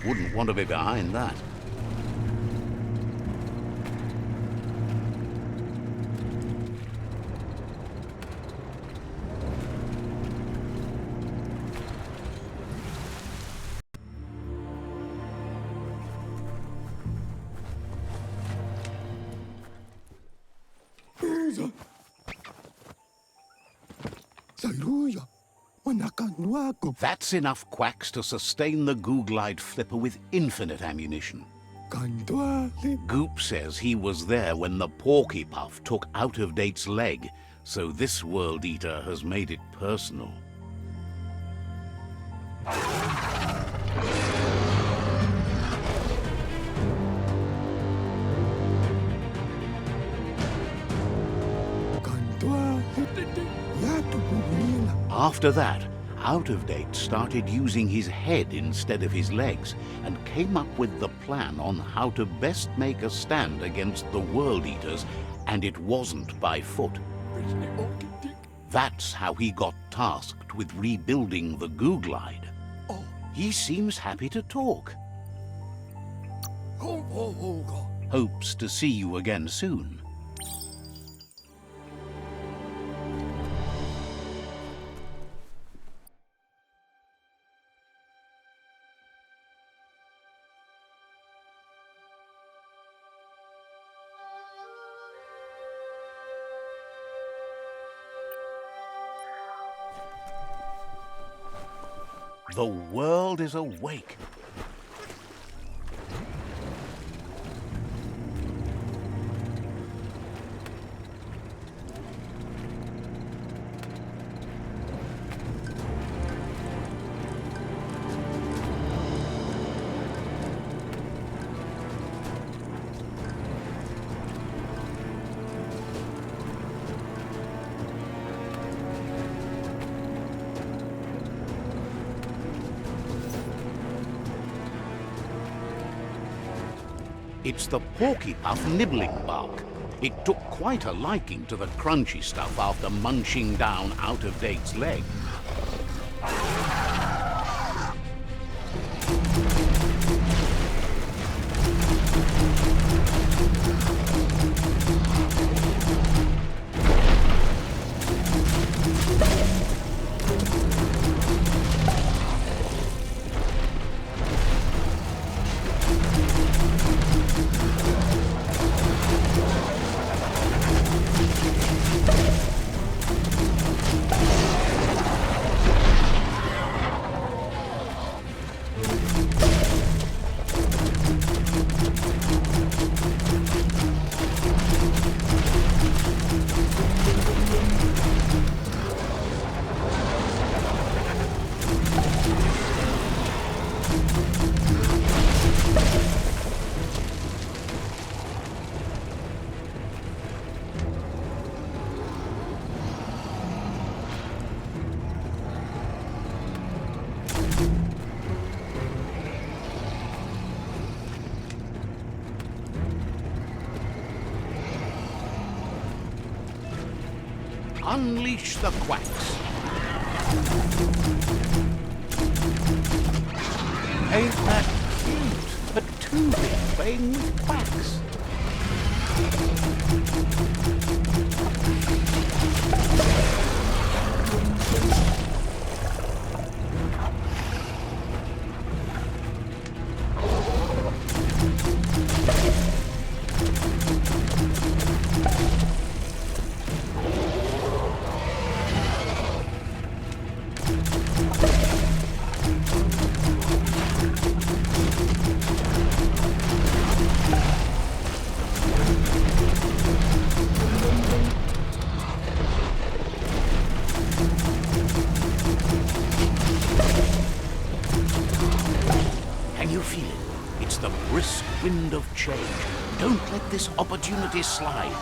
Wouldn't want to be behind that. That's enough quacks to sustain the Googlide flipper with infinite ammunition. Goop says he was there when the Porky Puff took Out-of-Date's leg, so this World Eater has made it personal. After that, Out-of-Date started using his head instead of his legs and came up with the plan on how to best make a stand against the World Eaters, and it wasn't by foot. That's how he got tasked with rebuilding the Googlide. He seems happy to talk. Hopes to see you again soon. The world is awake. It's the Porky Puff nibbling bark. It took quite a liking to the crunchy stuff after munching down Out-of-Date's leg. Unleash the quacks. Ain't that cute? A two-bit playing with quacks. Wind of change. Don't let this opportunity slide.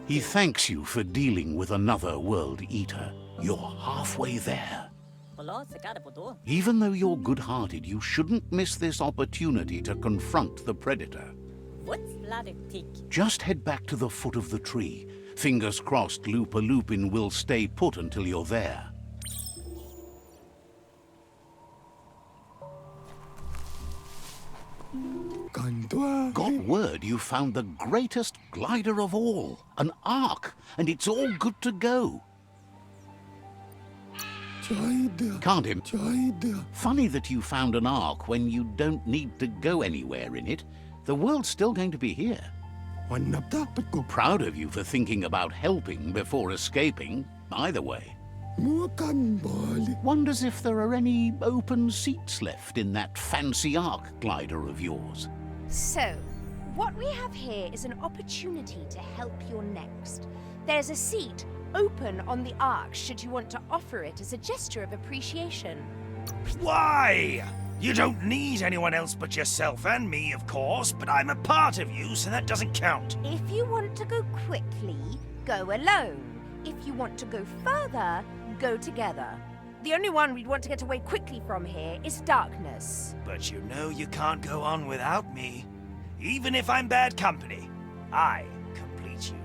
He thanks you for dealing with another world eater. You're halfway there. Even though you're good-hearted, you shouldn't miss this opportunity to confront the predator. Just head back to the foot of the tree. Fingers crossed Lupa-Lupin will stay put until you're there. Got word you found the greatest glider of all, an Ark, and it's all good to go. Can't him. Funny that you found an Ark when you don't need to go anywhere in it. The world's still going to be here. Proud of you for thinking about helping before escaping, either way. Wonders if there are any open seats left in that fancy Ark glider of yours. So, what we have here is an opportunity to help your next. There's a seat open on the Ark should you want to offer it as a gesture of appreciation. Why? You don't need anyone else but yourself and me, of course, but I'm a part of you, so that doesn't count. If you want to go quickly, go alone. If you want to go further, go together. The only one we'd want to get away quickly from here is darkness. But you know you can't go on without me. Even if I'm bad company, I complete you.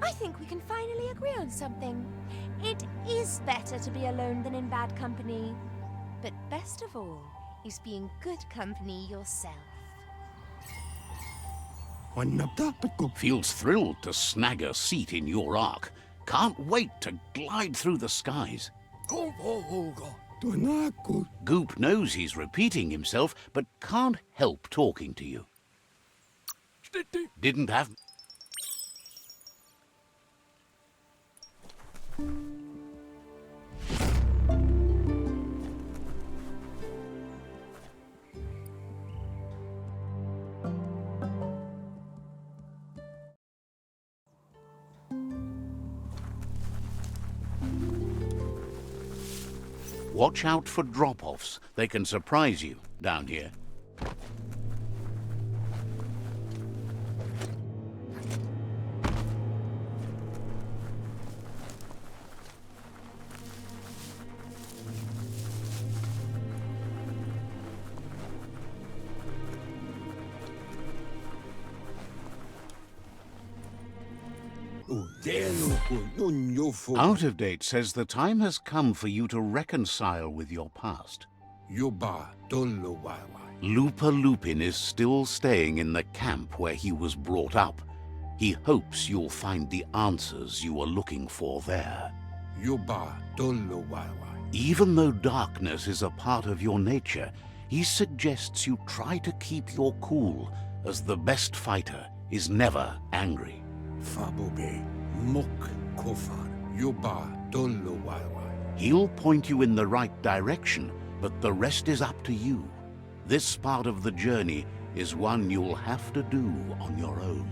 I think we can finally agree on something. It is better to be alone than in bad company. But best of all is being good company yourself. Feels thrilled to snag a seat in your Ark. Can't wait to glide through the skies. Goop knows he's repeating himself, but can't help talking to you. Didn't have... Watch out for drop-offs. They can surprise you down here. Out of Date says the time has come for you to reconcile with your past. Lupa-Lupin is still staying in the camp where he was brought up. He hopes you'll find the answers you are looking for there. Even though darkness is a part of your nature, he suggests you try to keep your cool, as the best fighter is never angry. He'll point you in the right direction, but the rest is up to you. This part of the journey is one you'll have to do on your own.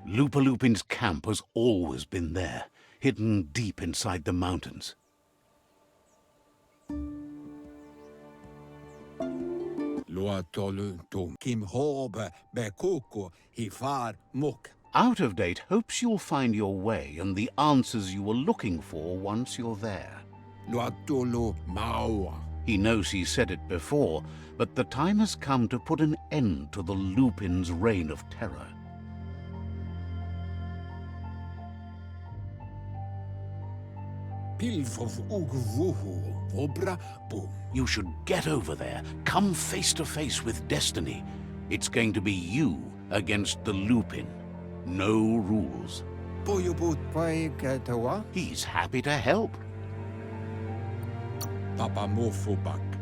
Lupa-Lupin's camp has always been there, hidden deep inside the mountains. Out of Date hopes you'll find your way and the answers you were looking for once you're there. He knows he said it before, but the time has come to put an end to the Lupin's reign of terror. You should get over there, come face to face with destiny. It's going to be you against the Lupin. No rules. He's happy to help.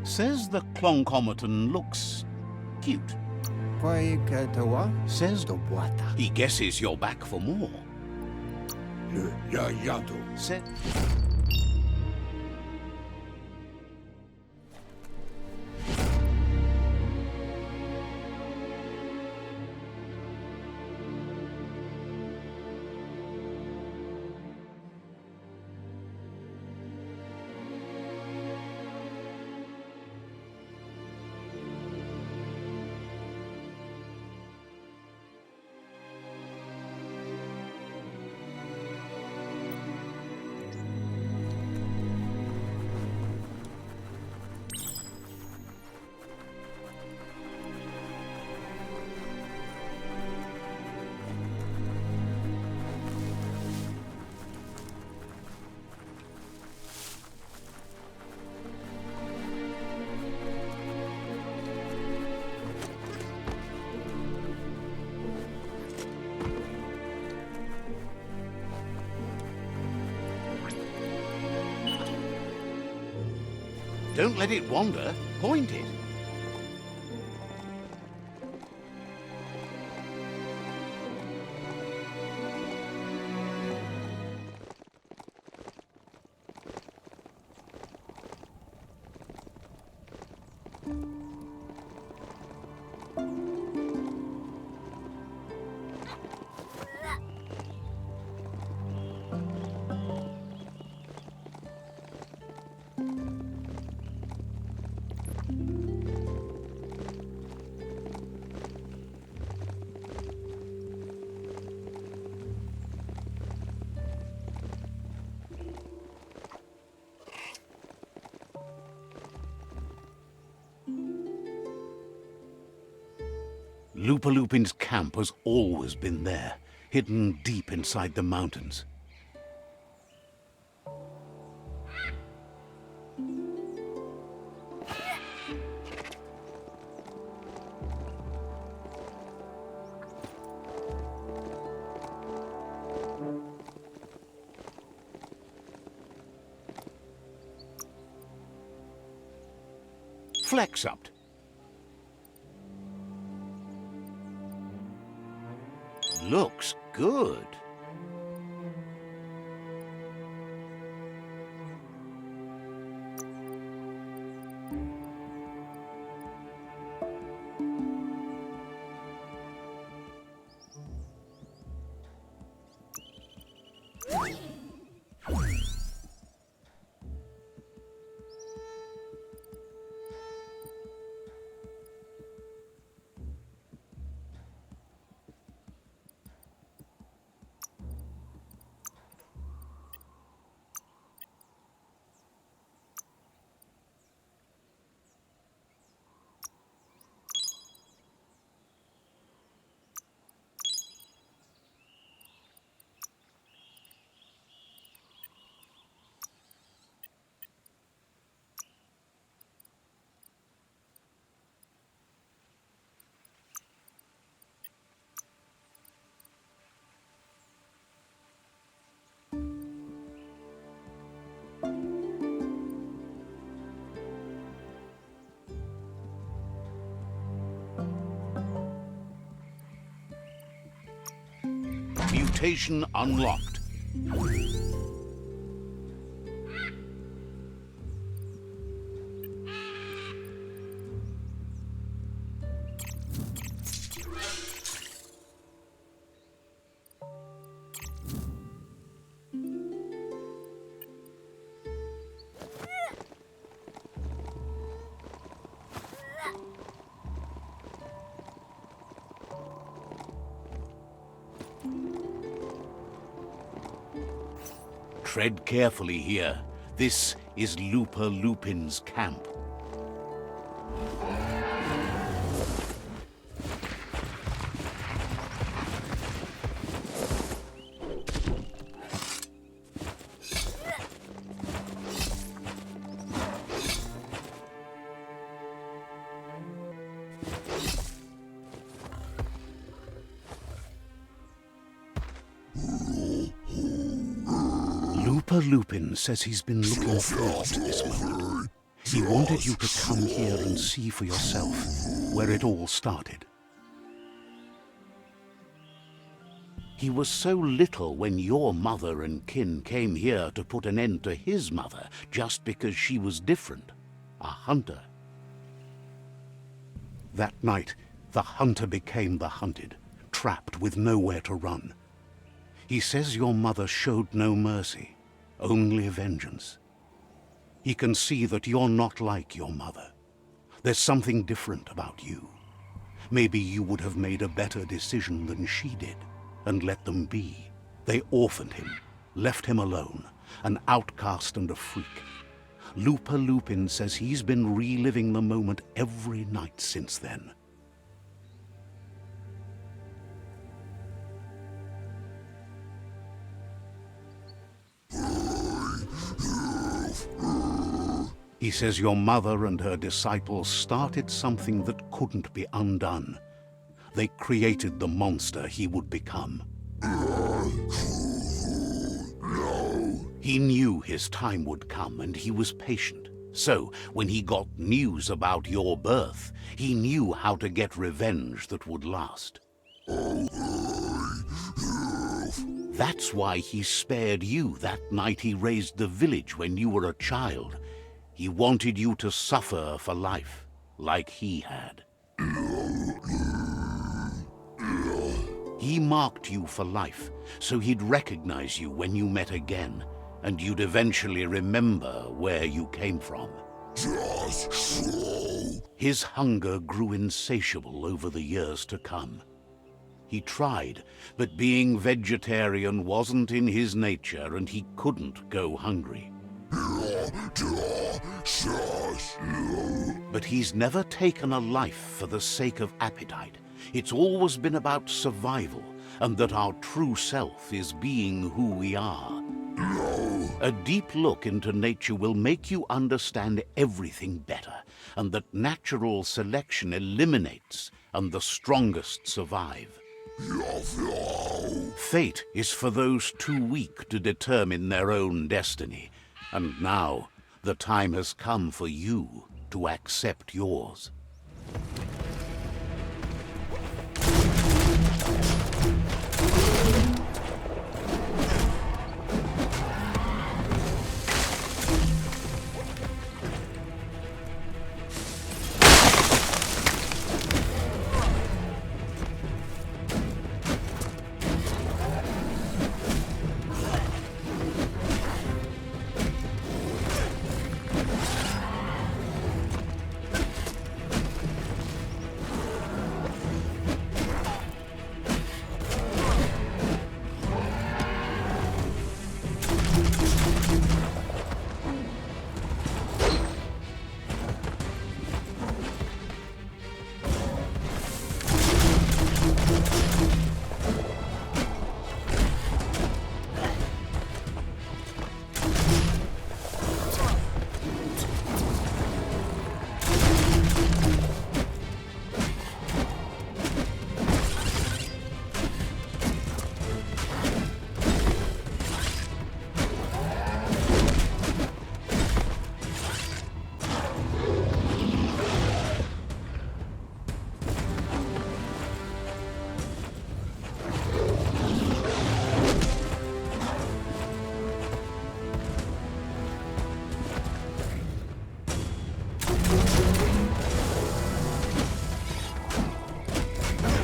Says the Cloncomaton looks cute. Says he guesses you're back for more. Said Don't let it wander. Point it. Lupa-Lupin's camp has always been there, hidden deep inside the mountains. Flex-upt. Looks good. Mutation unlocked. Tread carefully here. This is Lupa-Lupin's camp. Lupa-Lupin says he's been looking forward to this moment. He wanted you to come here and see for yourself where it all started. He was so little when your mother and kin came here to put an end to his mother just because she was different, a hunter. That night, the hunter became the hunted, trapped with nowhere to run. He says your mother showed no mercy, only vengeance. He can see that you're not like your mother. There's something different about you. Maybe you would have made a better decision than she did, and let them be. They orphaned him, left him alone, an outcast and a freak. Lupa-Lupin says he's been reliving the moment every night since then. He says your mother and her disciples started something that couldn't be undone. They created the monster he would become. He knew his time would come, and he was patient, So, when he got news about your birth, he knew how to get revenge that would last. That's why he spared you that night he raised the village when you were a child. He wanted you to suffer for life, like he had. He marked you for life, so he'd recognize you when you met again, and you'd eventually remember where you came from. Just so. His hunger grew insatiable over the years to come. He tried, but being vegetarian wasn't in his nature, and he couldn't go hungry. But he's never taken a life for the sake of appetite. It's always been about survival, and that our true self is being who we are. A deep look into nature will make you understand everything better, and that natural selection eliminates, and the strongest survive. Fate is for those too weak to determine their own destiny, and now the time has come for you to accept yours.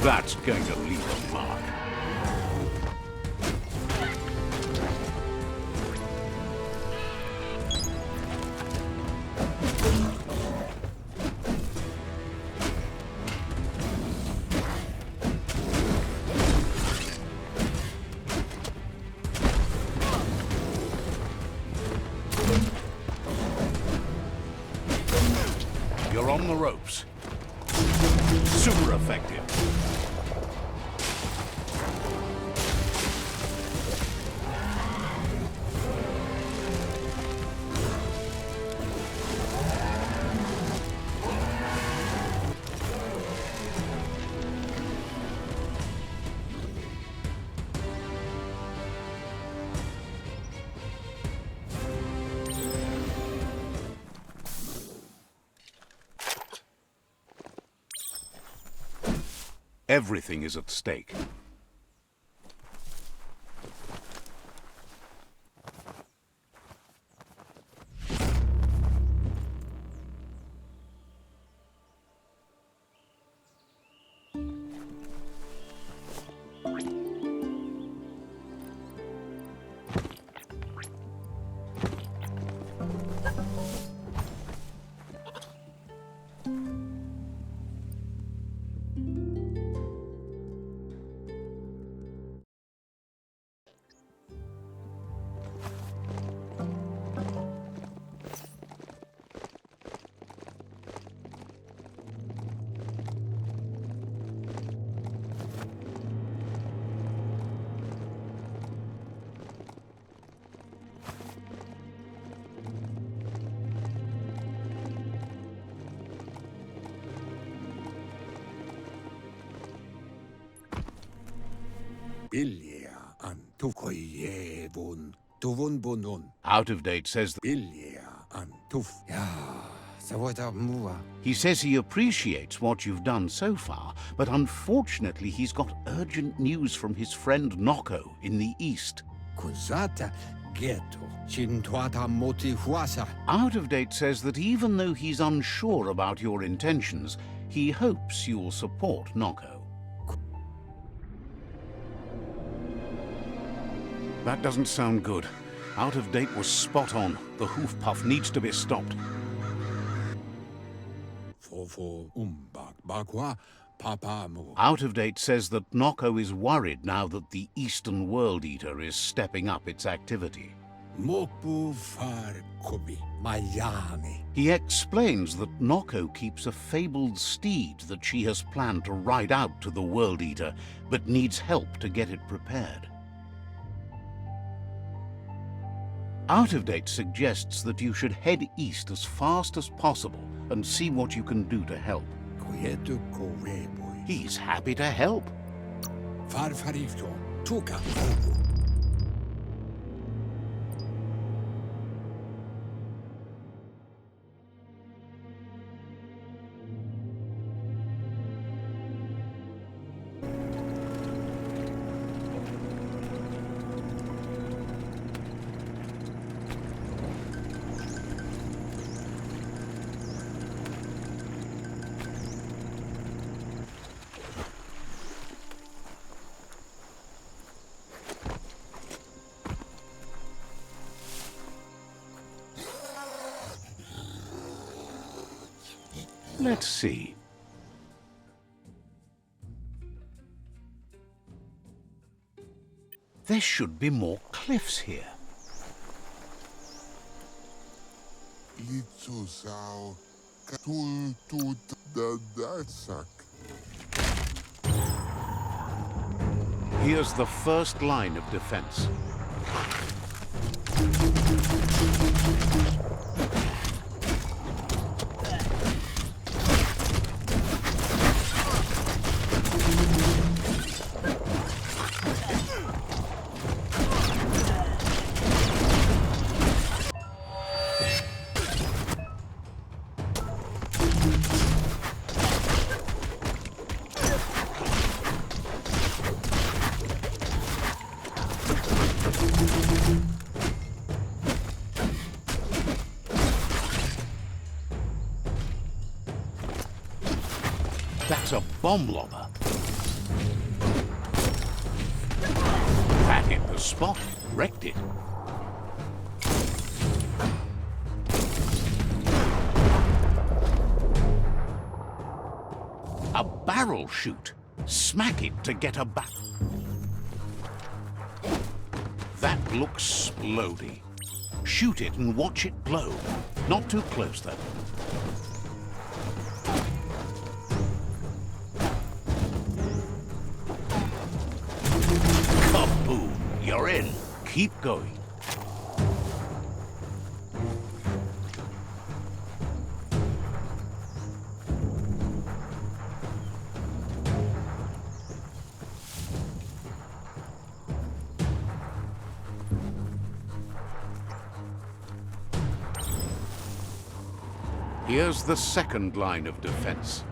That's going to leave a mark. You're on the ropes. Super effective. Everything is at stake. Ilja antukoievun tuvun bunun. Out of date says Ilja Antuf. Ja, se voita mua. He says he appreciates what you've done so far, but unfortunately he's got urgent news from his friend Noko in the east. Kusata ghetto. Cintuata moti huasa. Out of Date says that even though he's unsure about your intentions, he hopes you'll support Noko. That doesn't sound good. Out of Date was spot on. The hoof puff needs to be stopped. Fofo umbak bakwa papamu. Out of Date says that Noko is worried now that the Eastern World-Eater is stepping up its activity. Mopu far kobi. Miami. He explains that Noko keeps a fabled steed that she has planned to ride out to the World-Eater, but needs help to get it prepared. Out of Date suggests that you should head east as fast as possible and see what you can do to help. Quieto correboy. He's happy to help. Farfarifto. Tuka. Let's see. There should be more cliffs here. Litzosau katul tut da datsak. Here's the first line of defense. That's a bomb lobber. That hit the spot, wrecked it. A barrel shoot. Smack it to get a back. That looks splody. Shoot it and watch it blow. Not too close, though. Kaboom! You're in. Keep going. Here's the second line of defense.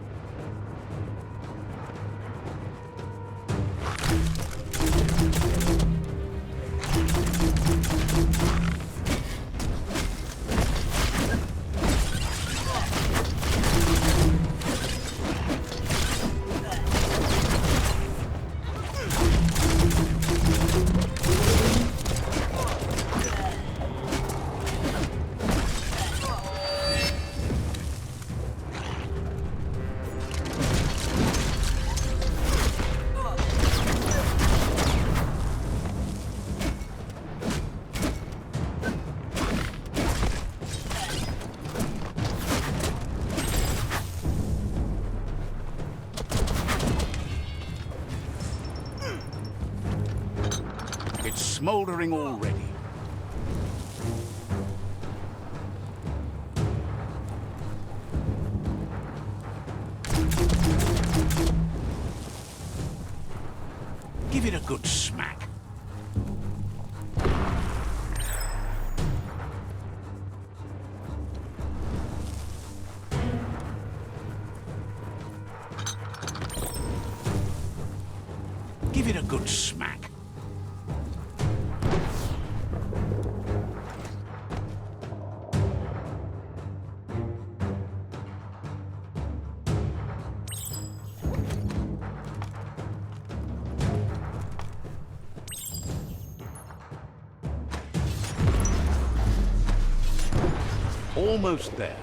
It's smoldering already. Give it a good smack. Give it a good smack. Almost there.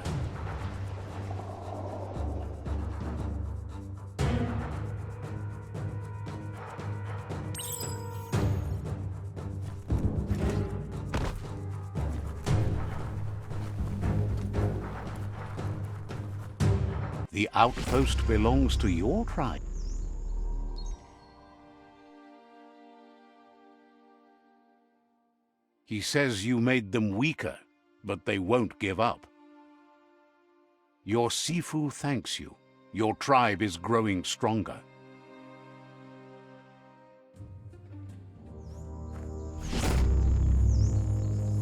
The outpost belongs to your tribe. He says you made them weaker, but they won't give up. Your Sifu thanks you. Your tribe is growing stronger.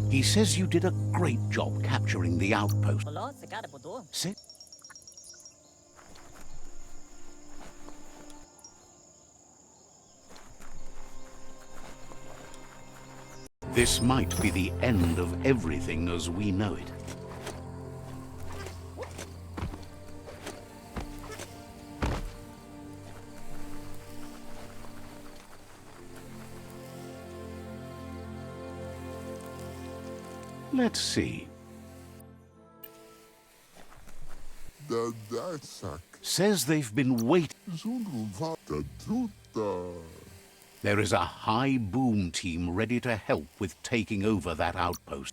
He says you did a great job capturing the outpost. Sit. This might be the end of everything as we know it. Let's see. Says they've been waiting. There is a high boom team ready to help with taking over that outpost.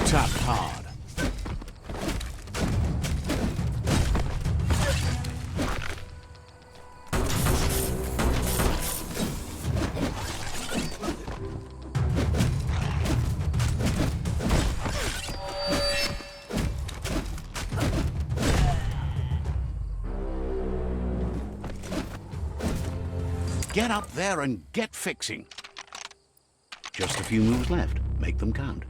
Tap hard. Get up there and get fixing. Just a few moves left. Make them count.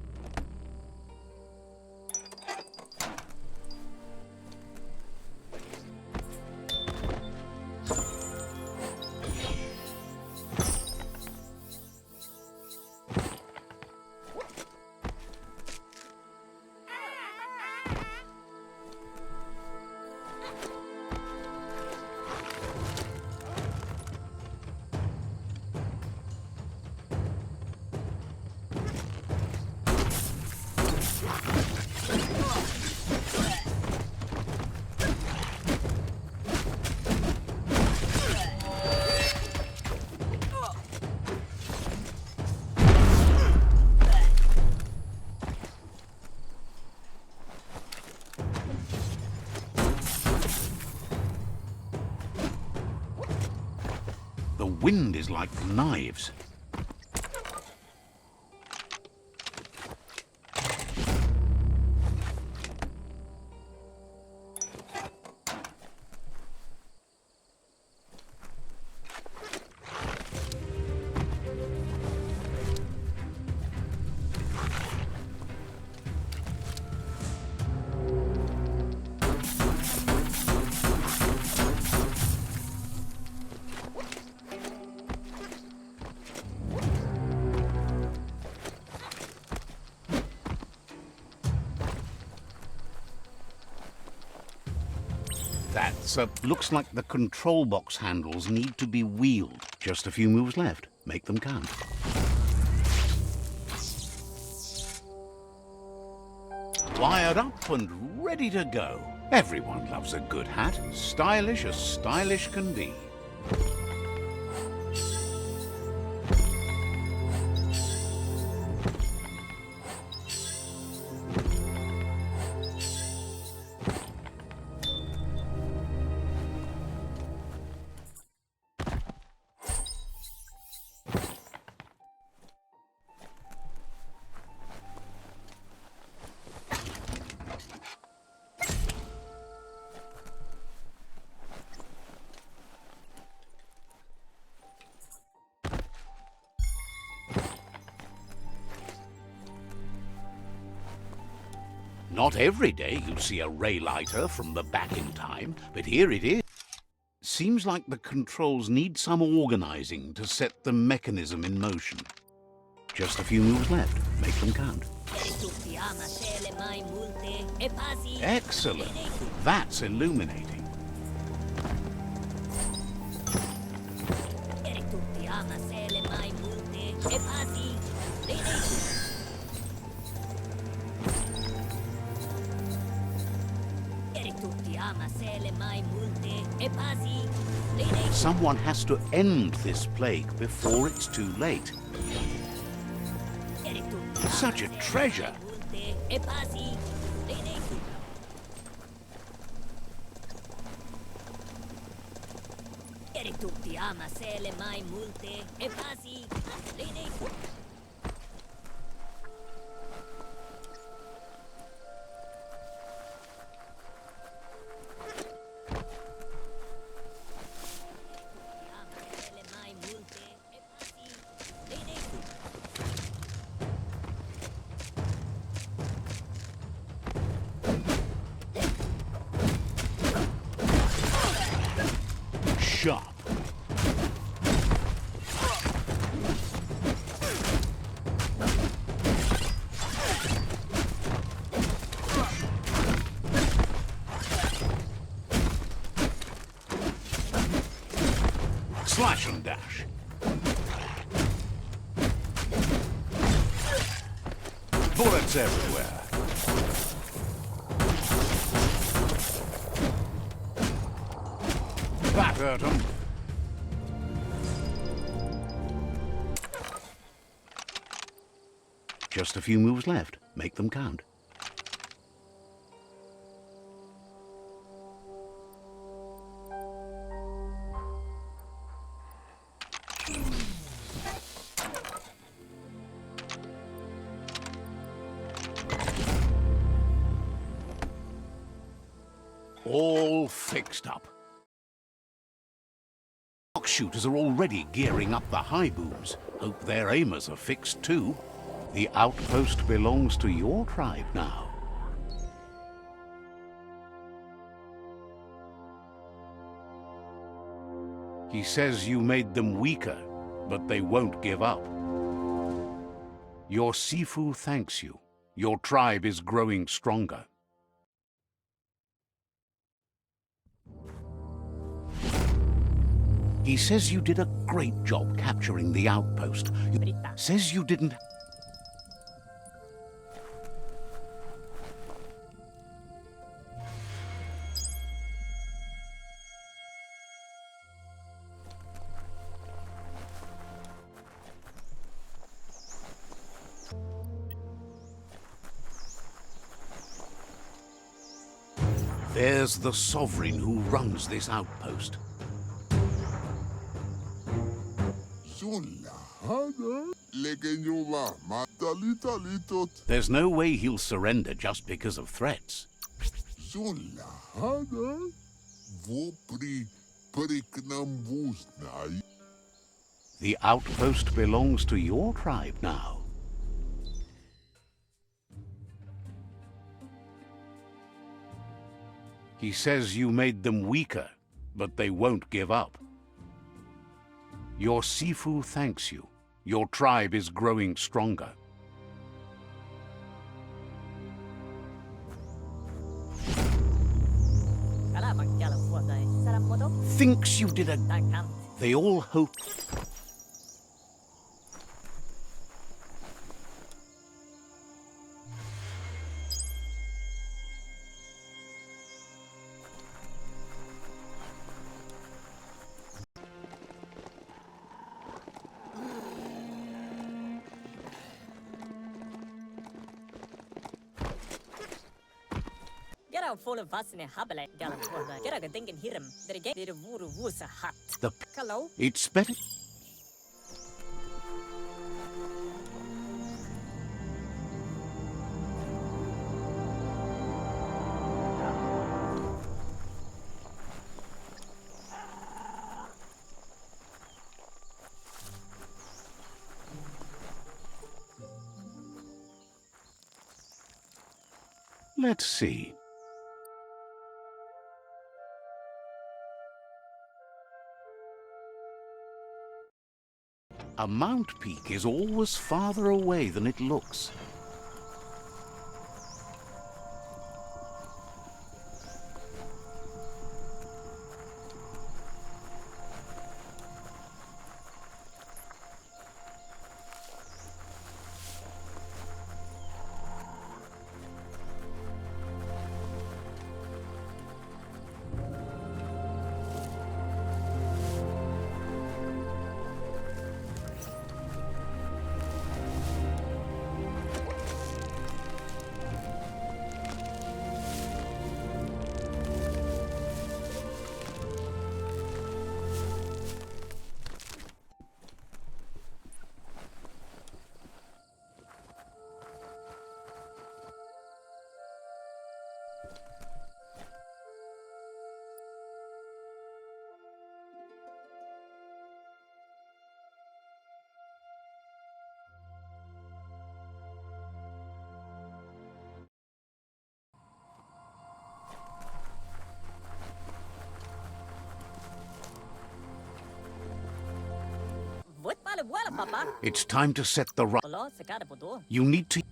The wind is like knives. Looks like the control box handles need to be wheeled. Just a few moves left. Make them count. Wired up and ready to go. Everyone loves a good hat. Stylish as stylish can be. Not every day you see a ray lighter from the back in time, but here it is. Seems like the controls need some organizing to set the mechanism in motion. Just a few moves left. Make them count. Excellent. That's illuminating. Someone has to end this plague before it's too late. Such a treasure! Sharp. Slash and dash. Bullets everywhere. That hurt him. Just a few moves left. Make them count. All fixed up. Shooters are already gearing up the high booms. Hope their aimers are fixed too. The outpost belongs to your tribe now. He says you made them weaker, but they won't give up. Your Sifu thanks you. Your tribe is growing stronger. He says you did a great job capturing the outpost. Says you didn't... There's the sovereign who runs this outpost. There's no way he'll surrender just because of threats. The outpost belongs to your tribe now. He says you made them weaker, but they won't give up. Your Sifu thanks you. Your tribe is growing stronger. Thinks you did a... They all hope... It's better... Let's see. A mount peak is always farther away than it looks. It's time to set the right. You need to.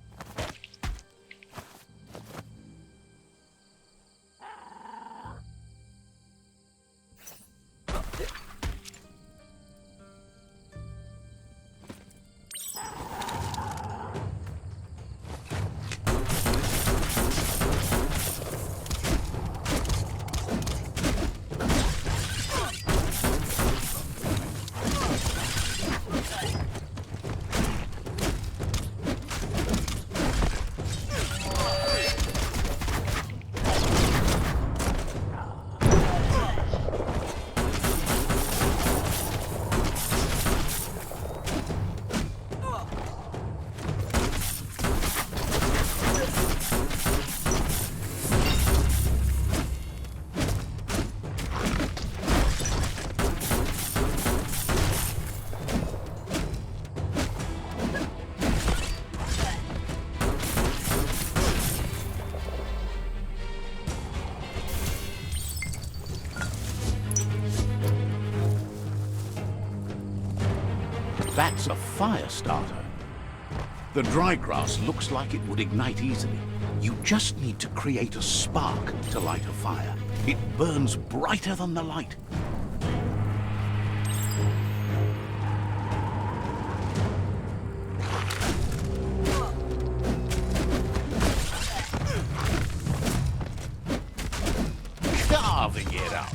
That's a fire starter. The dry grass looks like it would ignite easily. You just need to create a spark to light a fire. It burns brighter than the light. Carving it up.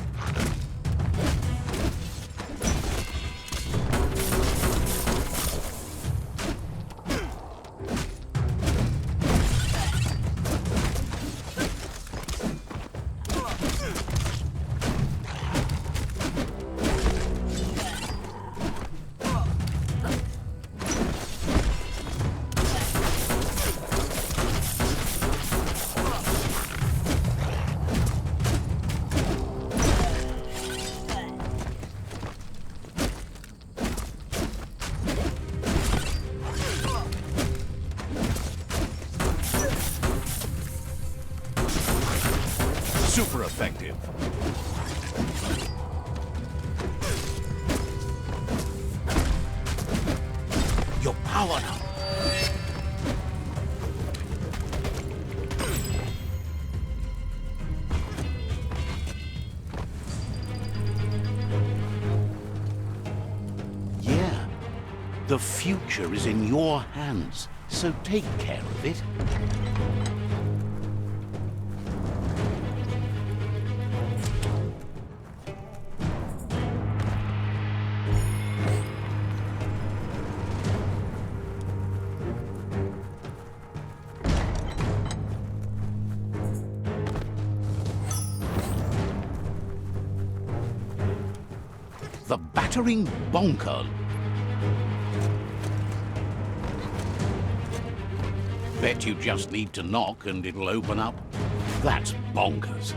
Super effective. You're powered up. Yeah, the future is in your hands, so take care of it. The battering bonker. Bet you just need to knock and it'll open up. That's bonkers.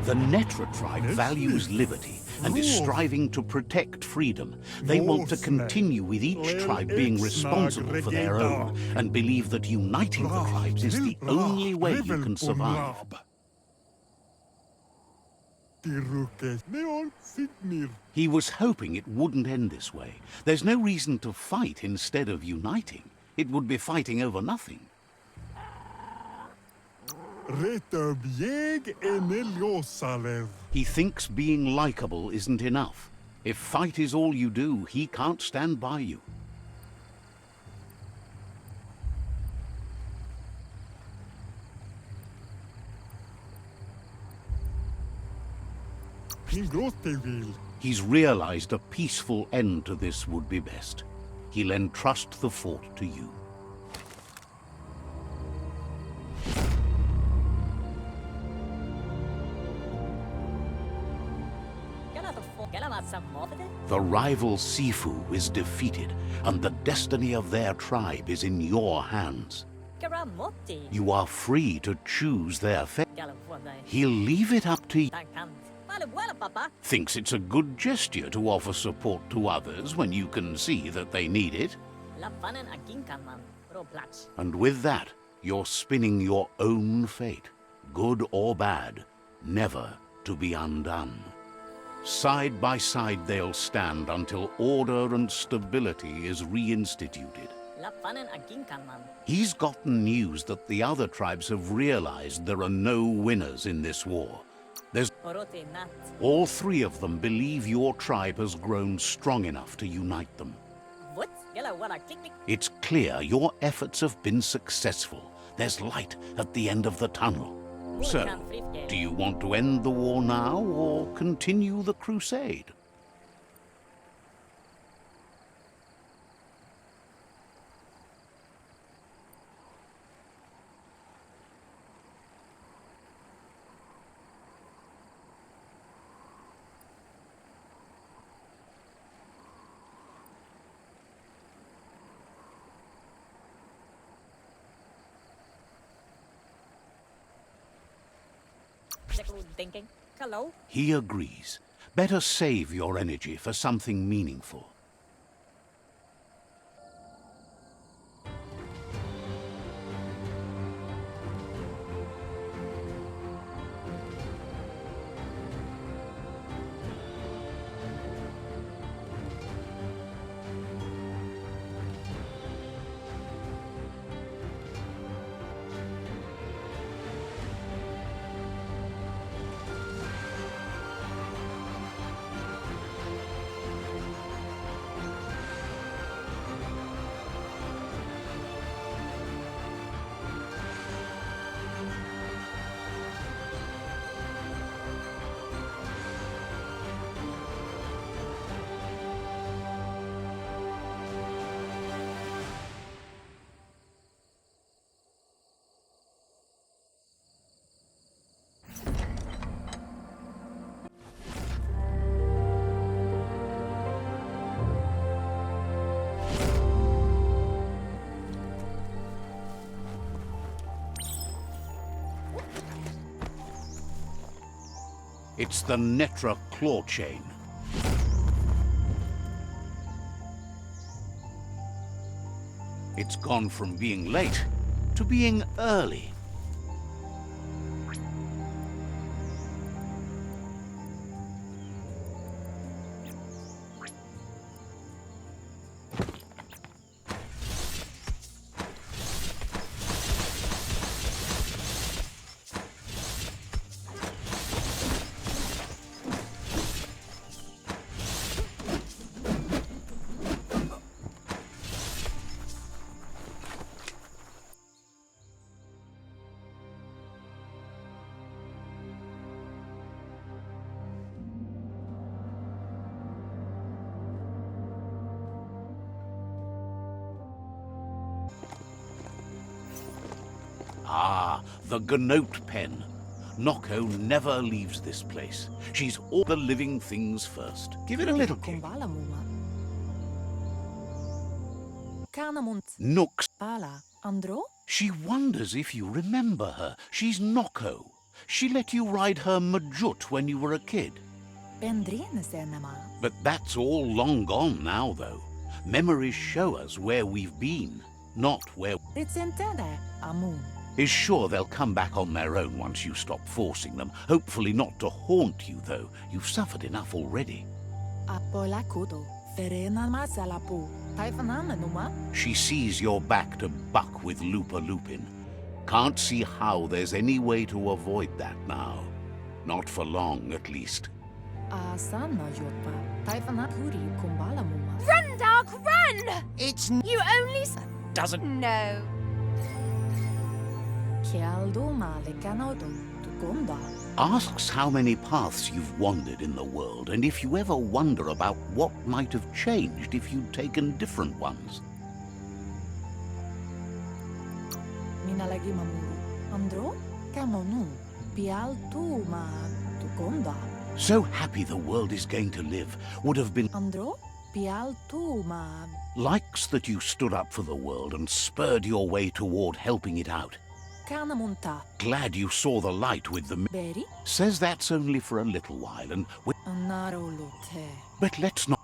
The Netra Tribe values liberty and is striving to protect freedom. They want to continue with each tribe being responsible for their own and believe that uniting the tribes is the only way you can survive. He was hoping it wouldn't end this way. There's no reason to fight instead of uniting. It would be fighting over nothing. He thinks being likable isn't enough. If fight is all you do, he can't stand by you. He's realized a peaceful end to this would be best. He'll entrust the fort to you. The rival Sifu is defeated, and the destiny of their tribe is in your hands. You are free to choose their fate. He'll leave it up to you. Thinks it's a good gesture to offer support to others when you can see that they need it. And with that, you're spinning your own fate, good or bad, never to be undone. Side by side they'll stand until order and stability is reinstituted. He's gotten news that the other tribes have realized there are no winners in this war. All three of them believe your tribe has grown strong enough to unite them. It's clear your efforts have been successful. There's light at the end of the tunnel. So, do you want to end the war now or continue the crusade? He agrees. Better save your energy for something meaningful. It's the Netra claw chain. It's gone from being late to being early. Ah, the Gnote pen. Noko never leaves this place. She's all the living things first. Give it a little kick. Nooks. She wonders if you remember her. She's Noko. She let you ride her Majut when you were a kid. But that's all long gone now, though. Memories show us where we've been, not where... Is sure they'll come back on their own once you stop forcing them. Hopefully not to haunt you, though. You've suffered enough already. She sees you're back to buck with Lupa-Lupin. Can't see how there's any way to avoid that now. Not for long, at least. Run, Dark, run! It's You only doesn't... No. Asks how many paths you've wandered in the world, and if you ever wonder about what might have changed if you'd taken different ones. So happy the world is going to live. Would have been... Likes that you stood up for the world and spurred your way toward helping it out. Glad you saw the light with the... Says that's only for a little while and... But let's not...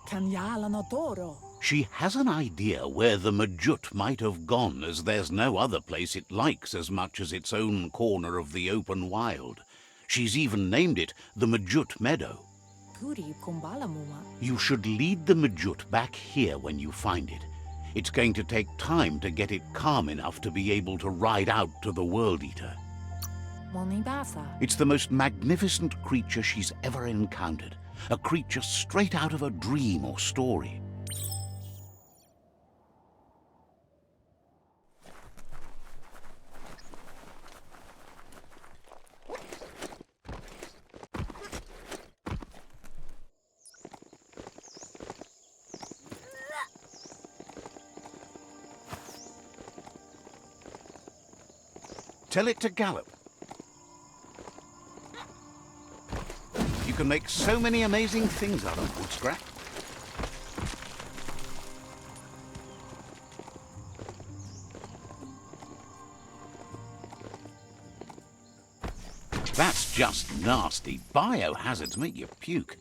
She has an idea where the Majut might have gone, as there's no other place it likes as much as its own corner of the open wild. She's even named it the Majut Meadow. You should lead the Majut back here when you find it. It's going to take time to get it calm enough to be able to ride out to the World Eater. It's the most magnificent creature she's ever encountered. A creature straight out of a dream or story. Tell it to gallop. You can make so many amazing things out of wood scrap. That's just nasty. Biohazards make you puke.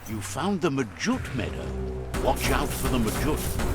You found the Majut Meadow. Watch out for the Majut.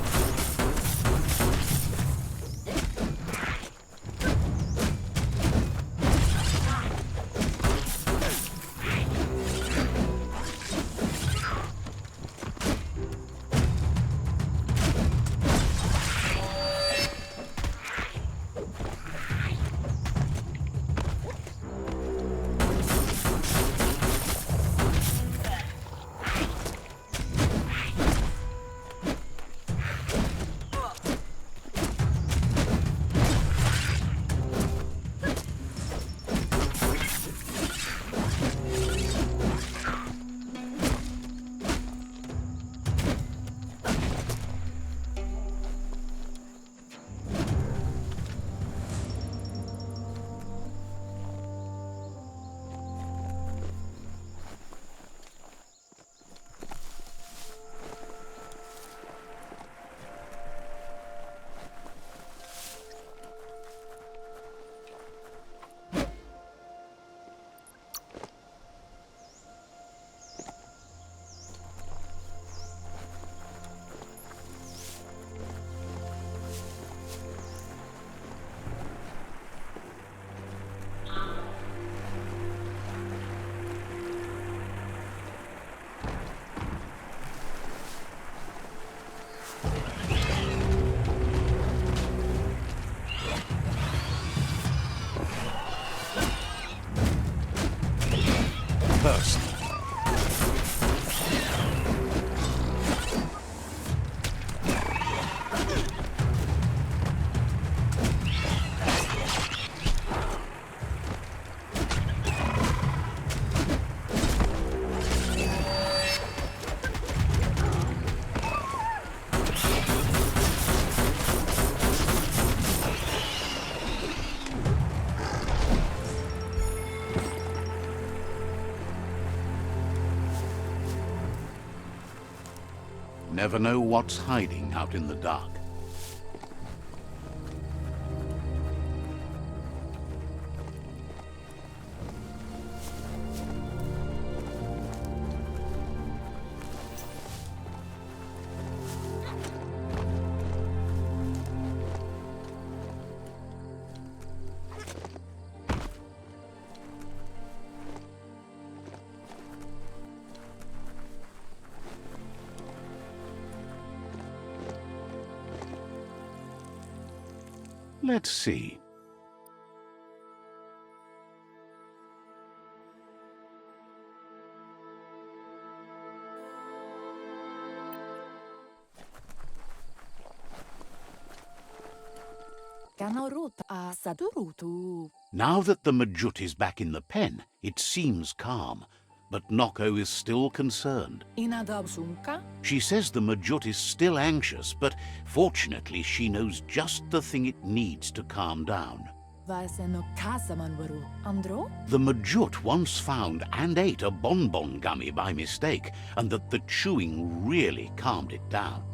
Never know what's hiding out in the dark. Let's see. Now that the Majut is back in the pen, it seems calm, but Noko is still concerned. She says the Majut is still anxious, but fortunately she knows just the thing it needs to calm down. The Majut once found and ate a bonbon gummy by mistake, and that the chewing really calmed it down.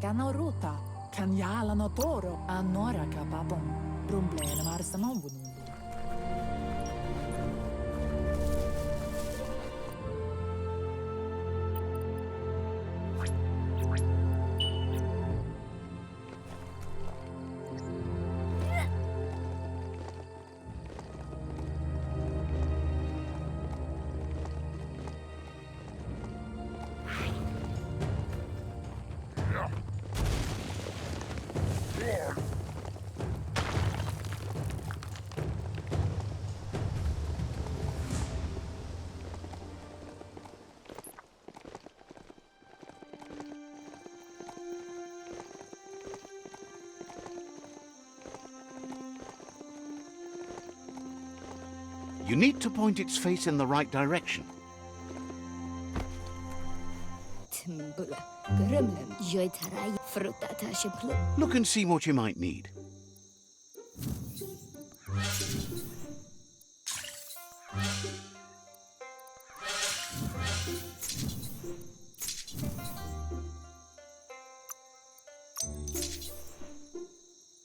You need to point its face in the right direction. Look and see what you might need.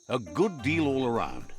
A good deal all around.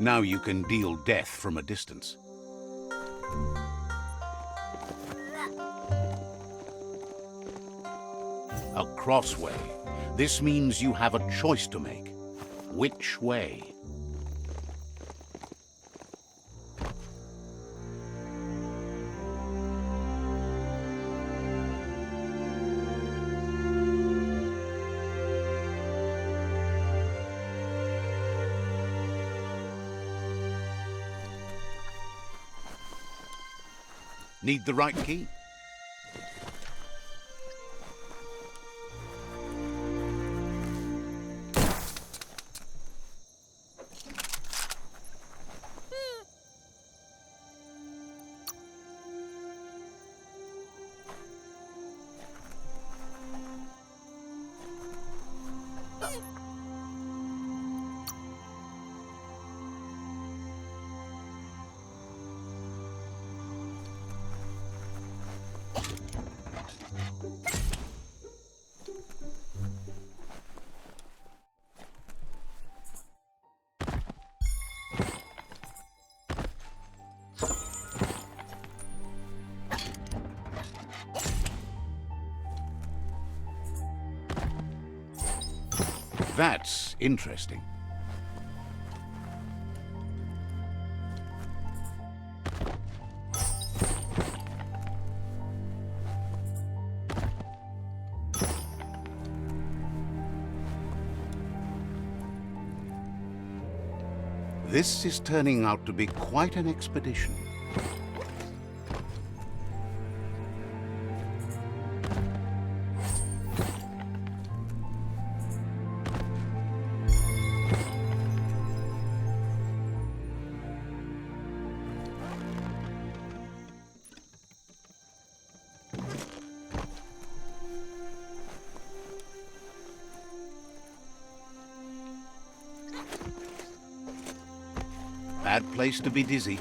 Now you can deal death from a distance. A crossway. This means you have a choice to make. Which way? Need the right key. That's interesting. This is turning out to be quite an expedition. Bad place to be dizzy.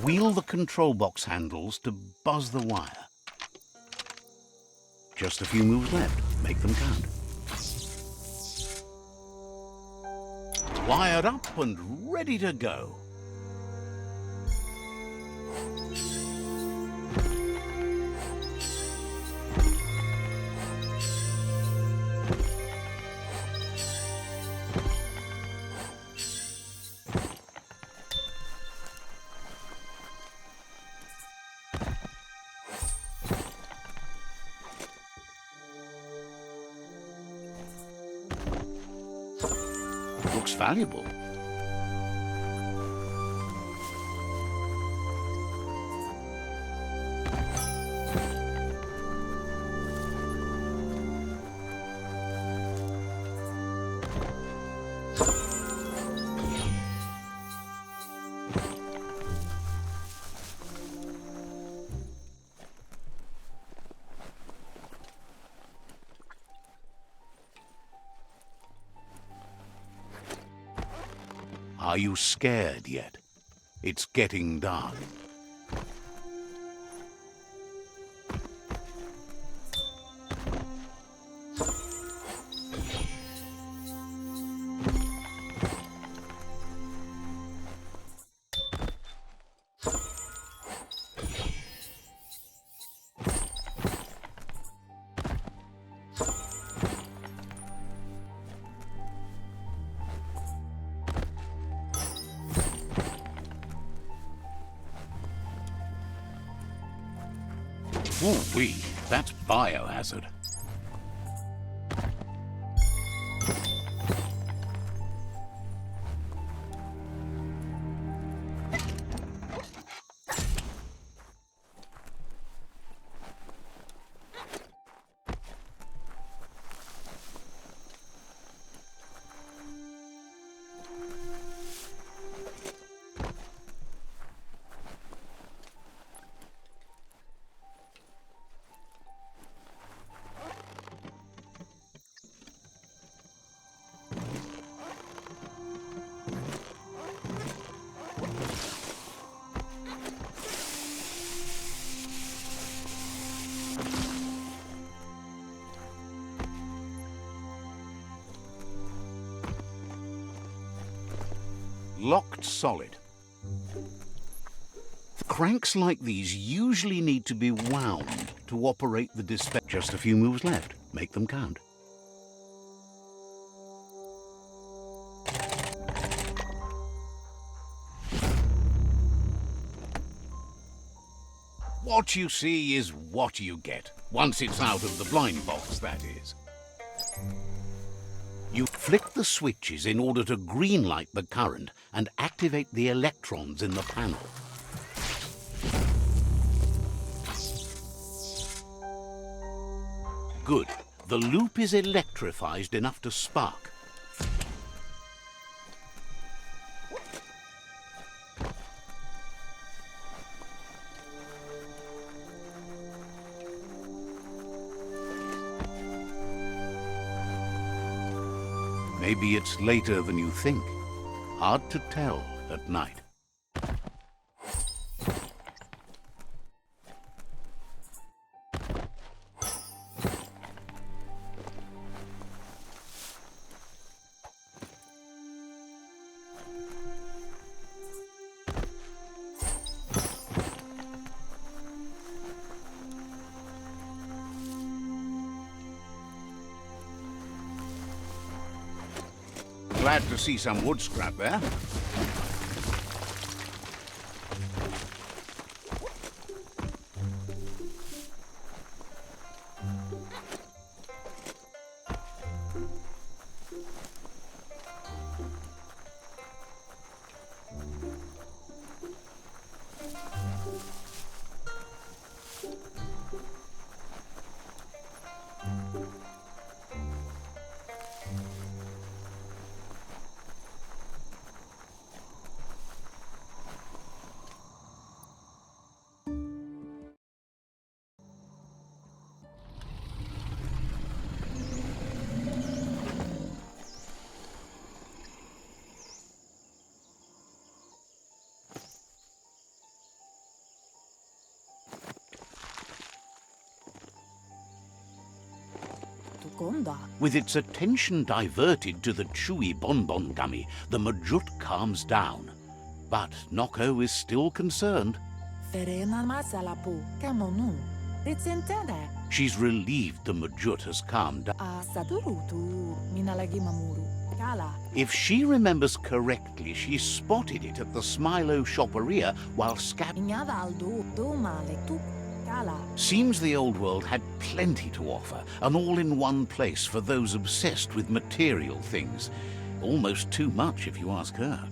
Wheel the control box handles to buzz the wire. Just a few moves left. Make them count. Wired up and ready to go. Looks valuable. Are you scared yet? It's getting dark. Ooh-wee, that's biohazard. Locked solid. Cranks like these usually need to be wound to operate the dispenser. Just a few moves left. Make them count. What you see is what you get. Once it's out of the blind box, that is. You flick the switches in order to greenlight the current and activate the electrons in the panel. Good. The loop is electrified enough to spark. Maybe it's later than you think. Hard to tell at night. Glad to see some wood scrap there. With its attention diverted to the chewy bonbon gummy, the Majut calms down. But Noko is still concerned. She's relieved the Majut has calmed down. If she remembers correctly, she spotted it at the Smilo Shopperia while Seems the old world had plenty to offer, an all-in-one place for those obsessed with material things. Almost too much, if you ask her.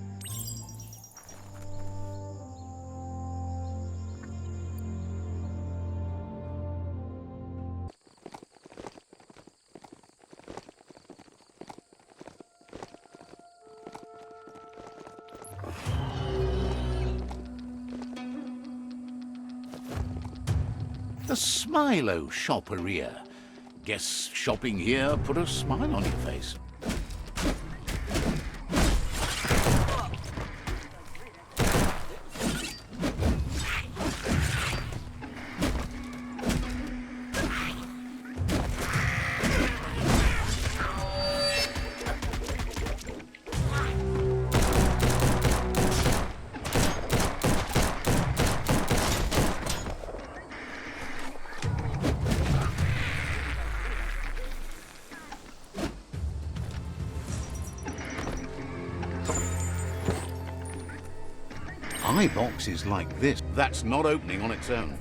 The Smilo Shopperia. Guess shopping here put a smile on your face. Boxes like this, that's not opening on its own.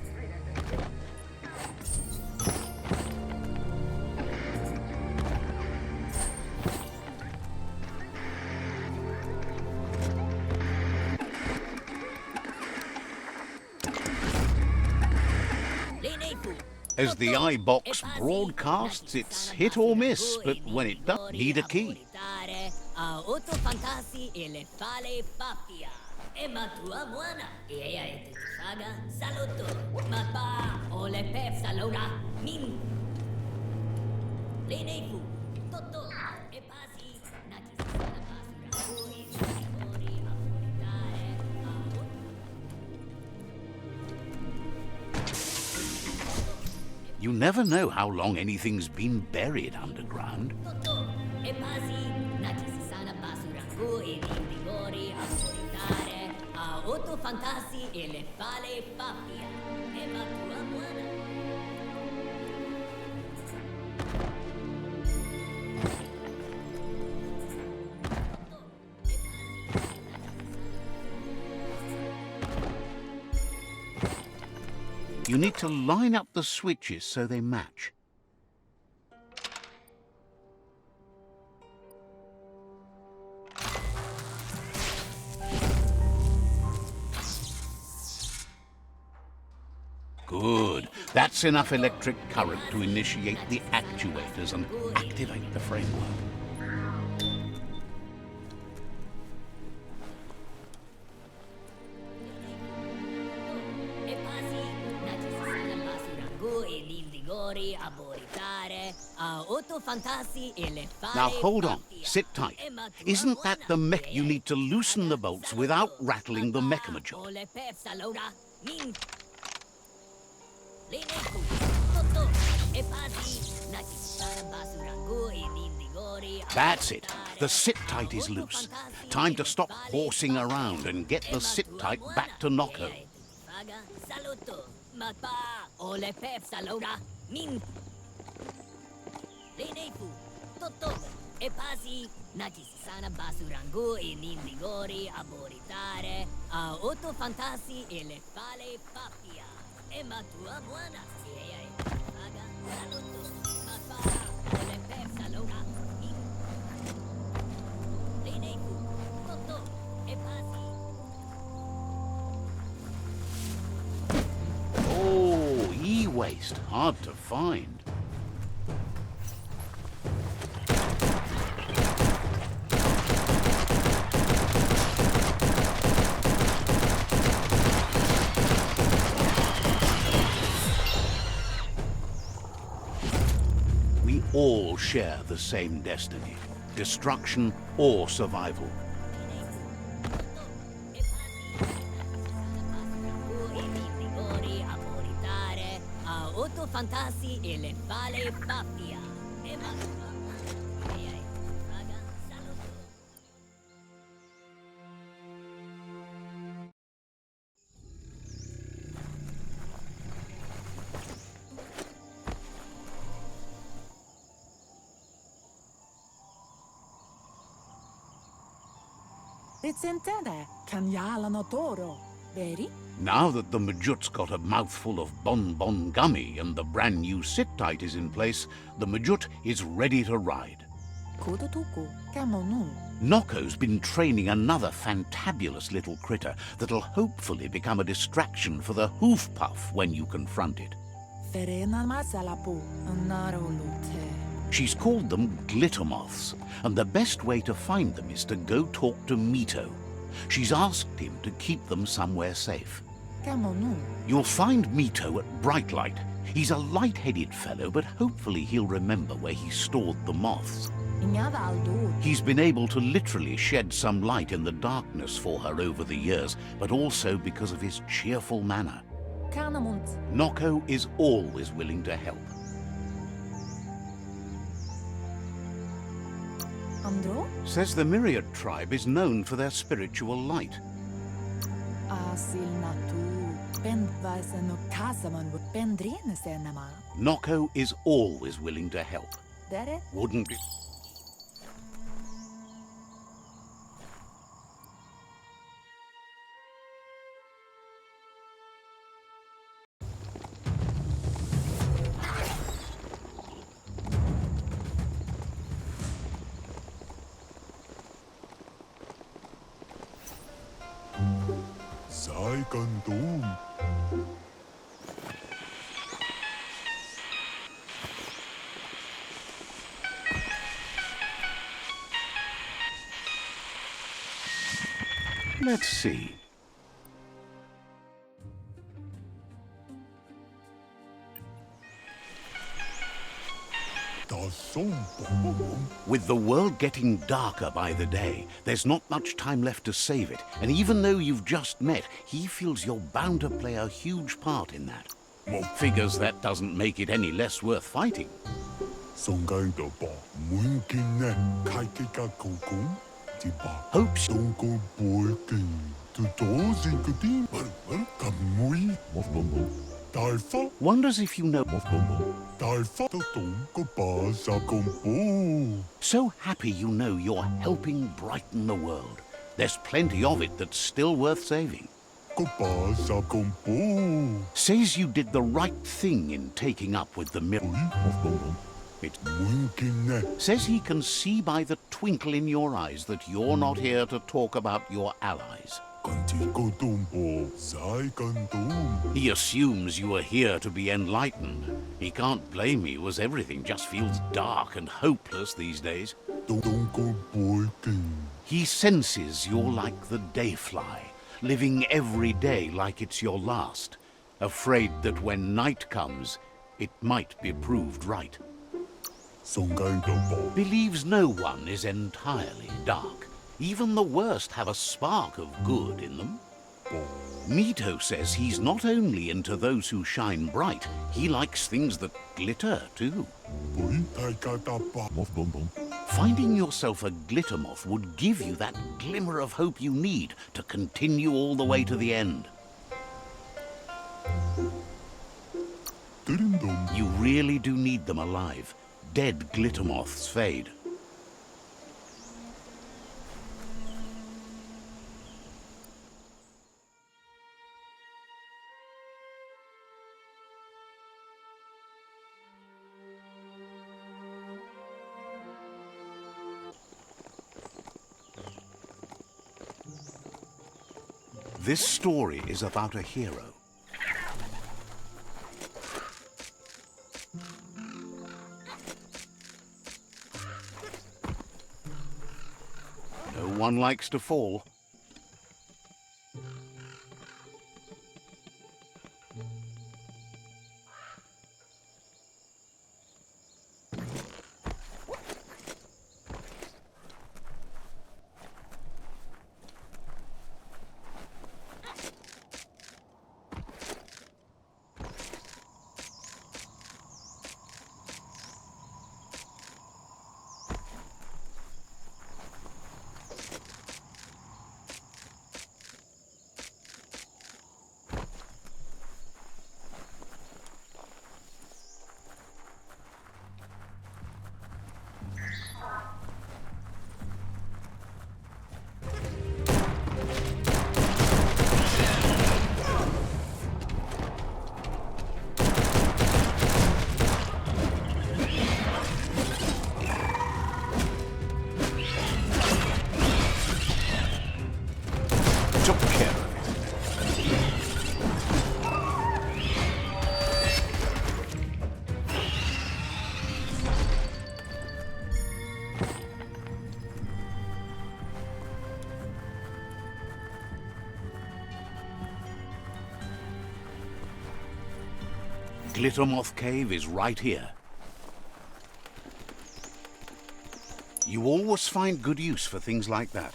As the iBox broadcasts, it's hit or miss, but when it does, need a key. Emma tua buona, e e ti faga saluto, ma pa ole pep salora min. Lenefu, toto e pasi You never know how long anything's been buried underground. Toto e pasi Otto Fantassi e le fale pappia. Emma tua buona. You need to line up the switches so they match. Good. That's enough electric current to initiate the actuators and activate the framework. Now hold on. Sit tight. Isn't that the mech? You need to loosen the bolts without rattling the Mechamajor. That's it. The sit-tight is loose. Time to stop horsing around and get the sit-tight back to Noko. e pasi nakisisana basurangu e nindigori aboritare a otto fantasi e le fale papia e matua buona sia e paga saluto mafara o le persa loca Lineku Koto e pasi Oh, e-waste. Hard to find. We all share the same destiny. Destruction or survival. Otto fantasi e le fale papia e matua paga saluto Ritsentene, Kanyalano Toro, Veri? Now that the Majut's got a mouthful of bonbon gummy and the brand new sit-tight is in place, the Majut is ready to ride. Kudotuku, Kamonu. Nokko's been training another fantabulous little critter that'll hopefully become a distraction for the hoof puff when you confront it. Ferena Masalapu, Narolute. She's called them glitter moths, and the best way to find them is to go talk to Mito. She's asked him to keep them somewhere safe. Kamonu. You'll find Mito at Bright Light. He's a light-headed fellow, but hopefully he'll remember where he stored the moths. Inyavaldu. He's been able to literally shed some light in the darkness for her over the years, but also because of his cheerful manner. Kanamunt. Nokko is always willing to help. Andro? Says the Myriad Tribe is known for their spiritual light. Asilnatu. Bendvaiseno Kasaman with Bendrinesenema. Nokko is always willing to help. Dere? Wouldn't it? Zaikandum. Let's see. With the world getting darker by the day, there's not much time left to save it. And even though you've just met, he feels you're bound to play a huge part in that. Figures that doesn't make it any less worth fighting. Hopes wonders if you know. So happy you know you're helping brighten the world. There's plenty of it that's still worth saving. Says you did the right thing in taking up with the mirror. Says he can see by the twinkle in your eyes that you're not here to talk about your allies. He assumes you are here to be enlightened. He can't blame you, as everything just feels dark and hopeless these days. He senses you're like the dayfly, living every day like it's your last, afraid that when night comes, it might be proved right. Believes no one is entirely dark. Even the worst have a spark of good in them. Mito says he's not only into those who shine bright, he likes things that glitter too. Finding yourself a glitter moth would give you that glimmer of hope you need to continue all the way to the end. You really do need them alive. Dead glitter moths fade. This story is about a hero. No one likes to fall. Took care of it. Glittermoth Cave is right here. You always find good use for things like that.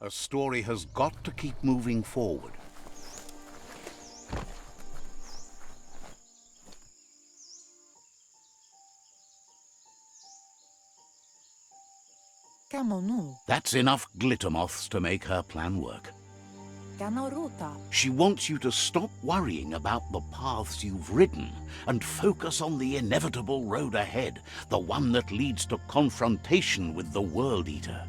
A story has got to keep moving forward. Kamonu, That's enough glittermoths to make her plan work. Kanoruta, She wants you to stop worrying about the paths you've ridden and focus on the inevitable road ahead, the one that leads to confrontation with the World Eater.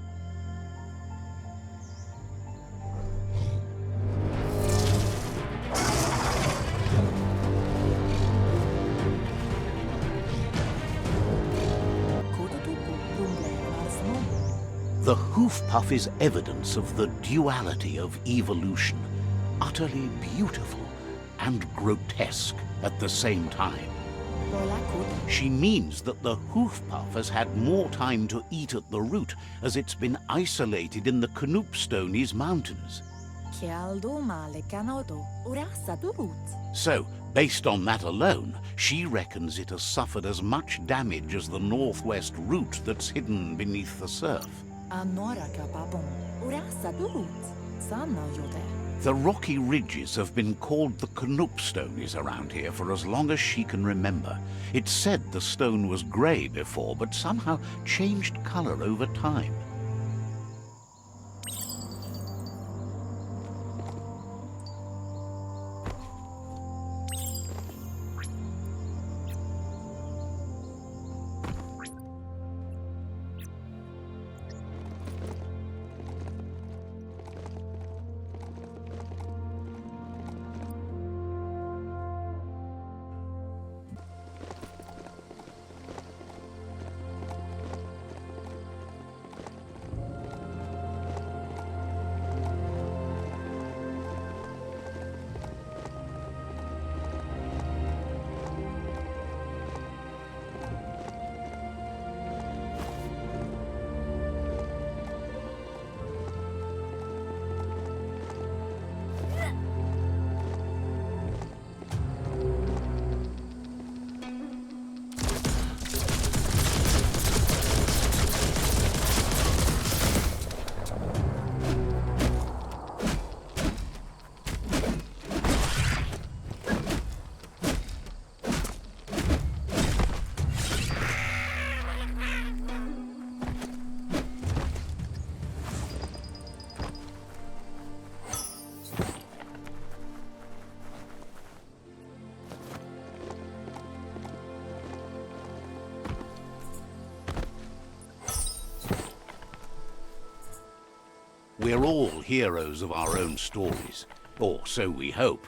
Kututupu, Rumble, Marsmo, The hoof puff is evidence of the duality of evolution, utterly beautiful and grotesque at the same time. Lola Kut, She means that the hoof puff has had more time to eat at the root as it's been isolated in the Knoopstonies mountains. Kialdo Male Kanodo, Urasa Durut, So, based on that alone, she reckons it has suffered as much damage as the northwest root that's hidden beneath the surf. Anora Kapapon, Urasa Durut, Sana Yode, The rocky ridges have been called the Knoopstonies around here for as long as she can remember. It's said the stone was grey before, but somehow changed colour over time. We're all heroes of our own stories. Or so we hope.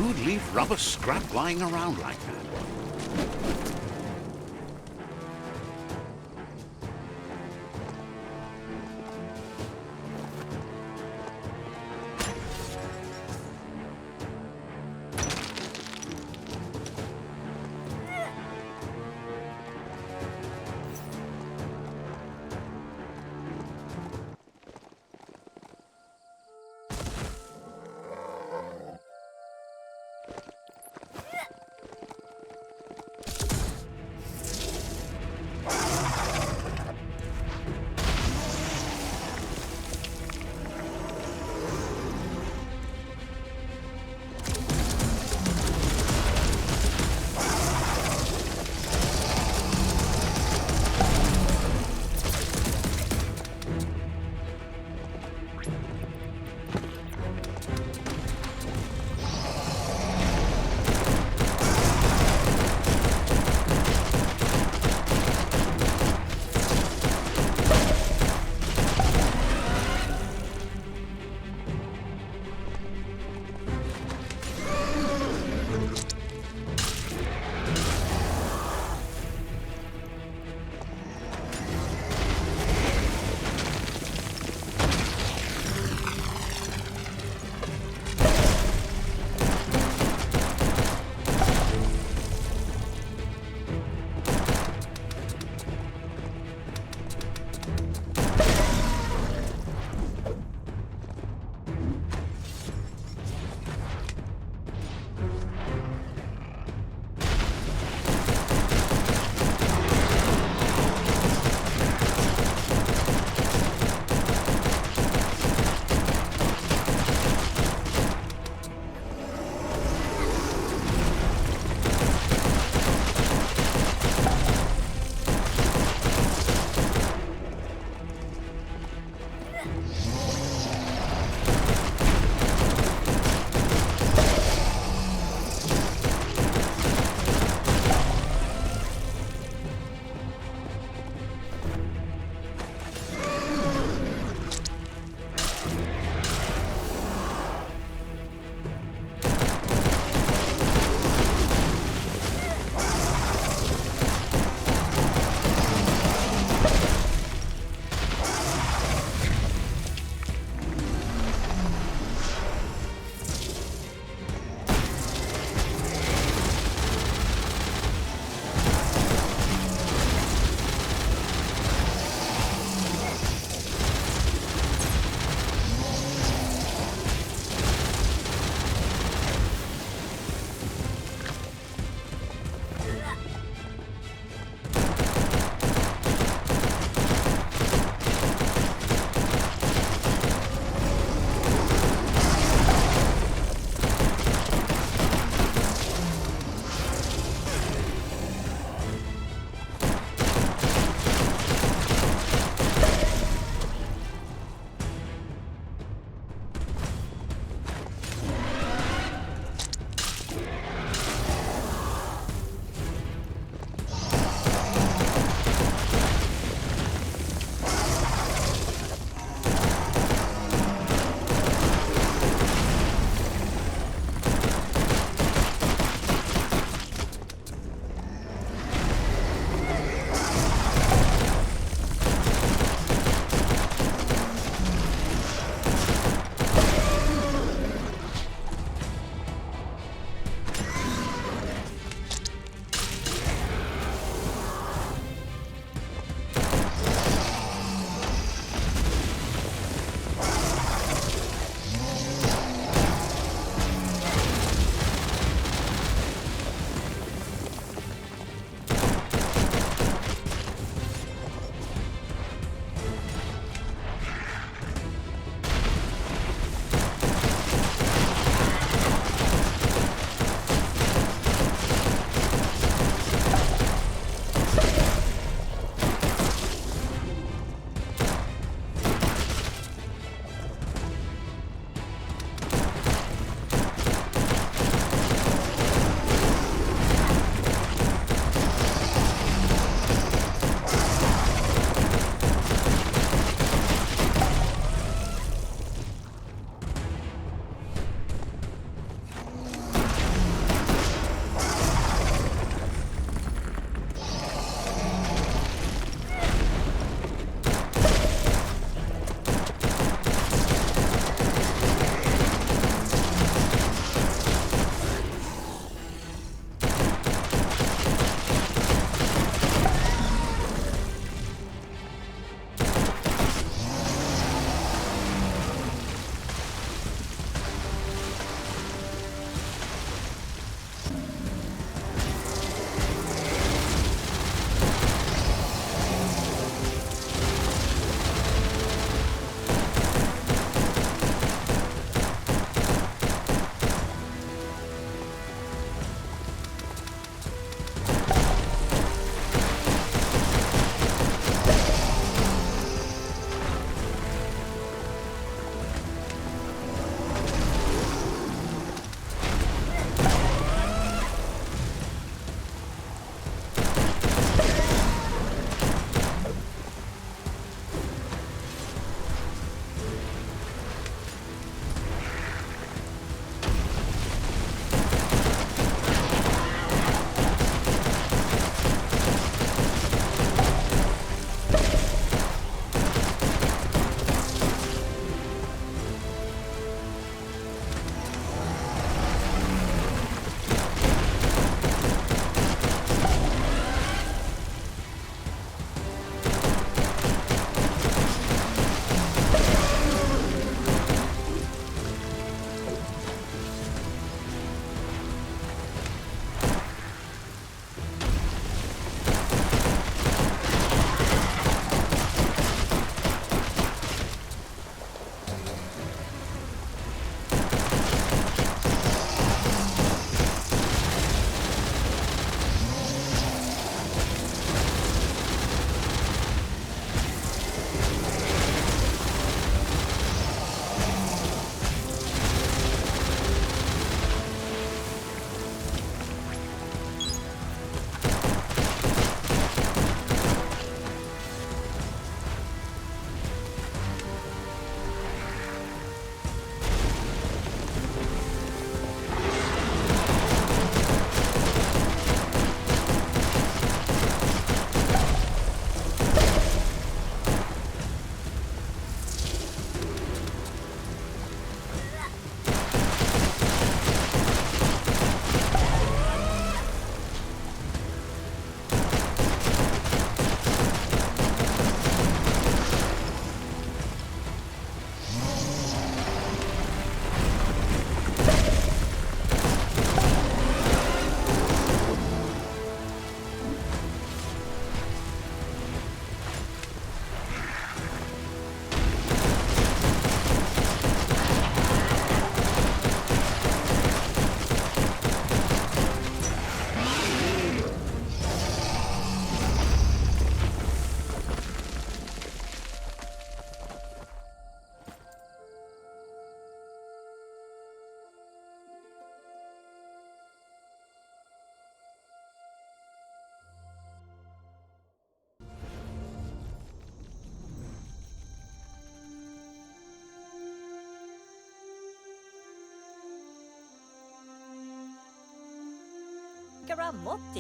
Who'd leave rubber scrap lying around like that?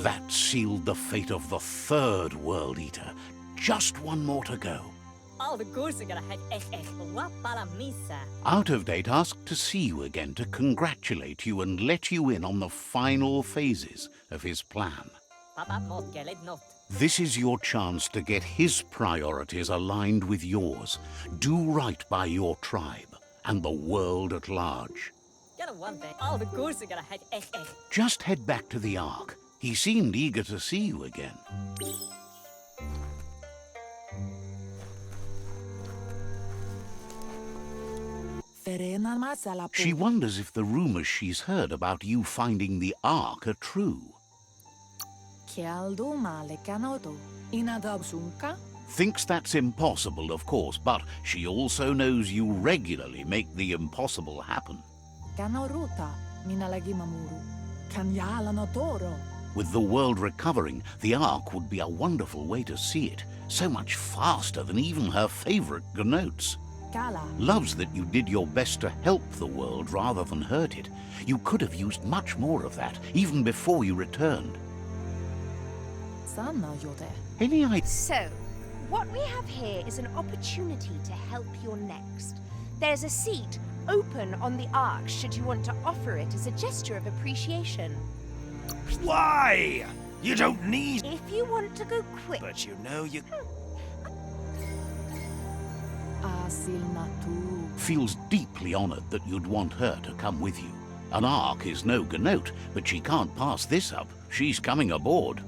That sealed the fate of the third World Eater. Just one more to go. Out of Date asked to see you again to congratulate you and let you in on the final phases of his plan. This is your chance to get his priorities aligned with yours. Do right by your tribe and the world at large. Just head back to the Ark. He seemed eager to see you again. She wonders if the rumors she's heard about you finding the Ark are true. Thinks that's impossible, of course, but she also knows you regularly make the impossible happen. With the world recovering, the Ark would be a wonderful way to see it. So much faster than even her favorite Gnotes. Loves that you did your best to help the world rather than hurt it. You could have used much more of that, even before you returned. Any idea? So, what we have here is an opportunity to help your next. There's a seat open on the Ark should you want to offer it as a gesture of appreciation. Why? You don't need... If you want to go quick... But you know you... Feels deeply honored that you'd want her to come with you. An Ark is no Gnote, but she can't pass this up. She's coming aboard.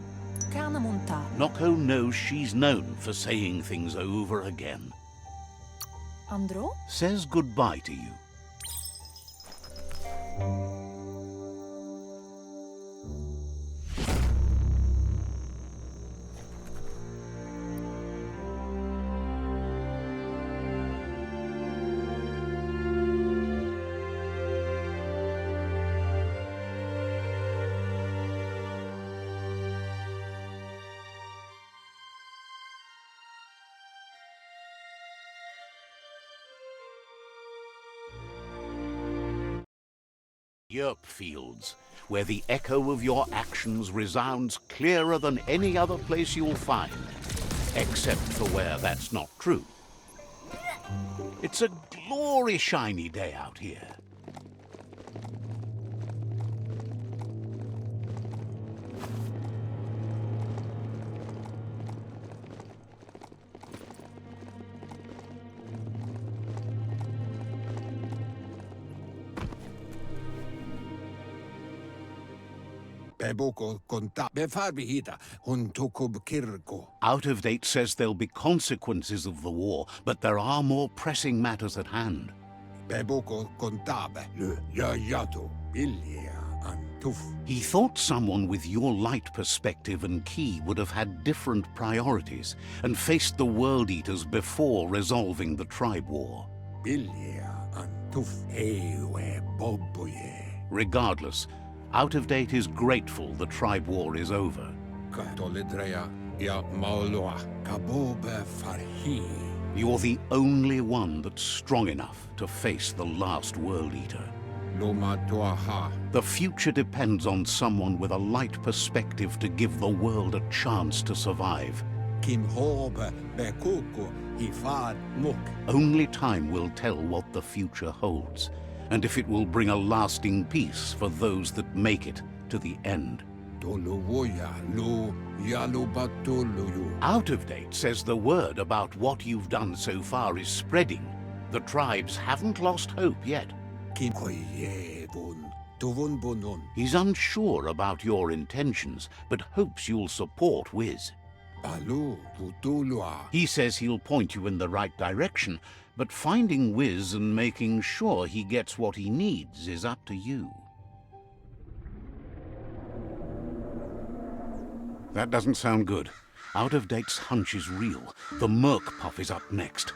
Noko knows she's known for saying things over again. Says goodbye to you. Yerp fields, where the echo of your actions resounds clearer than any other place you'll find, except for where that's not true. It's a glory shiny day out here. Out of Date says there'll be consequences of the war, but there are more pressing matters at hand. He thought someone with your light perspective and key would have had different priorities and faced the World Eaters before resolving the tribe war. Regardless, Out of Date is grateful the tribe war is over. You're the only one that's strong enough to face the last World Eater. The future depends on someone with a light perspective to give the world a chance to survive. Only time will tell what the future holds, and if it will bring a lasting peace for those that make it to the end. Out of Date says the word about what you've done so far is spreading. The tribes haven't lost hope yet. He's unsure about your intentions, but hopes you'll support Wiz. He says he'll point you in the right direction, but finding Wiz and making sure he gets what he needs is up to you. That doesn't sound good. Out of Date's hunch is real. The Merc Puff is up next.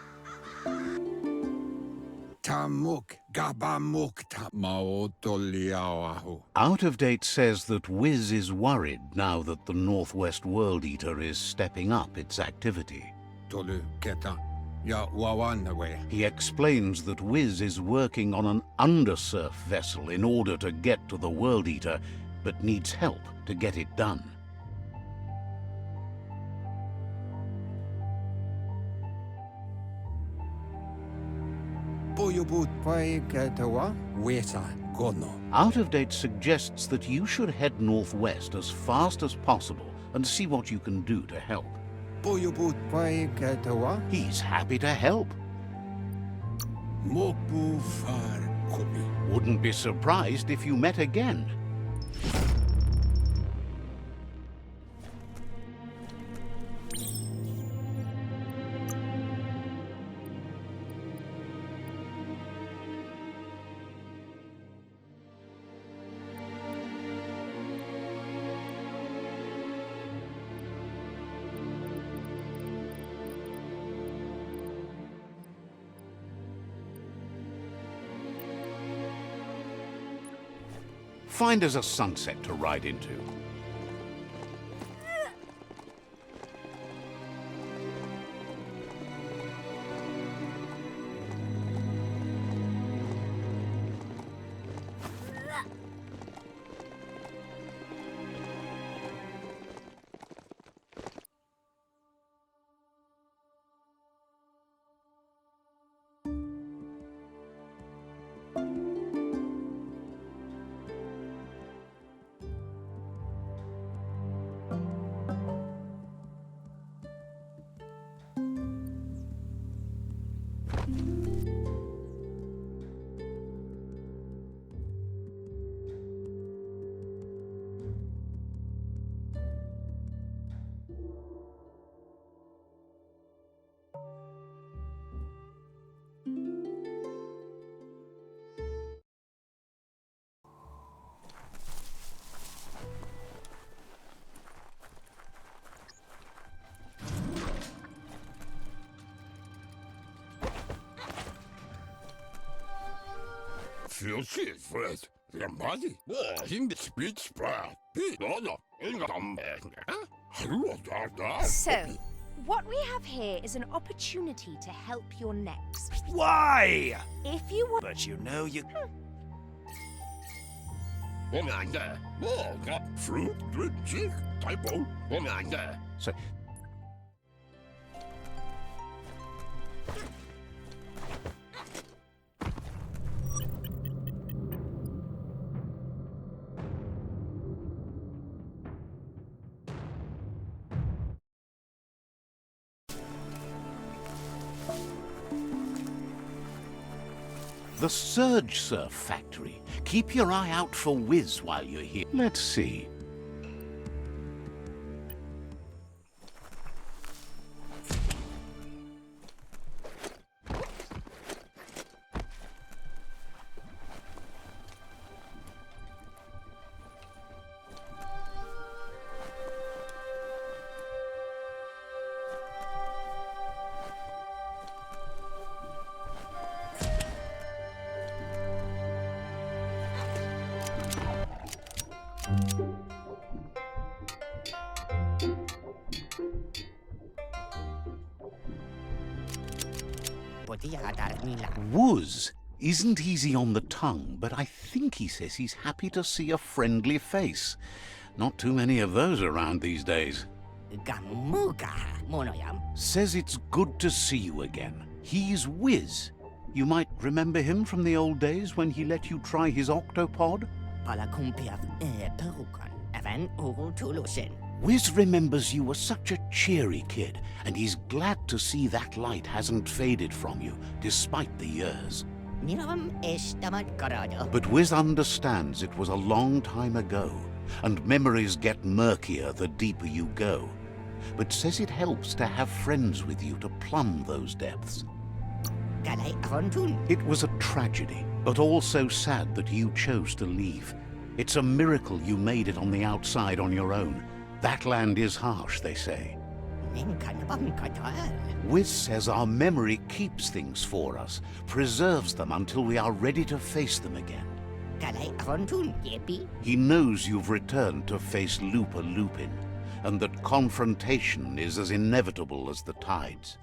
Out of Date says that Wiz is worried now that the Northwest World Eater is stepping up its activity. He explains that Wiz is working on an undersurf vessel in order to get to the World Eater but needs help to get it done. Out of Date suggests that you should head northwest as fast as possible and see what you can do to help. He's happy to help. Wouldn't be surprised if you met again. Find us a sunset to ride into. So, what we have here is an opportunity to help your necks. Why? If you want... But you know you... So, the Surge Surf Factory. Keep your eye out for Wiz while you're here. Let's see. Wuz isn't easy on the tongue, but I think he says he's happy to see a friendly face. Not too many of those around these days. Says it's good to see you again. He's Wiz. You might remember him from the old days when he let you try his octopod? Wiz remembers you were such a cheery kid, and he's glad to see that light hasn't faded from you, despite the years. But Wiz understands it was a long time ago, and memories get murkier the deeper you go. But says it helps to have friends with you to plumb those depths. It was a tragedy, but also sad that you chose to leave. It's a miracle you made it on the outside on your own. That land is harsh, they say. Wiz says our memory keeps things for us, preserves them until we are ready to face them again. He knows you've returned to face Lupa-Lupin, and that confrontation is as inevitable as the tides.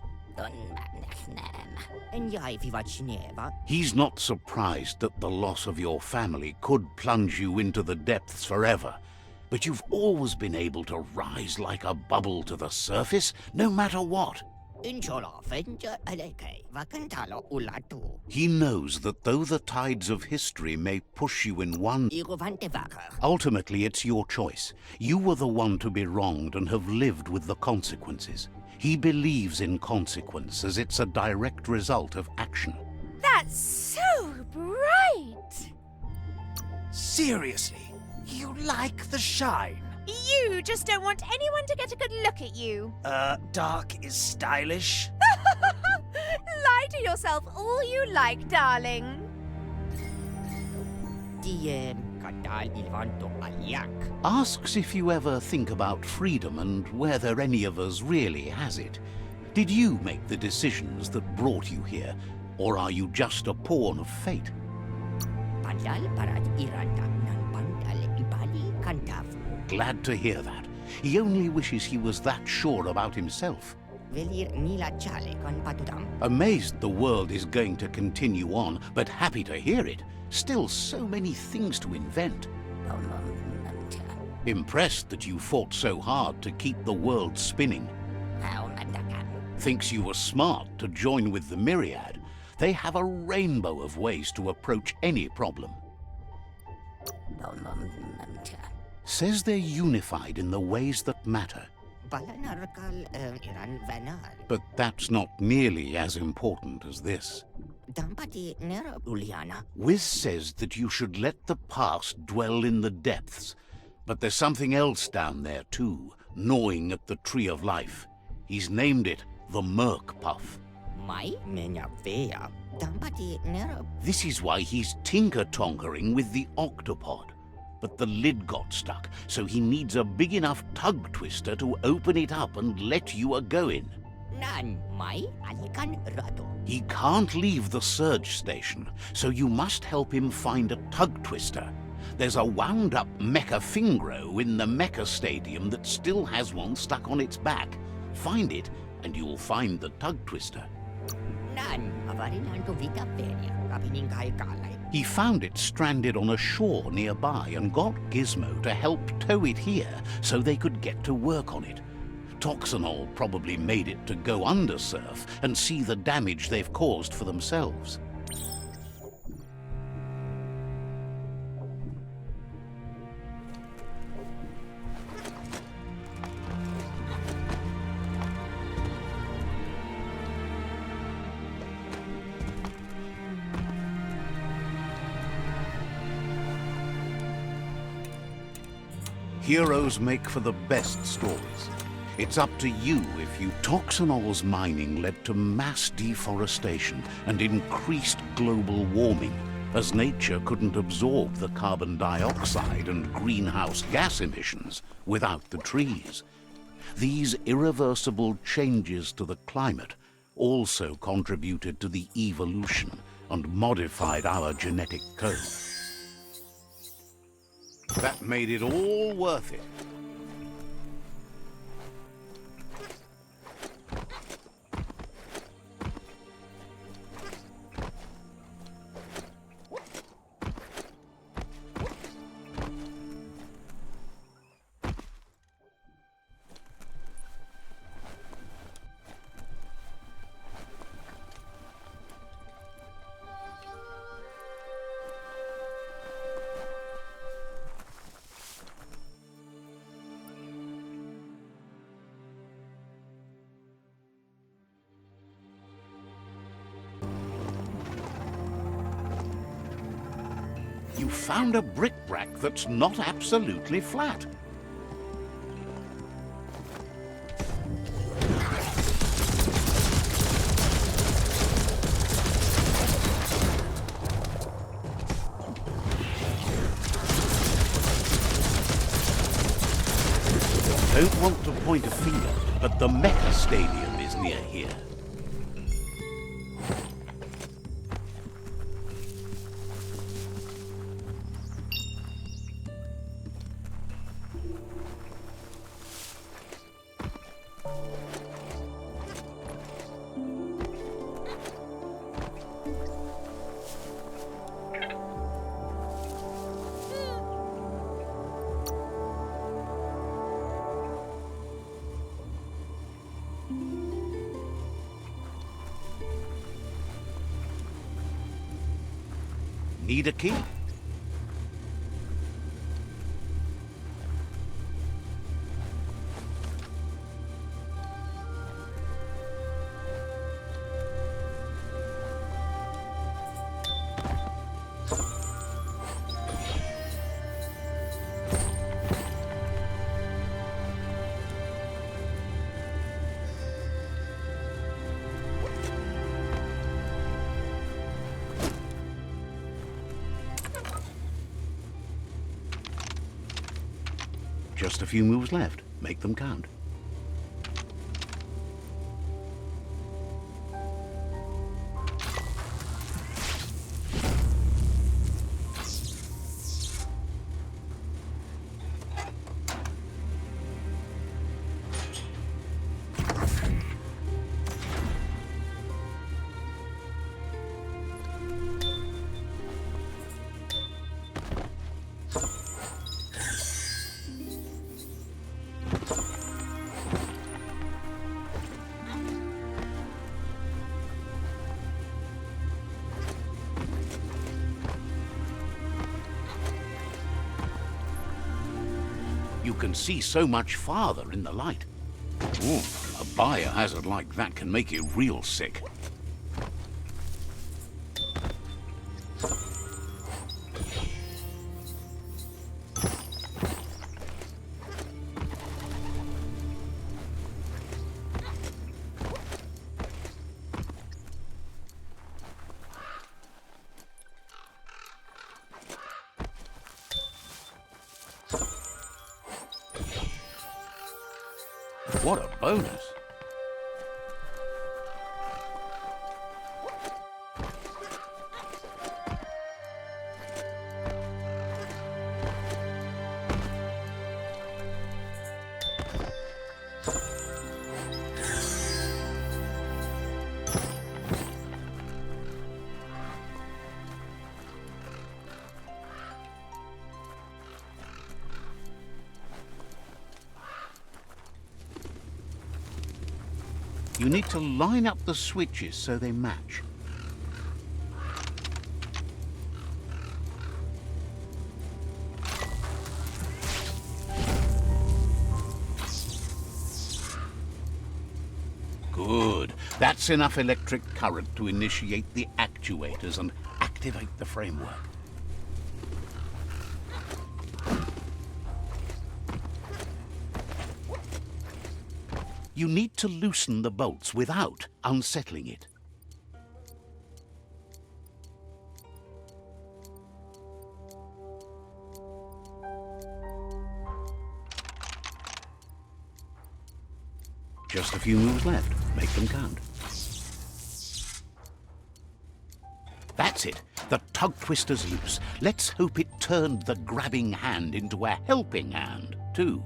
He's not surprised that the loss of your family could plunge you into the depths forever. But you've always been able to rise like a bubble to the surface, no matter what. He knows that though the tides of history may push you in one, ultimately it's your choice. You were the one to be wronged and have lived with the consequences. He believes in consequence as it's a direct result of action. That's so bright! Seriously, you like the shine? You just don't want anyone to get a good look at you. Dark is stylish? Lie to yourself all you like, darling. Asks if you ever think about freedom and whether any of us really has it. Did you make the decisions that brought you here, or are you just a pawn of fate? Glad to hear that. He only wishes he was that sure about himself. Amazed the world is going to continue on, but happy to hear it. Still so many things to invent. Impressed that you fought so hard to keep the world spinning. Thinks you were smart to join with the Myriad. They have a rainbow of ways to approach any problem. Says they're unified in the ways that matter. But that's not nearly as important as this. Wiz says that you should let the past dwell in the depths. But there's something else down there too, gnawing at the Tree of Life. He's named it the Murkpuff. This is why he's tinker-tonkering with the octopod. But the lid got stuck, so he needs a big enough tug twister to open it up and let you a-goin'. He can't leave the surge station, so you must help him find a tug twister. There's a wound-up mecha fingro in the mecha stadium that still has one stuck on its back. Find it, and you'll find the tug twister. He found it stranded on a shore nearby and got Gizmo to help tow it here so they could get to work on it. Toxanol probably made it to go under surf and see the damage they've caused for themselves. Heroes make for the best stories. It's up to you if you... Toxanol's mining led to mass deforestation and increased global warming, as nature couldn't absorb the carbon dioxide and greenhouse gas emissions without the trees. These irreversible changes to the climate also contributed to the evolution and modified our genetic code. That made it all worth it. You found a bric-brac that's not absolutely flat. Don't want to point a finger, but the Mecha Stadium is near here. Need a key? Just a few moves left. Make them count. You can see so much farther in the light. Ooh, a biohazard like that can make you real sick. What a bonus! You need to line up the switches so they match. Good. That's enough electric current to initiate the actuators and activate the framework. You need to loosen the bolts without unsettling it. Just a few moves left. Make them count. That's it. The tug twister's loose. Let's hope it turned the grabbing hand into a helping hand, too.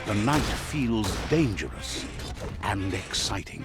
The night feels dangerous and exciting.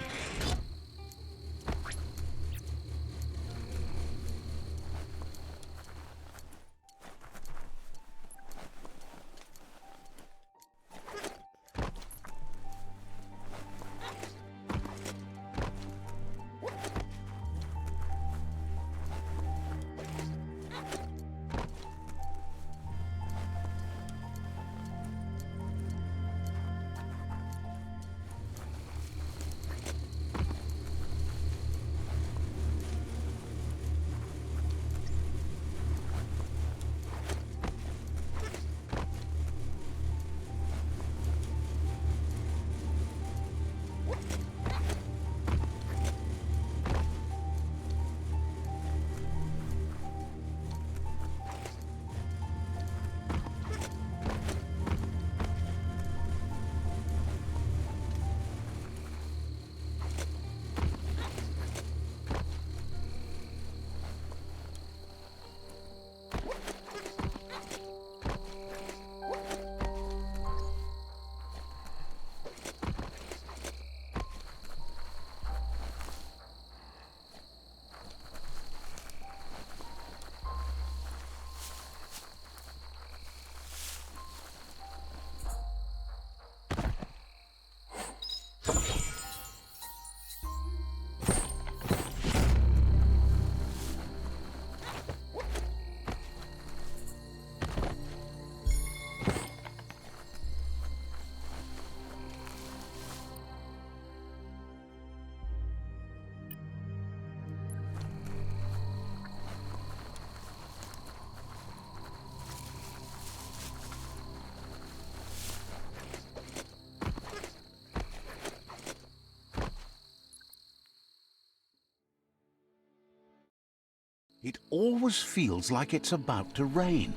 It always feels like it's about to rain.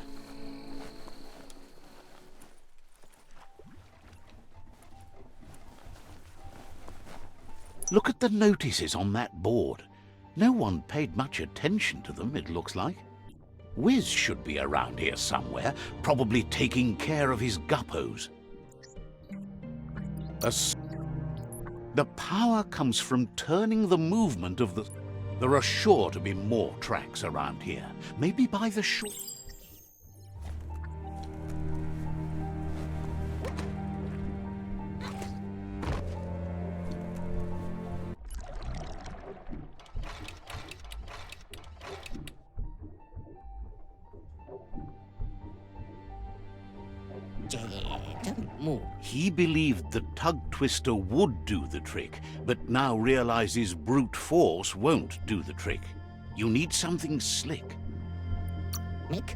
Look at the notices on that board. No one paid much attention to them, it looks like. Wiz should be around here somewhere, probably taking care of his guppos. The power comes from turning the movement of the... There are sure to be more tracks around here. Maybe by the shore. He believed the tug twister would do the trick, but now realizes brute force won't do the trick. You need something slick.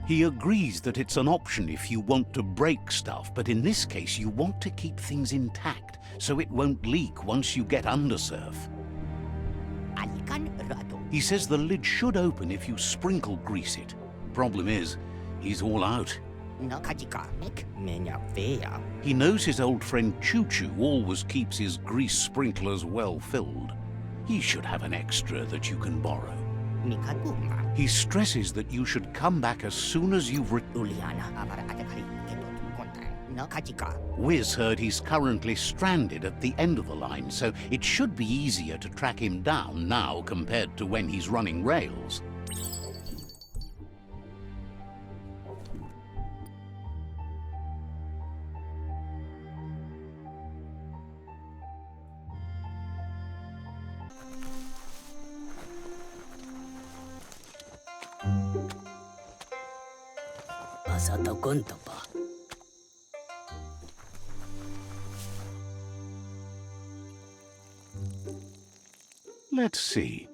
He agrees that it's an option if you want to break stuff, but in this case you want to keep things intact, so it won't leak once you get under surf. He says the lid should open if you sprinkle grease it. Problem is, he's all out. He knows his old friend Choo-Choo always keeps his grease sprinklers well filled. He should have an extra that you can borrow. He stresses that you should come back as soon as you've Wiz heard he's currently stranded at the end of the line, so it should be easier to track him down now compared to when he's running rails. Let's see.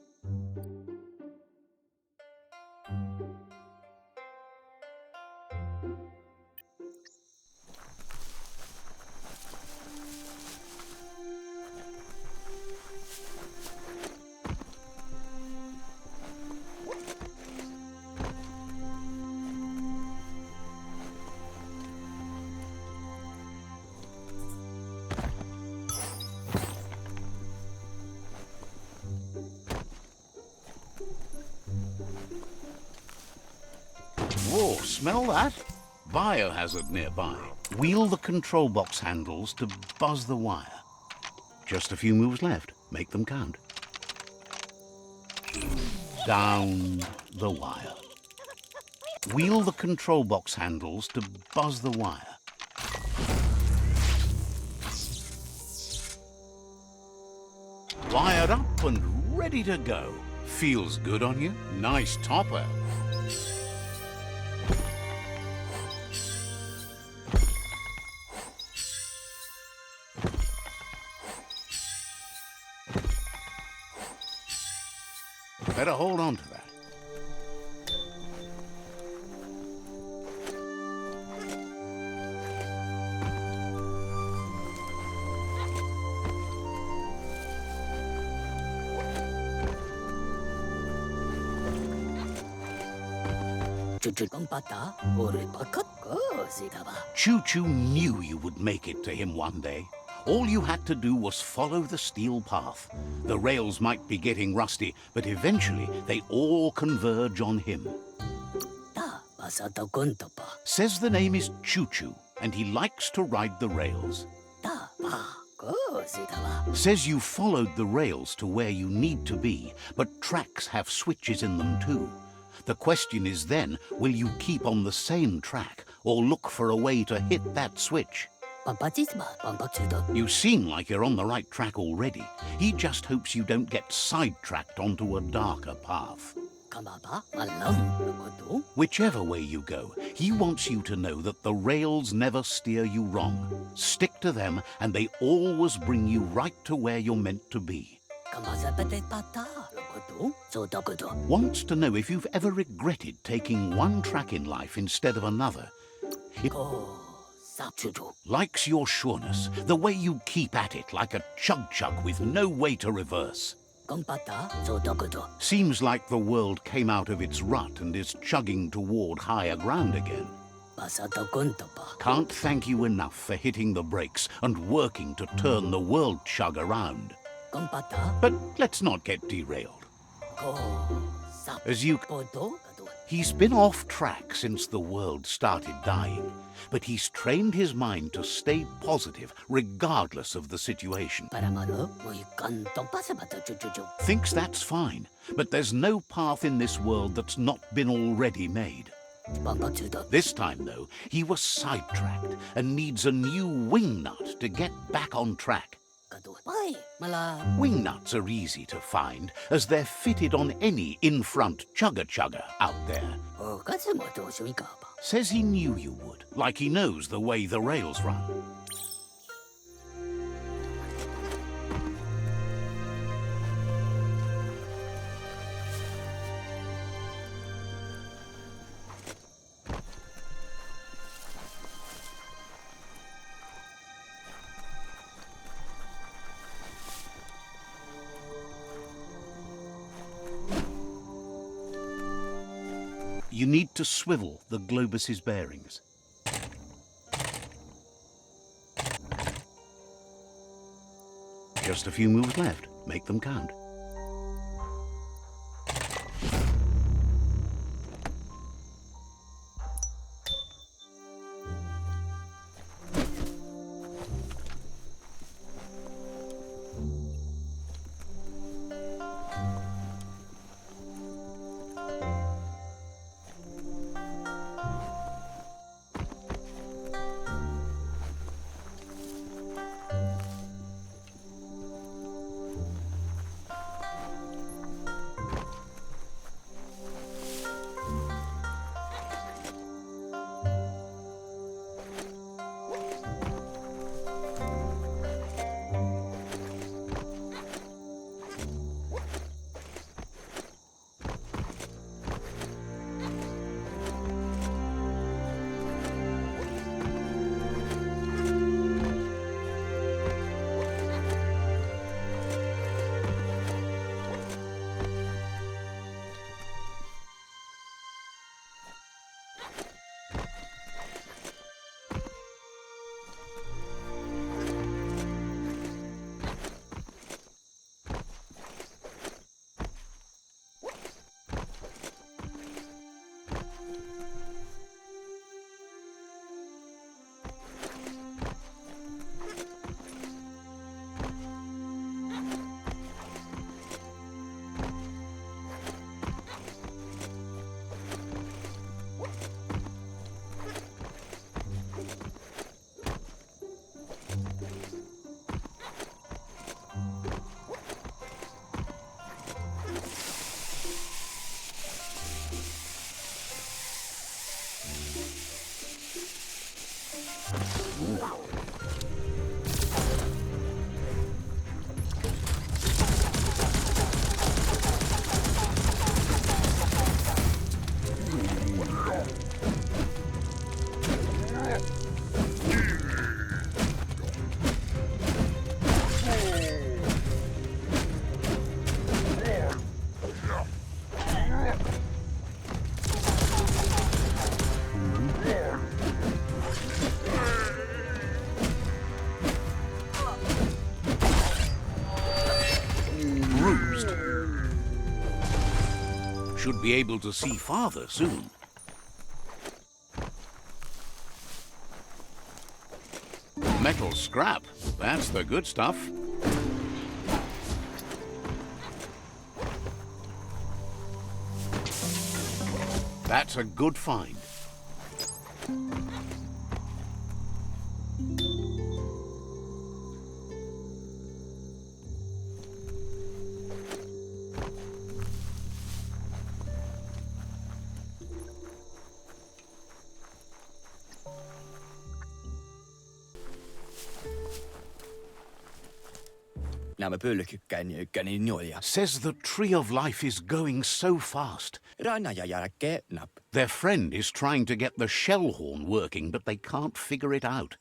Whoa, smell that? Biohazard nearby. Wheel the control box handles to buzz the wire. Just a few moves left. Make them count. Down the wire. Wheel the control box handles to buzz the wire. Wired up and ready to go. Feels good on you? Nice topper. Better hold on to that. Choo-Choo knew you would make it to him one day. All you had to do was follow the steel path. The rails might be getting rusty, but eventually they all converge on him. Says the name is Choo-Choo, and he likes to ride the rails. Says you followed the rails to where you need to be, but tracks have switches in them too. The question is then, will you keep on the same track, or look for a way to hit that switch? You seem like you're on the right track already. He just hopes you don't get sidetracked onto a darker path. Whichever way you go, he wants you to know that the rails never steer you wrong. Stick to them, and they always bring you right to where you're meant to be. Wants to know if you've ever regretted taking one track in life instead of another. Likes your sureness, the way you keep at it like a chug-chug with no way to reverse. Kompata, so dokudo. Seems like the world came out of its rut and is chugging toward higher ground again. Pasata kuntapa. Can't thank you enough for hitting the brakes and working to turn the world chug around. Kompata, But let's not get derailed. ko, sap, As you... poto, He's been off track since the world started dying, but he's trained his mind to stay positive regardless of the situation. paramano, muy canto pasabata chuchuchu. Thinks that's fine, but there's no path in this world that's not been already made. Pampatuda. This time, though, he was sidetracked and needs a new wingnut to get back on track. Pai, mala. Wingnuts are easy to find, as they're fitted on any in-front chugger-chugger out there. O katsumoto shuikapa. Says he knew you would, like he knows the way the rails run. You need to swivel the globus's bearings. Just a few moves left. Make them count. Should be able to see farther soon. Metal scrap. That's the good stuff. That's a good find. Nämä pölkykkäni njoja. Says the tree of life is going so fast. Rana ja jälkeen nap. Their friend is trying to get the shell horn working, but they can't figure it out.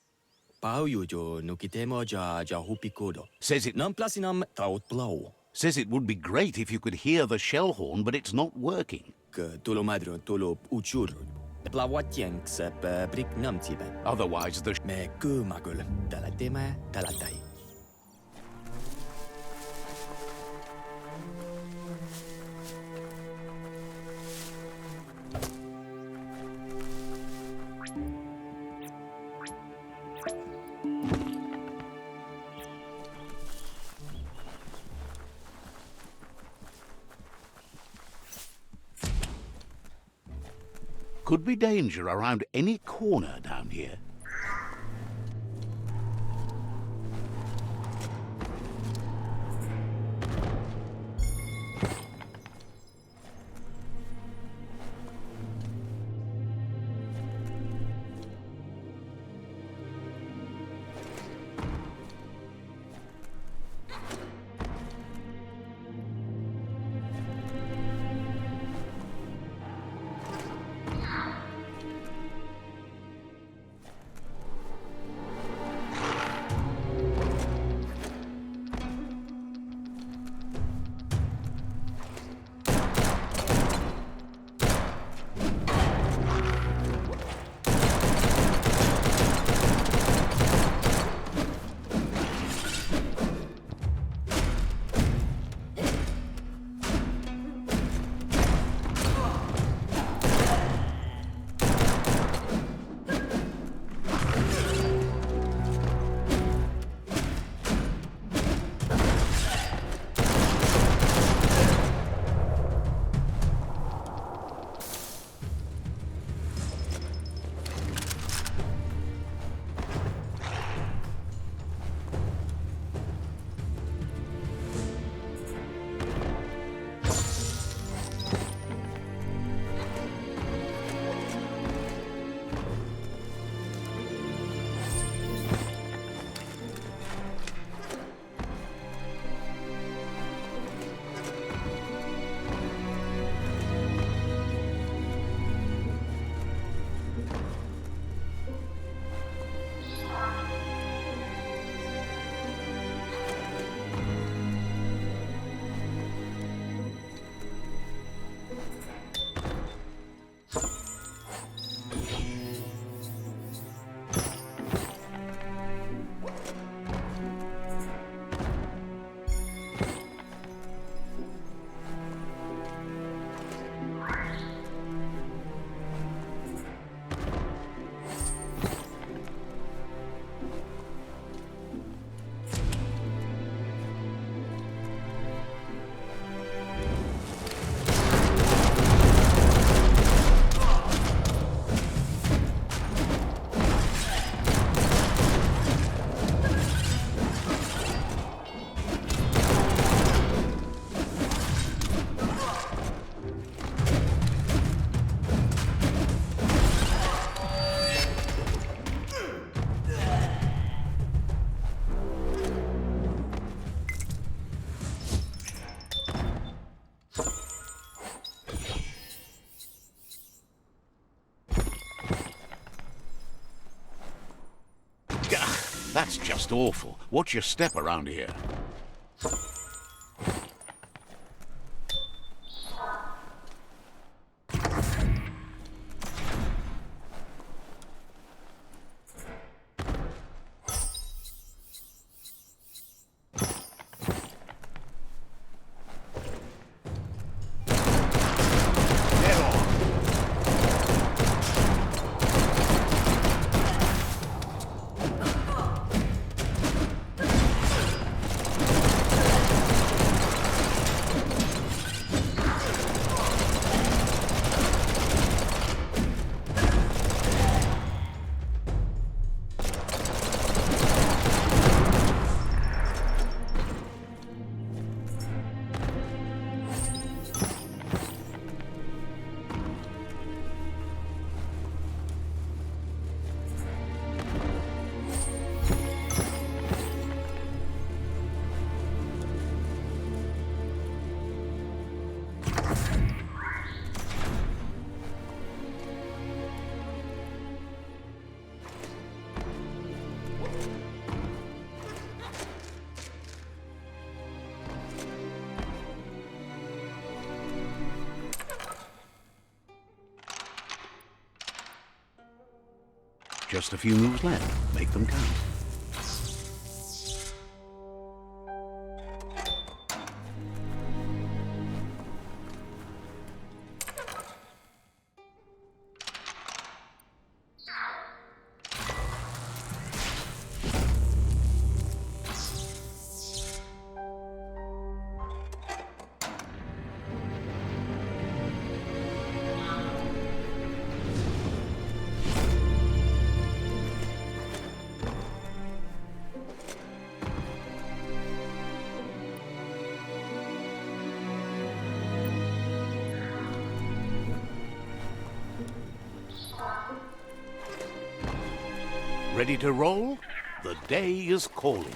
Paujujo nukitemo ja hupikodo. Says it... Nam plasinam taut blau. Says it would be great if you could hear the shell horn, but it's not working. Tulo madro, tulo uchuru. Plawatieng se brik namtibe. Otherwise, the... Me kumagul. Dalatema, dalatai. Could be danger around any corner down here. That's just awful. Watch your step around here. Just a few moves left. Make them count. Ready to roll? The day is calling.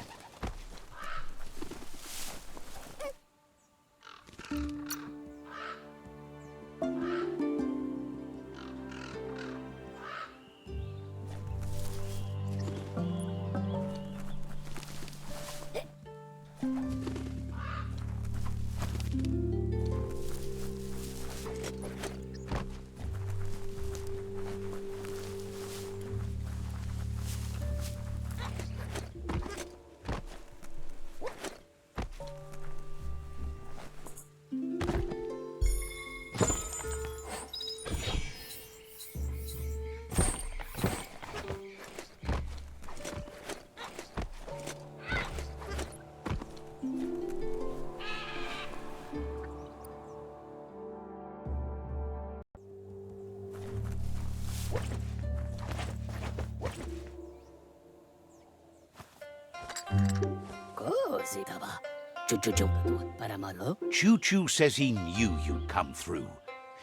Choo-Choo says he knew you'd come through.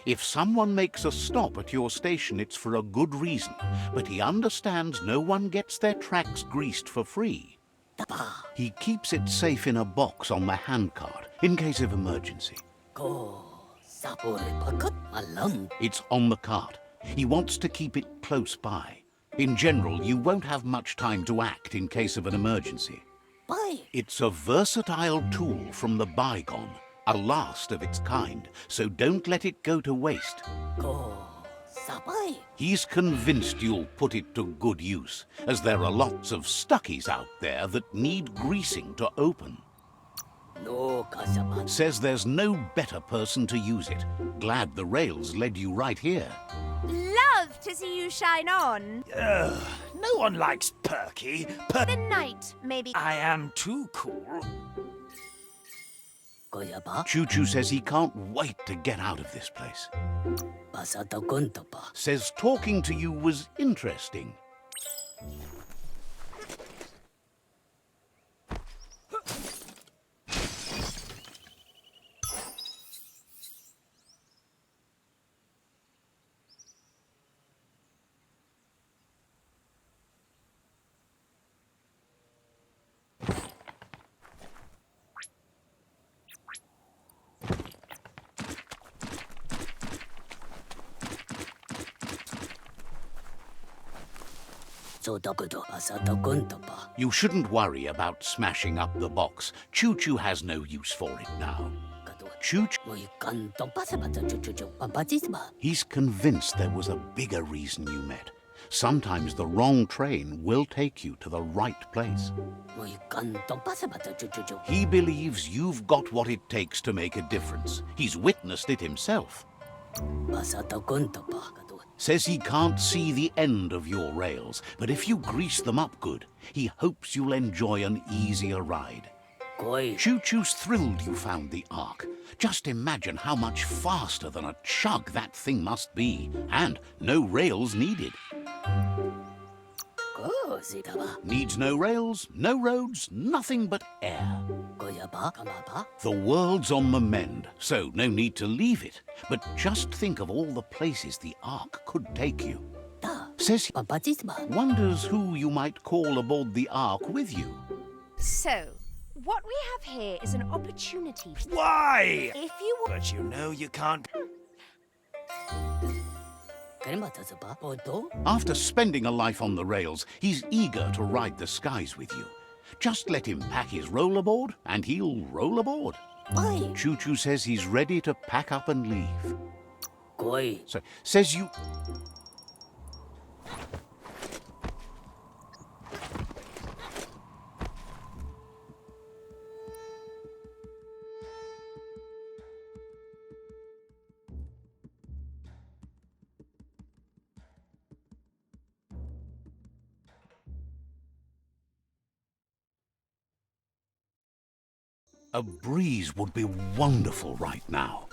If someone makes a stop at your station, it's for a good reason, but he understands no one gets their tracks greased for free. He keeps it safe in a box on the handcart, in case of emergency. It's on the cart. He wants to keep it close by. In general, you won't have much time to act in case of an emergency. It's a versatile tool from the bygone, a last of its kind, so don't let it go to waste. He's convinced you'll put it to good use, as there are lots of stuckies out there that need greasing to open. Says there's no better person to use it. Glad the rails led you right here. Love to see you shine on. No one likes Perky. The night, maybe. I am too cool. Choo-Choo says he can't wait to get out of this place. Says talking to you was interesting. You shouldn't worry about smashing up the box. Choo-Choo has no use for it now. He's convinced there was a bigger reason you met. Sometimes the wrong train will take you to the right place. He believes you've got what it takes to make a difference. He's witnessed it himself. Says he can't see the end of your rails, but if you grease them up good, he hopes you'll enjoy an easier ride. Choo-Choo's thrilled you found the Ark. Just imagine how much faster than a chug that thing must be, and no rails needed. Needs no rails, no roads, nothing but air. The world's on the mend, so no need to leave it. But just think of all the places the Ark could take you. Says he wonders who you might call aboard the Ark with you. So, what we have here is an opportunity. Why? If you want... But you know you can't... After spending a life on the rails, he's eager to ride the skies with you. Just let him pack his rollerboard, and he'll roll aboard. Choo-Choo says he's ready to pack up and leave. So, says you... A breeze would be wonderful right now.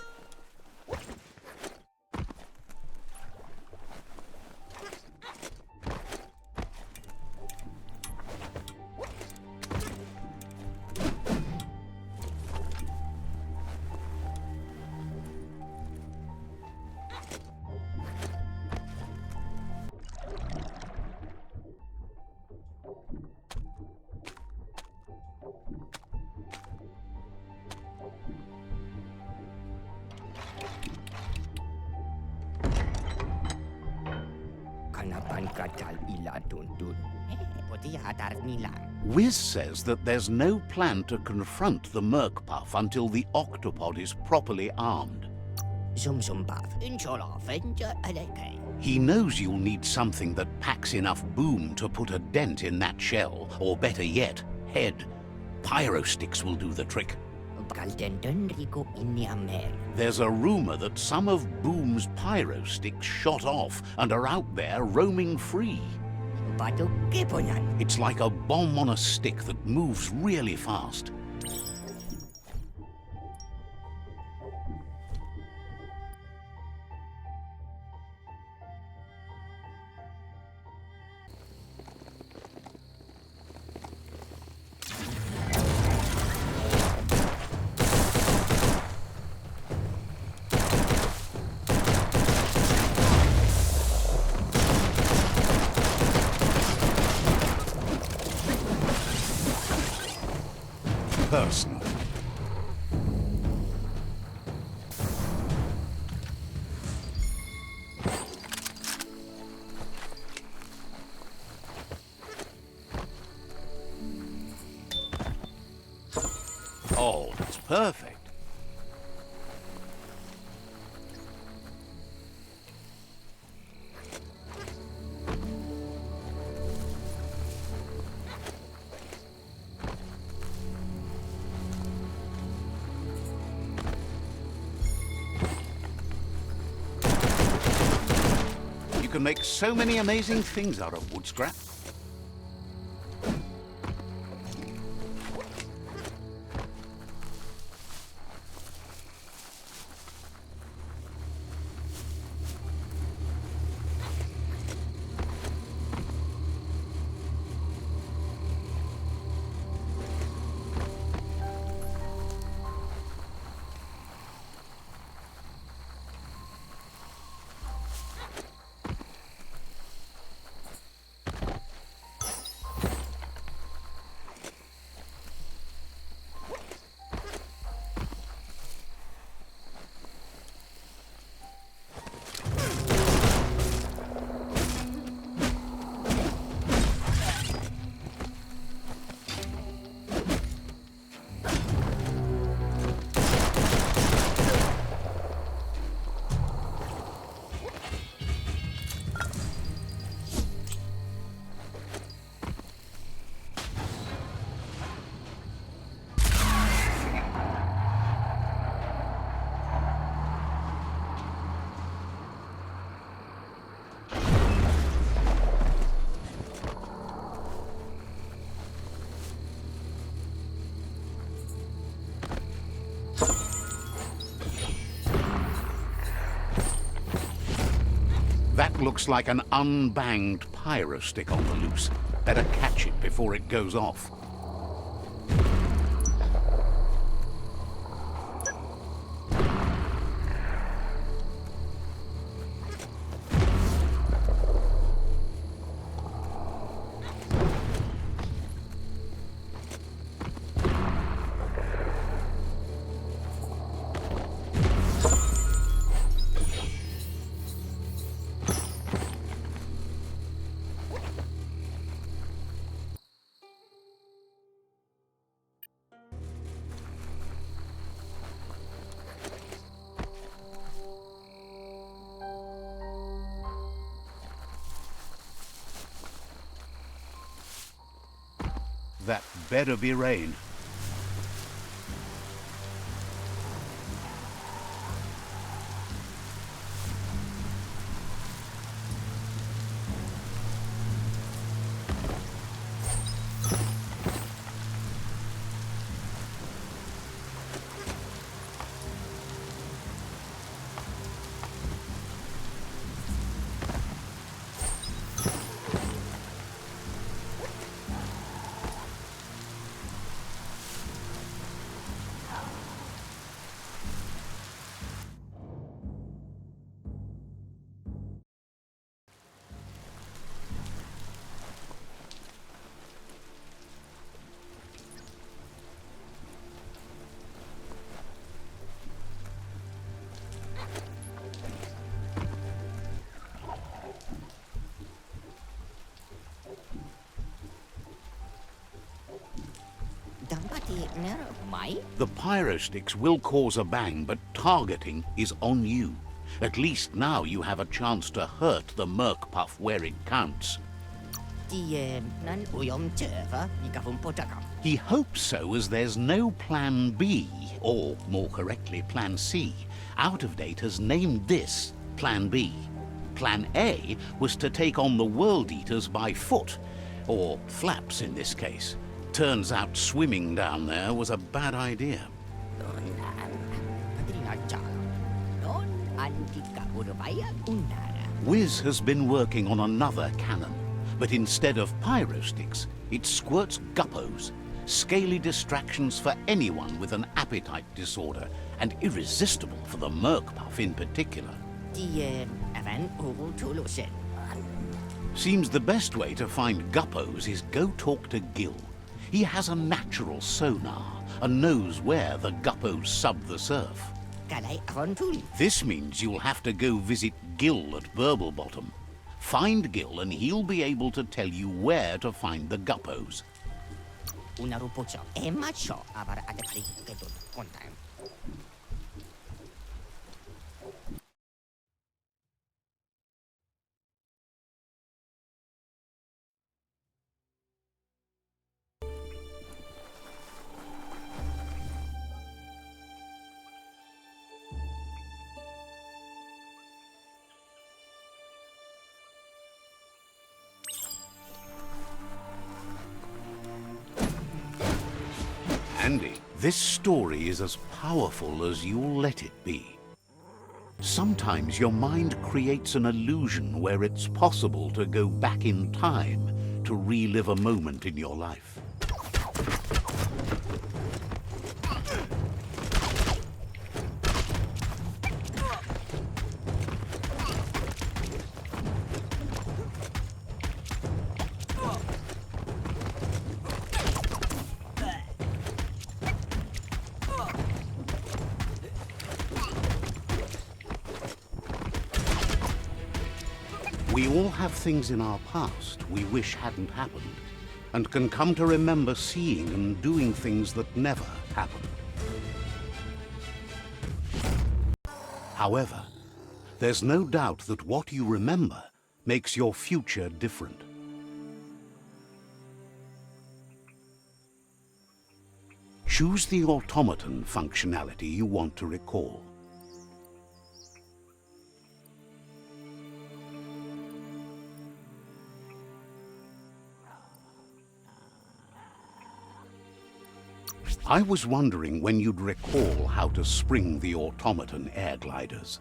Wiz says that there's no plan to confront the Murkpuff until the octopod is properly armed. He knows you'll need something that packs enough boom to put a dent in that shell, or better yet, head. Pyro sticks will do the trick. There's a rumor that some of Boom's pyro sticks shot off and are out there roaming free. It's like a bomb on a stick that moves really fast. Personal. Oh, that's perfect. You can make so many amazing things out of wood scrap. That looks like an unbanged pyro stick on the loose. Better catch it before it goes off. That better be rain. The pyrosticks will cause a bang, but targeting is on you. At least now you have a chance to hurt the Murkpuff where it counts. He hopes so, as there's no Plan B, or more correctly, Plan C. Out of Date has named this Plan B. Plan A was to take on the World Eaters by foot, or flaps in this case. Turns out swimming down there was a bad idea. Wiz has been working on another cannon, but instead of pyrosticks, it squirts guppos, scaly distractions for anyone with an appetite disorder, and irresistible for the Murkpuff in particular. Seems the best way to find guppos is go talk to Gil. He has a natural sonar and knows where the guppos sub the surf. This means you'll have to go visit Gil at Burblebottom. Find Gil and he'll be able to tell you where to find the guppos. Andy, this story is as powerful as you'll let it be. Sometimes your mind creates an illusion where it's possible to go back in time to relive a moment in your life. We all have things in our past we wish hadn't happened, and can come to remember seeing and doing things that never happened. However, there's no doubt that what you remember makes your future different. Choose the automaton functionality you want to recall. I was wondering when you'd recall how to spring the automaton air gliders.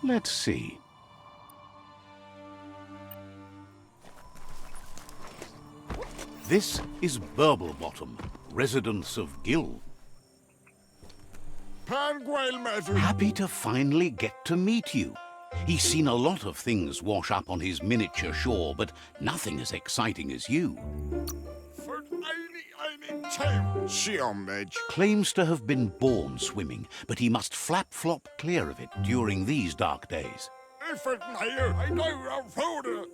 Let's see. This is Burblebottom, residence of Gil. Happy to finally get to meet you. He's seen a lot of things wash up on his miniature shore, but nothing as exciting as you. Claims to have been born swimming, but he must flap-flop clear of it during these dark days.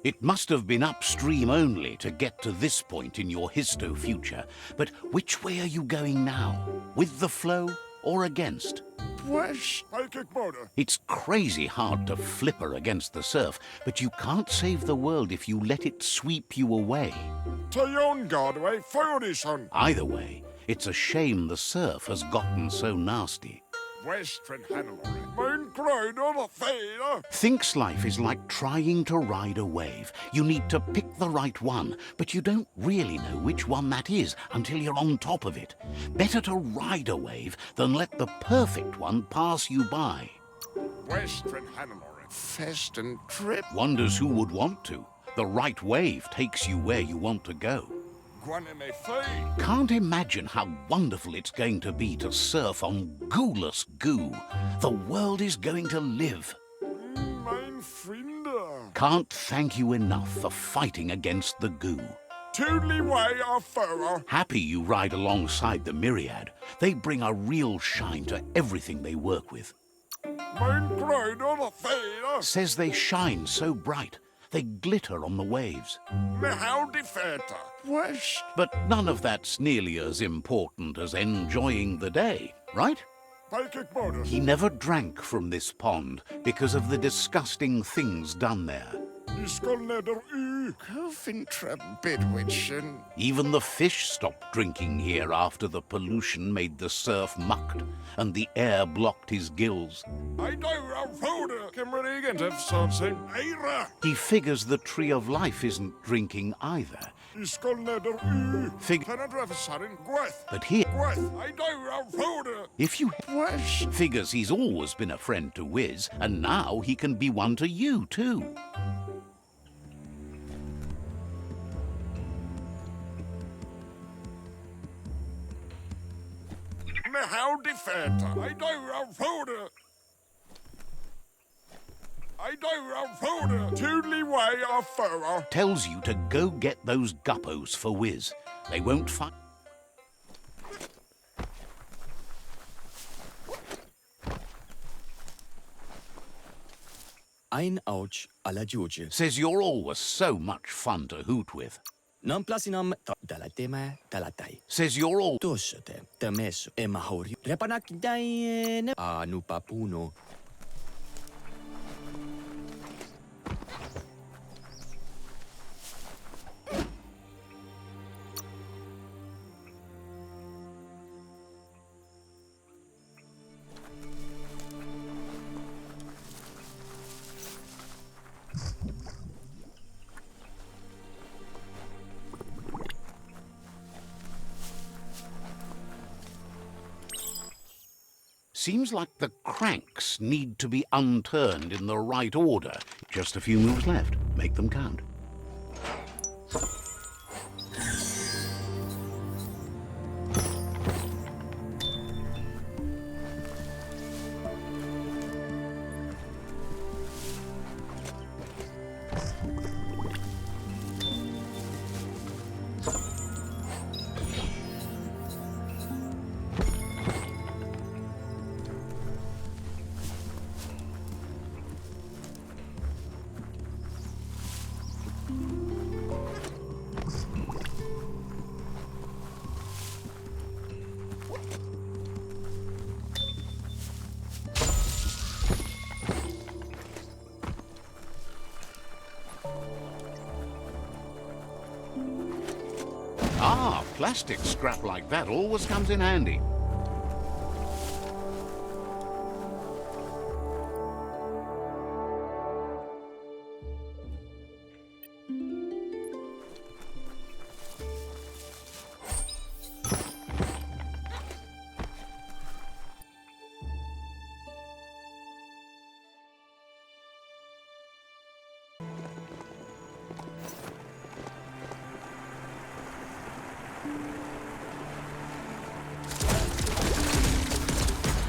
It must have been upstream only to get to this point in your histo-future. But which way are you going now? With the flow or against? It's crazy hard to flipper against the surf, but you can't save the world if you let it sweep you away. Either way, it's a shame the surf has gotten so nasty. Thinks life is like trying to ride a wave. You need to pick the right one, but you don't really know which one that is until you're on top of it. Better to ride a wave than let the perfect one pass you by. Western trip. Wonders who would want to. The right wave takes you where you want to go. Can't imagine how wonderful it's going to be to surf on gooless goo. The world is going to live. Can't thank you enough for fighting against the goo. Happy you ride alongside the Myriad. They bring a real shine to everything they work with. Says they shine so bright. They glitter on the waves. But none of that's nearly as important as enjoying the day, right? He never drank from this pond because of the disgusting things done there. Even the fish stopped drinking here after the pollution made the surf mucked and the air blocked his gills. He figures the Tree of Life isn't drinking either. But here, if you figures he's always been a friend to Wiz, and now he can be one to you too. Tells you to go get those guppos for Wiz. They won't find. Ein ouch alla George. Says you're always so much fun to hoot with. Non plasinam dalatema dalatai. Says you're all. Tossete, temeso, emahauri. Repanak daine. Nupapuno. Seems like the cranks need to be unturned in the right order. Just a few moves left. Make them count. Ah, plastic scrap like that always comes in handy.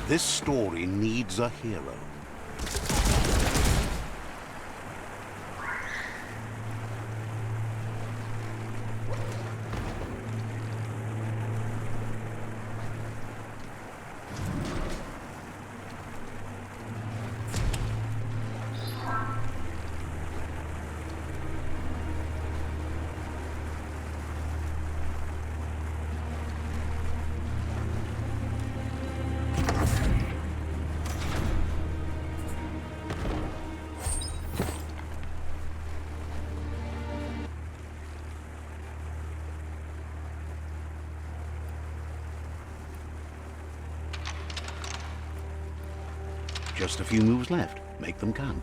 This story needs a hero. Just a few moves left. Make them count.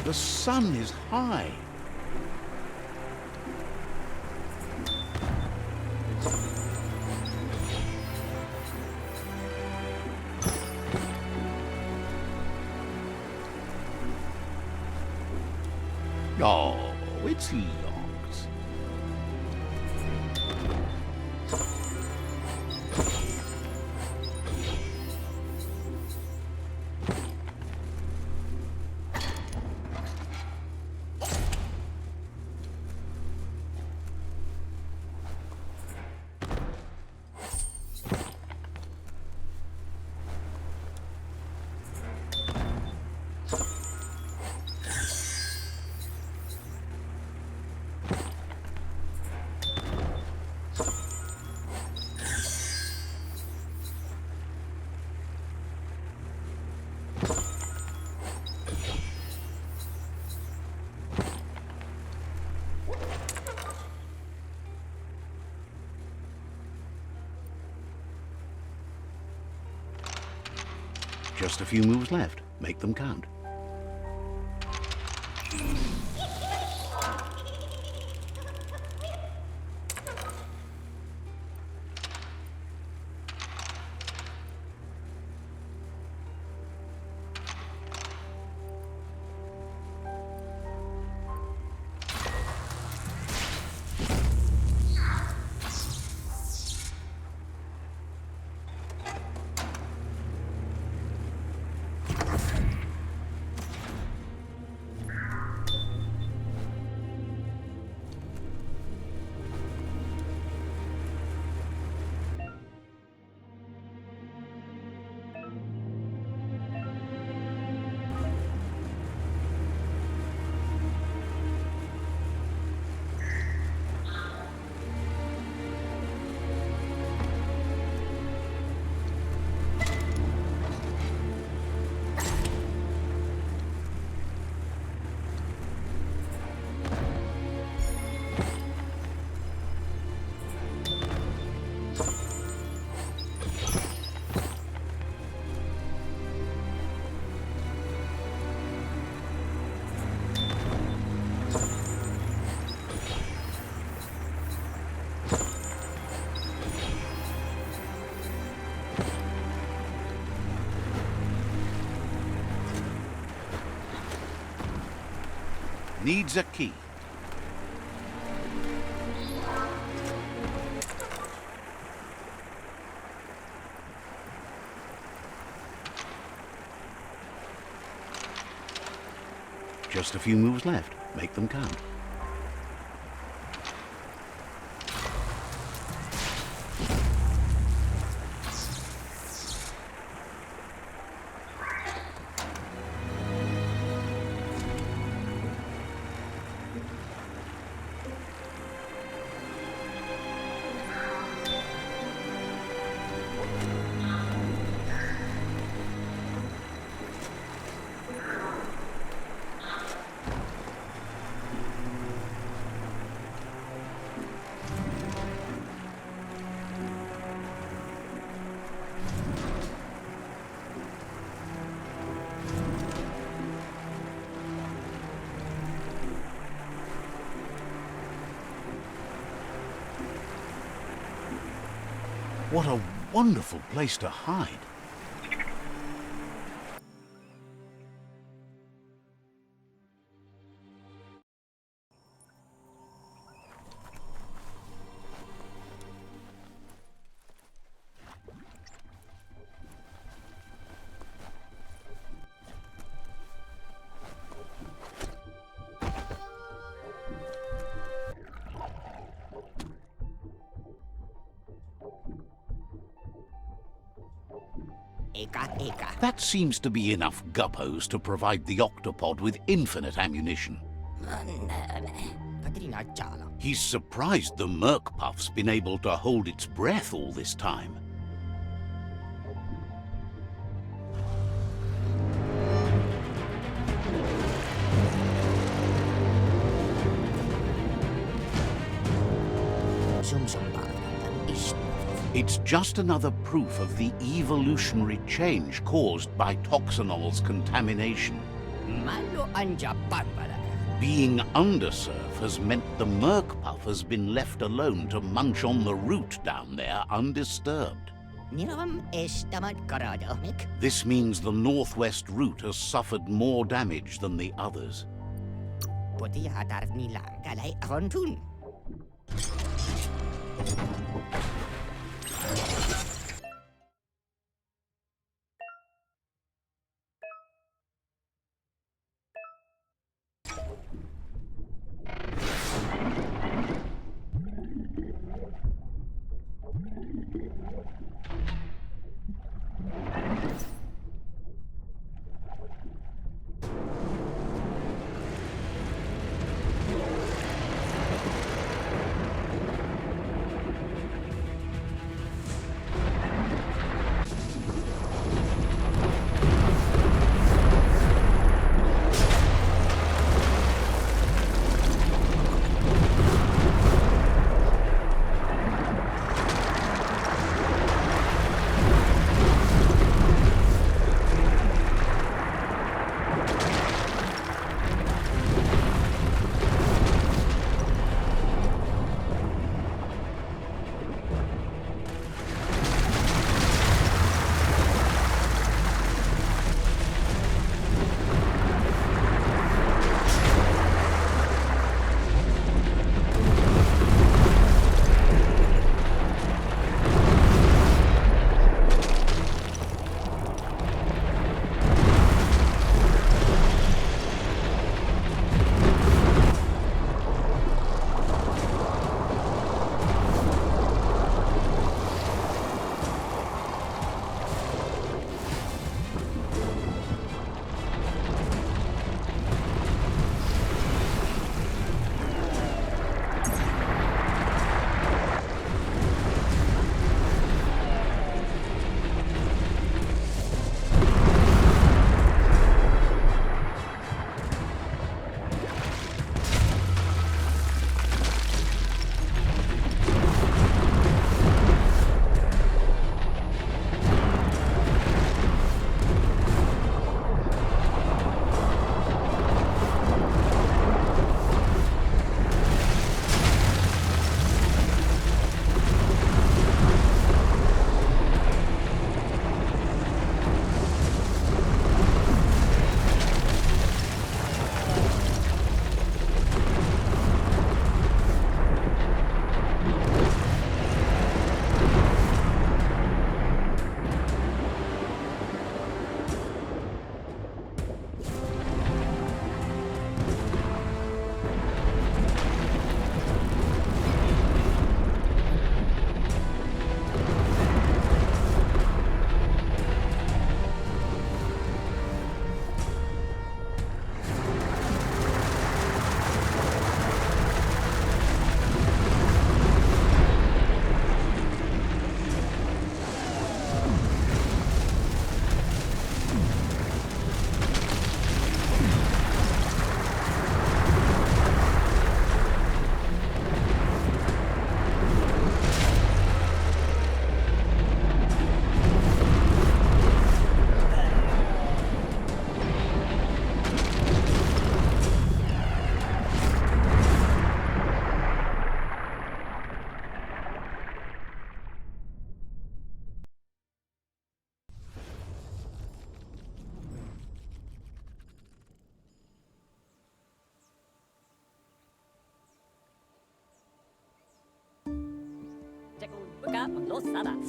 The sun is high. Oh, it's locked. Just a few moves left. Make them count. Needs a key. Just a few moves left. Make them count. What a wonderful place to hide. That seems to be enough guppos to provide the octopod with infinite ammunition. He's surprised the Murkpuff's been able to hold its breath all this time. It's just another proof of the evolutionary change caused by Toxanol's contamination. Being undersurf has meant the Murkpuff has been left alone to munch on the root down there undisturbed. This means the northwest route has suffered more damage than the others.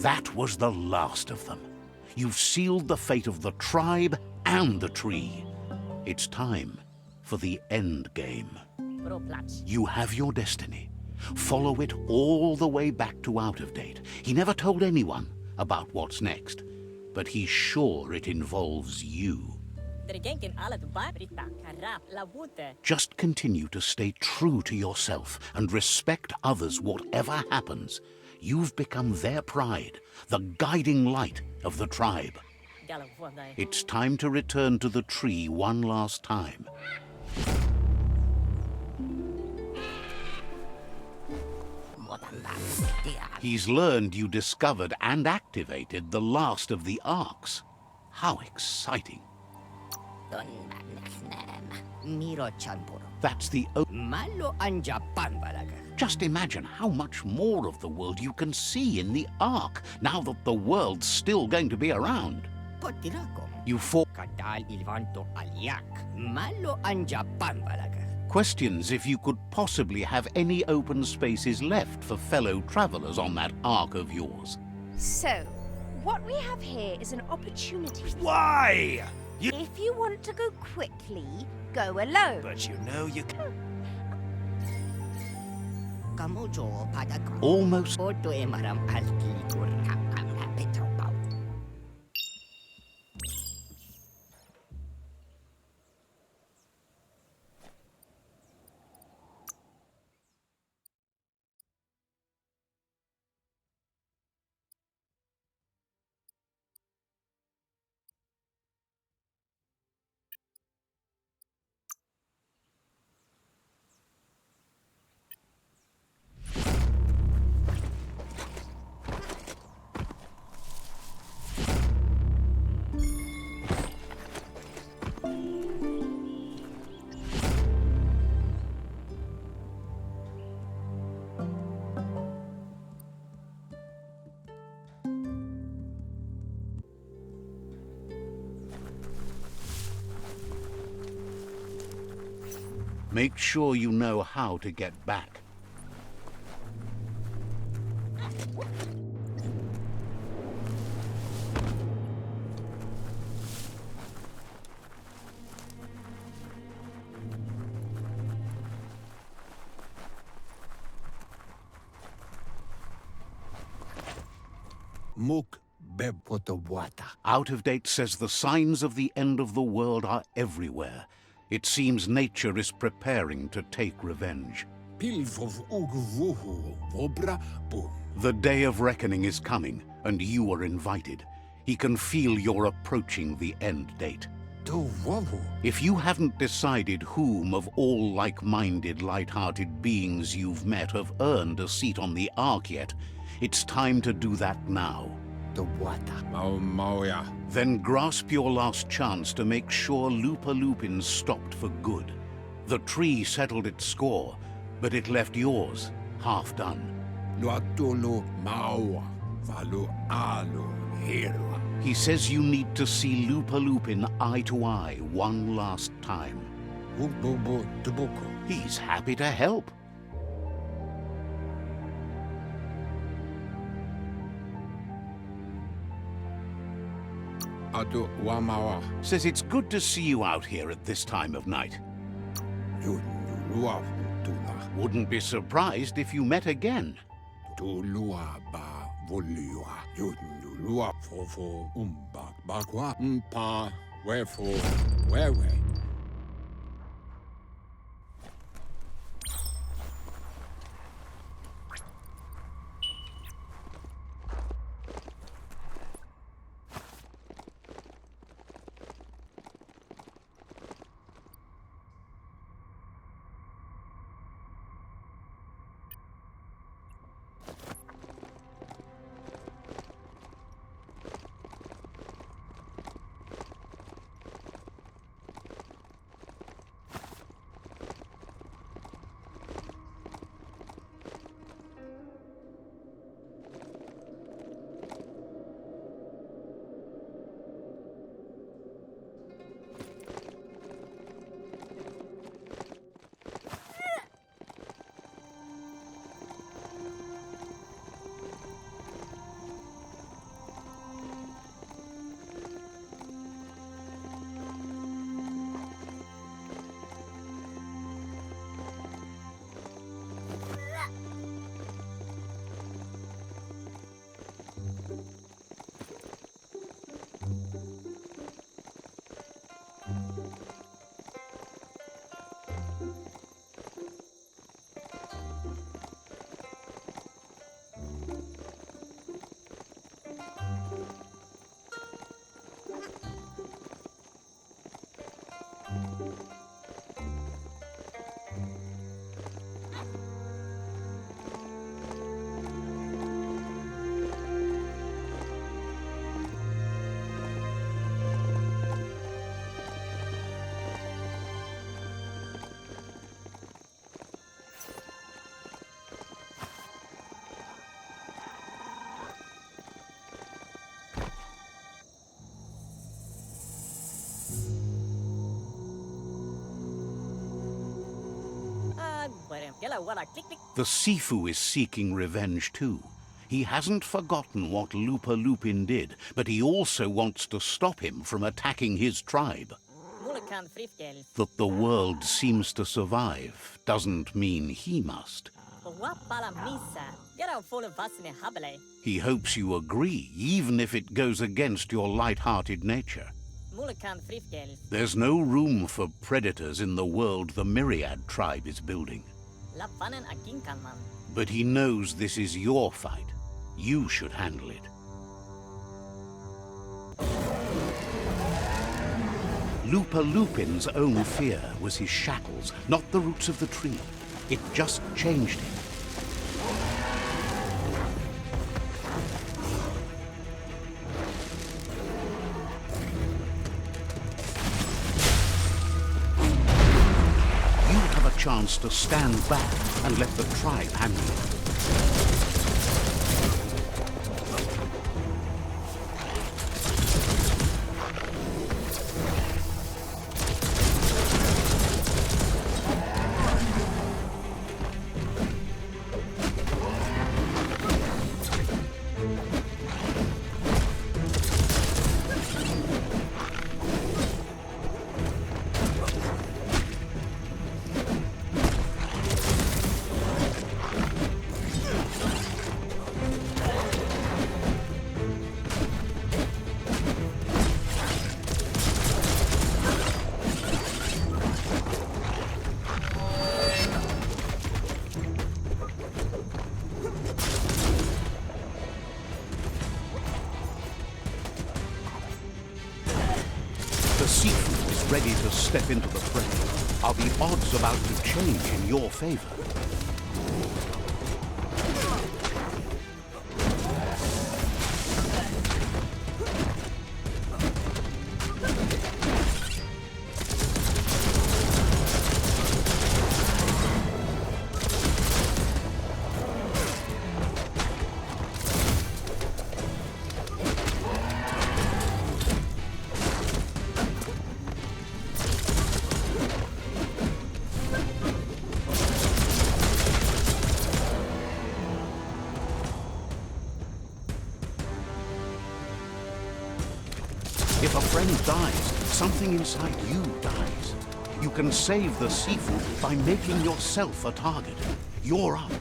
That was the last of them. You've sealed the fate of the tribe and the tree. It's time for the end game. You have your destiny. Follow it all the way back to Out of Date. He never told anyone about what's next, but he's sure it involves you. Just continue to stay true to yourself and respect others whatever happens. You've become their pride, the guiding light of the tribe. It's time to return to the tree one last time. He's learned you discovered and activated the last of the arcs. How exciting. That's the Just imagine how much more of the world you can see in the arc, now that the world's still going to be around. You questions if you could possibly have any open spaces left for fellow travelers on that arc of yours. So, what we have here is an opportunity. Why? If you want to go quickly, go alone. But you know you can. Almost. Make sure you know how to get back. Out of Date says the signs of the end of the world are everywhere. It seems nature is preparing to take revenge. The day of reckoning is coming, and you are invited. He can feel you're approaching the end date. If you haven't decided whom of all like-minded, light-hearted beings you've met have earned a seat on the Ark yet, it's time to do that now. Then grasp your last chance to make sure Lupa-Lupin stopped for good. The tree settled its score, but it left yours half done. He says you need to see Lupa-Lupin eye to eye one last time. He's happy to help. Says it's good to see you out here at this time of night. Wouldn't be surprised if you met again. The Sifu is seeking revenge too. He hasn't forgotten what Lupa-Lupin did, but he also wants to stop him from attacking his tribe. That the world seems to survive doesn't mean he must. He hopes you agree, even if it goes against your light-hearted nature. There's no room for predators in the world the Myriad Tribe is building. But he knows this is your fight. You should handle it. Lupa-Lupin's own fear was his shackles, not the roots of the tree. It just changed him. You have a chance to stand back and let the tribe handle it. The Sifu is ready to step into the fray. Are the odds about to change in your favor? If a friend dies, something inside you dies. You can save the Sifu by making yourself a target. You're up.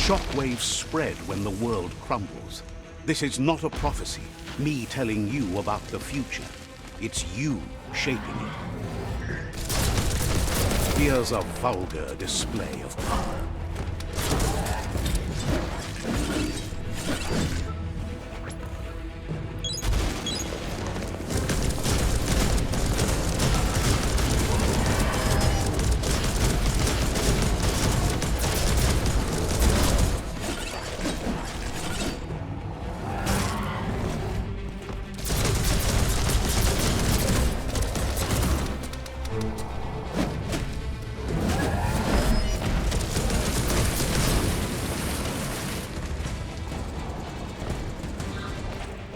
Shockwaves spread when the world crumbles. This is not a prophecy, me telling you about the future. It's you shaping it. Here's a vulgar display of power.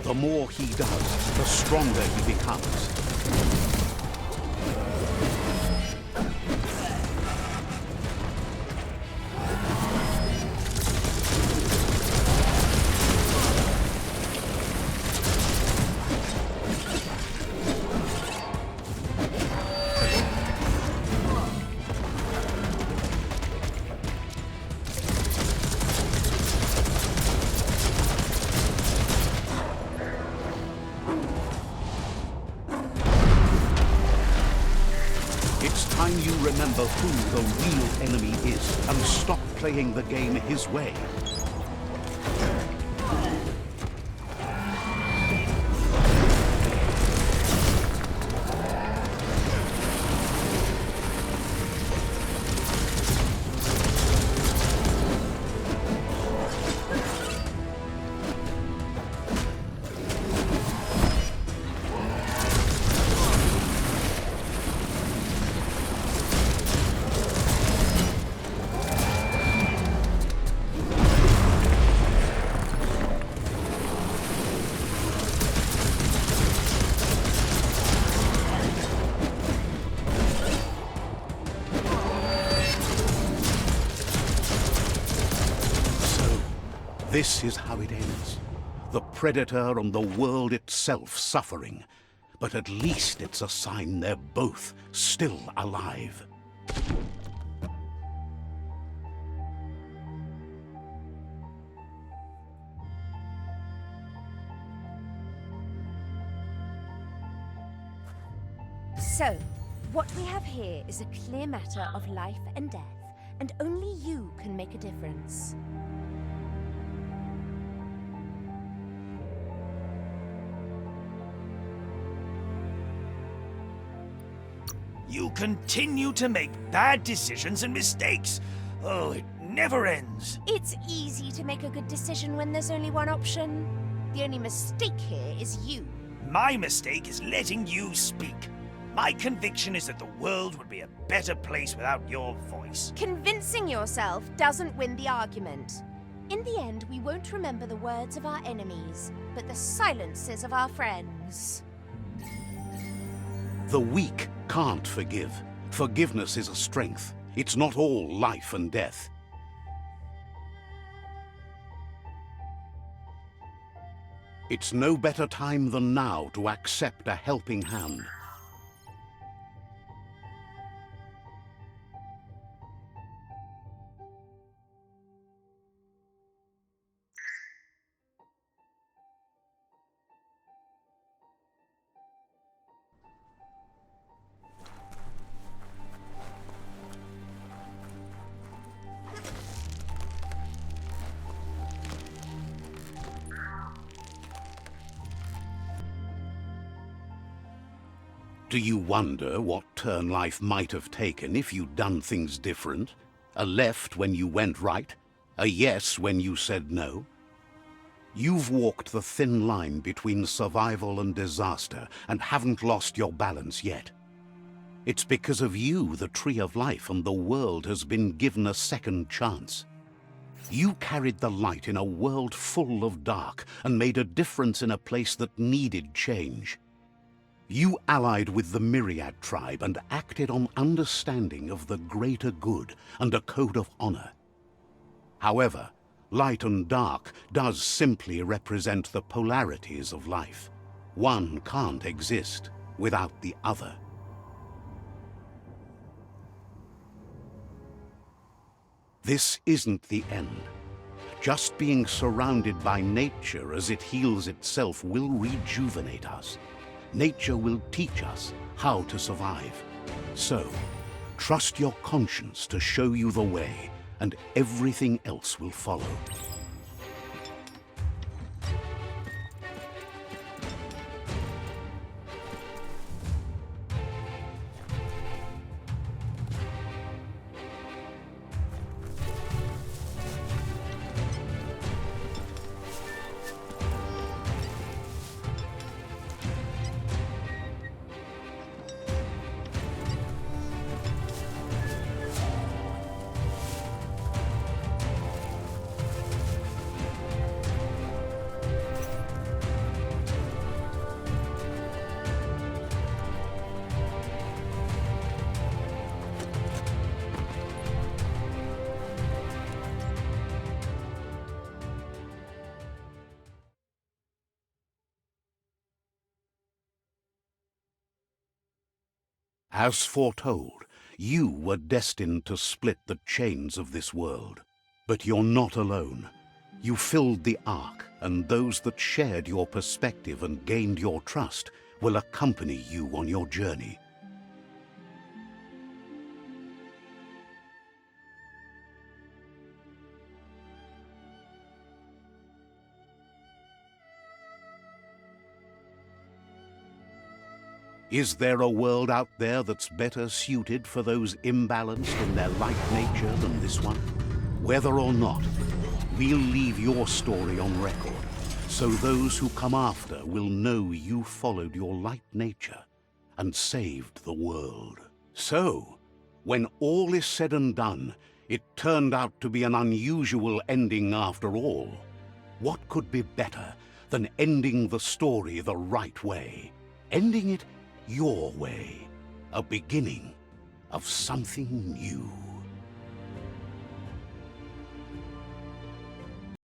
The more he does, the stronger he becomes. You remember who the real enemy is and stop playing the game his way. This is how it ends. The Predator and the world itself suffering. But at least it's a sign they're both still alive. So, what we have here is a clear matter of life and death, and only you can make a difference. You continue to make bad decisions and mistakes. Oh, it never ends. It's easy to make a good decision when there's only one option. The only mistake here is you. My mistake is letting you speak. My conviction is that the world would be a better place without your voice. Convincing yourself doesn't win the argument. In the end, we won't remember the words of our enemies, but the silences of our friends. The weak can't forgive. Forgiveness is a strength. It's not all life and death. It's no better time than now to accept a helping hand. Do you wonder what turn life might have taken if you'd done things different? A left when you went right? A yes when you said no? You've walked the thin line between survival and disaster and haven't lost your balance yet. It's because of you the Tree of Life and the world has been given a second chance. You carried the light in a world full of dark and made a difference in a place that needed change. You allied with the Myriad Tribe and acted on understanding of the greater good and a code of honor. However, light and dark does simply represent the polarities of life. One can't exist without the other. This isn't the end. Just being surrounded by nature as it heals itself will rejuvenate us. Nature will teach us how to survive. So, trust your conscience to show you the way, and everything else will follow. As foretold, you were destined to split the chains of this world. But you're not alone. You filled the Ark, and those that shared your perspective and gained your trust will accompany you on your journey. Is there a world out there that's better suited for those imbalanced in their light nature than this one? Whether or not, we'll leave your story on record, so those who come after will know you followed your light nature and saved the world. So, when all is said and done, it turned out to be an unusual ending after all. What could be better than ending the story the right way? Ending it your way, a beginning of something new.